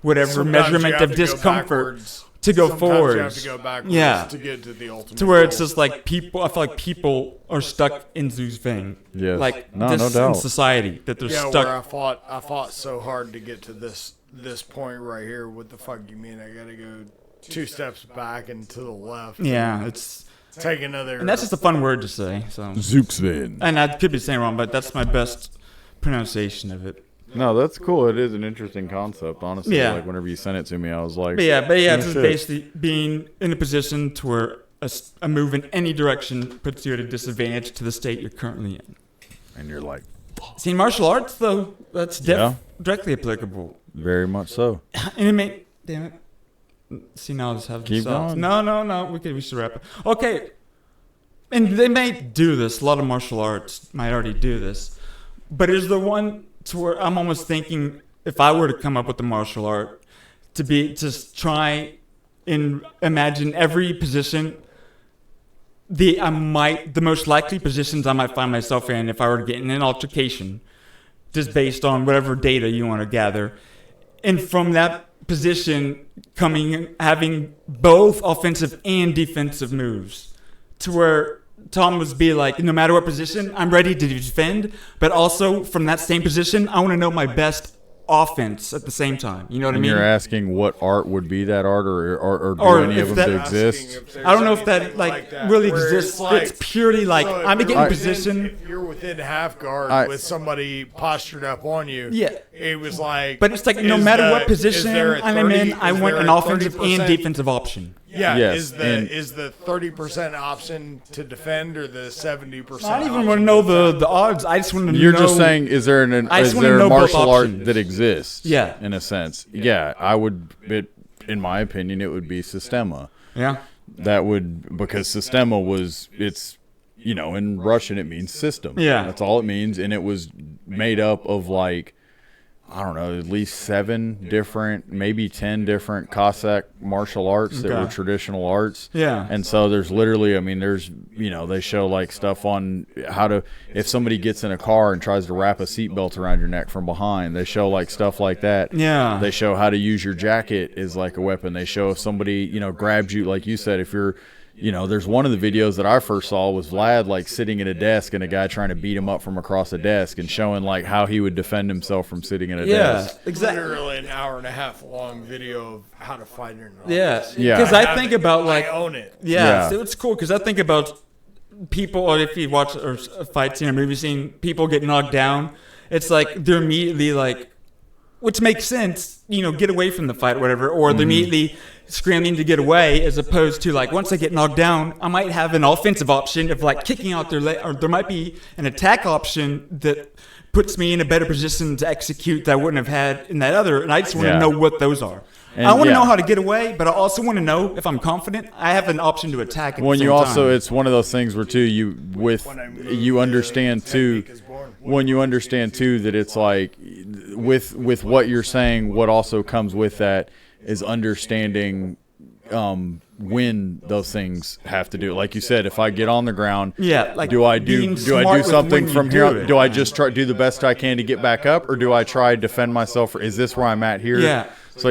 whatever Sometimes you measurement have of to go discomfort backwards. to go Sometimes forward. you have to go backwards Yeah. to get to the ultimate To where it's goal. just like people, I feel like people are stuck in Zugzwang. Yes. Like No, this no doubt. in society that they're yeah, stuck. where I fought so hard to get to this point right here. What the fuck you mean? I gotta go 2 steps back and to the left. Yeah, it's Take another. and that's just a fun word to say. So Zugzwang. and I could be saying wrong, but that's my best pronunciation of it. No, that's cool. It is an interesting concept, honestly. Yeah. Like whenever you sent it to me, I was like, But yeah, oh, it's shit. basically being in a position to where a move in any direction puts you at a disadvantage to the state you're currently in. And you're like, See, in martial arts, though, that's Yeah. directly applicable. very much so. And it may, damn it. See, now I just have Keep this out. going. No. We should wrap it. Okay. And they may do this. A lot of martial arts might already do this. But is the one to where I'm almost thinking if I were to come up with a martial art to just try and imagine every position the most likely positions I might find myself in if I were to get in an altercation, just based on whatever data you want to gather. And from that position having both offensive and defensive moves to where Tom would be like, no matter what position, I'm ready to defend, but also from that same position, I want to know my best offense at the same time. You know what I And mean? you're asking what art would be that art, or do Or any if of them that- exist? I don't know if that really where exists. like- It's purely like so if I'm you're getting within- position. If you're within half guard I- with somebody postured up on you, Yeah. it was like. But it's like no is matter the- what is position there a I'm 30 in, I is want there an a offensive and 30%? defensive option. Yeah, Yes, is the 30% option to defend or the 70%? I don't even want to know the odds. I just want to know. You're just saying, is there I is just wanna there know a both martial art options. that exists? Yeah. in a sense. Yeah, I would. In my opinion, it would be Sistema. Yeah. That would, because Sistema it's in Russian it means system. Yeah. That's all it means, and it was made up of like, I don't know, at least 7 different, maybe 10 different Cossack martial arts that Okay. were traditional arts. Yeah. And so there's literally, they show like stuff on how to, if somebody gets in a car and tries to wrap a seatbelt around your neck from behind, they show like stuff like that. Yeah. They show how to use your jacket as like a weapon. They show if somebody, grabs you, like you said, if you're, there's one of the videos that I first saw was Vlad like sitting at a desk and a guy trying to beat him up from across a desk and showing like how he would defend himself from sitting at a desk. exactly. Literally an hour and a half long video of how to fight in an Yeah, office. Yeah. Because I I have think it. about like, I own it. yeah, Yeah. it's cool because I think about people, or if you watch a fight scene or movie scene, people get knocked down. It's like they're immediately like, which makes sense, get away from the fight or whatever, or they're immediately scrambling to get away, as opposed to like once I get knocked down, I might have an offensive option of like kicking out their leg, or there might be an attack option that puts me in a better position to execute that I wouldn't have had in that other. And I just want to know what those are. And I want to know how to get away, but I also want to know if I'm confident I have an option to attack. At the same time. It's one of those things where too you understand too that it's like with what you're saying, what also comes with that is understanding when those things have to do. Like you said, if I get on the ground, do I do something from here? Do I just do the best I can to get back up, or do I try to defend myself? Is this where I'm at here? Yeah. So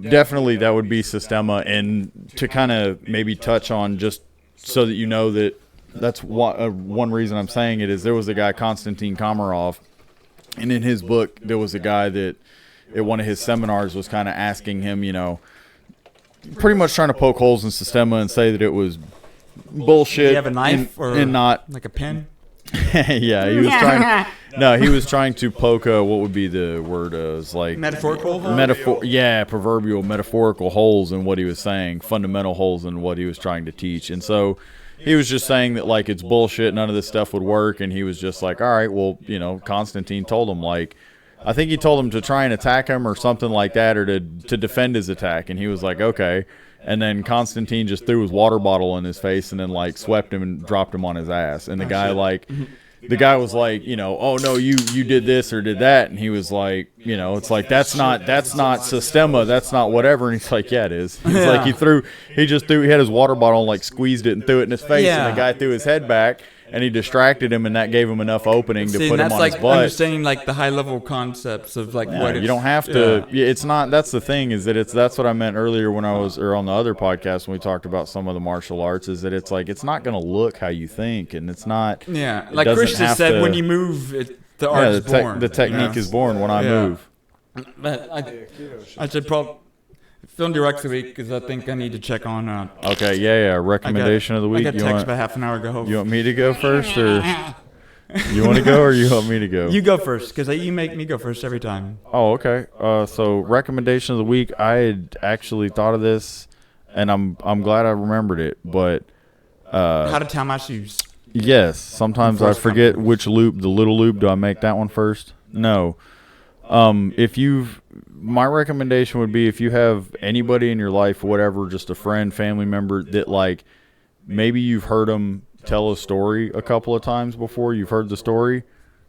definitely that would be Systema. And to kind of maybe touch on, just so that you know that's one reason I'm saying it, is there was a guy, Konstantin Komarov, and in his book there was a guy that at one of his seminars was kind of asking him, pretty much trying to poke holes in Systema and say that it was bullshit. Do you have a knife or not like a pen? Yeah, he was trying. No, he was trying to poke. What would be the word? Is like metaphorical. Proverbial metaphorical holes in what he was saying, fundamental holes in what he was trying to teach. And so he was just saying that like it's bullshit. None of this stuff would work. And he was just like, all right, well, Constantine told him, like, I think he told him to try and attack him or something like that, or to defend his attack. And he was like, okay. And then Constantine just threw his water bottle in his face and then like swept him and dropped him on his ass. And the guy was like, oh no, you did this or did that. And he was like, it's like, that's not Systema. That's not whatever. And he's like, yeah, it is. He's like, he had his water bottle and like squeezed it and threw it in his face. And the guy threw his head back. And he distracted him, and that gave him enough opening to put him on his butt. Understanding like the high level concepts of like what you don't have to. Yeah. It's not. That's the thing, is that that's what I meant earlier when I was, or on the other podcast when we talked about some of the martial arts, is that it's like it's not going to look how you think, and it's not. Yeah, like Krishna said, when you move, the art is born. The technique is born when I move. But I should probably film direct the week because I think I need to check on. Okay, yeah. Recommendation of the week. I got text about half an hour ago. You want me to go first, or you want to go, or you want me to go? You go first, because you make me go first every time. Oh, okay. So recommendation of the week. I had actually thought of this, and I'm glad I remembered it. But how to tie my shoes. Yes. Sometimes I forget which loop. The little loop. Do I make that one first? No. My recommendation would be, if you have anybody in your life, whatever, just a friend, family member, that like maybe you've heard them tell a story a couple of times before, you've heard the story,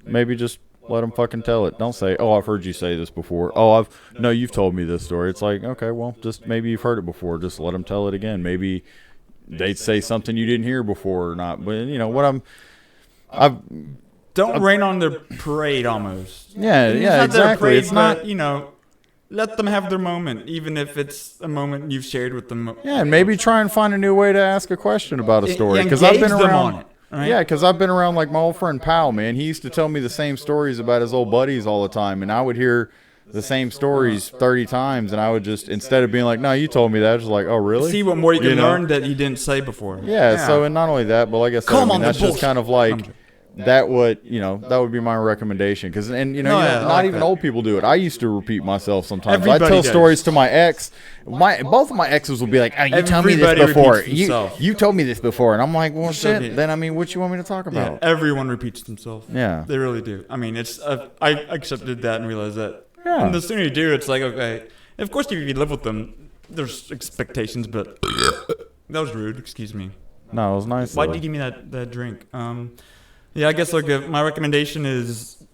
maybe just let them fucking tell it. Don't say, oh, I've heard you say this before. Oh, no, you've told me this story. It's like, okay, well, just maybe you've heard it before. Just let them tell it again. Maybe they'd say something you didn't hear before or not. But Don't rain on their parade almost. Yeah, exactly. Parade, it's not, let them have their moment, even if it's a moment you've shared with them. Yeah, and maybe try and find a new way to ask a question about a story. Because I've been around it. Right? Yeah, because I've been around like my old friend Powell, man. He used to tell me the same stories about his old buddies all the time, and I would hear the same stories 30 times, and I would just, instead of being like, no, you told me that, I was just like, oh, really? See what more you can learn that you didn't say before. Yeah, so, and not only that, but like I said, that's just kind of like... that would be my recommendation, because not even old people do it. I used to repeat myself sometimes. I tell stories to my ex. Both of my exes will be like, oh, you told me this before. You told me this before, and I'm like, well, shit. Then what you want me to talk about? Yeah, everyone repeats themselves. Yeah, they really do. I mean, it's I accepted that and realized that. Yeah. And the sooner you do, it's like, okay. Of course, if you live with them, there's expectations, but that was rude. Excuse me. No, it was nice. Why did you give me that drink? Yeah, I guess my recommendation is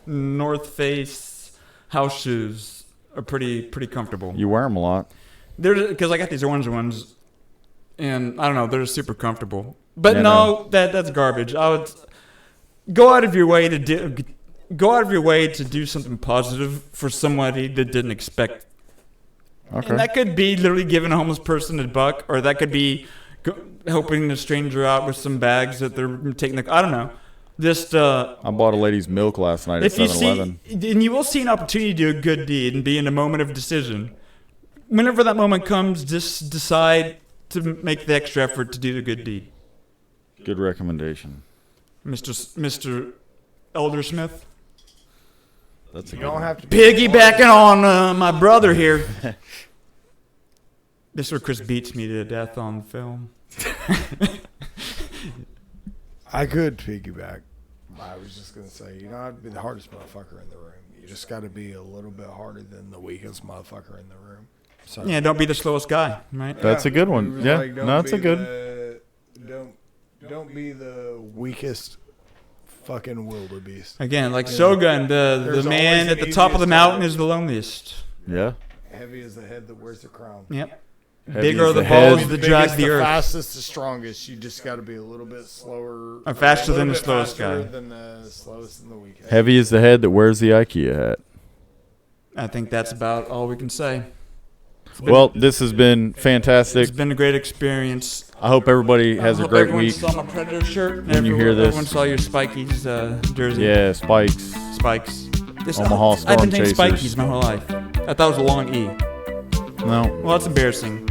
North Face house shoes are pretty comfortable. You wear them a lot. Because I got these orange ones, and I don't know, they're super comfortable. But that's garbage. I would go out of your way to do something positive for somebody that didn't expect. Okay. And that could be literally giving a homeless person $1, or that could be helping a stranger out with some bags that they're taking. I don't know. Just I bought a lady's milk last night at 7-Eleven. And you will see an opportunity to do a good deed and be in a moment of decision. Whenever that moment comes, just decide to make the extra effort to do the good deed. Good recommendation. Mr. Eldersmith? That's a You good don't one. have to be Piggybacking on my brother here. This is where Chris beats me to death on film. I could piggyback. I was just gonna say, you don't have to be the hardest motherfucker in the room. You just got to be a little bit harder than the weakest motherfucker in the room. So Yeah, don't be the slowest guy, right? That's a good He one. was Yeah, like, no, it's a good. Don't be the weakest fucking wildebeest. Again, like Shogun, the There's man always at an the top of the easiest mountain guy. is the loneliest. Yeah. Heavy is the head that wears the crown. Yep. Heavy Bigger is are the the head. balls that drag biggest, the earth. fastest, the strongest. You just got to be a little bit slower. Or faster a little than the bit slowest faster guy. Than the slowest and the weakest. Heavy is the head that wears the IKEA hat. I think that's about all we can say. Well, this has been fantastic. It's been a great experience. I hope everybody has I a hope great everyone week. saw my Predator shirt. When you hear this. Everyone saw your Spikies jersey. Yeah, Spikes. Spikes. Omaha I've Storm been saying Chasers. Spikies my whole life. I thought it was a long E. No. Well, that's embarrassing.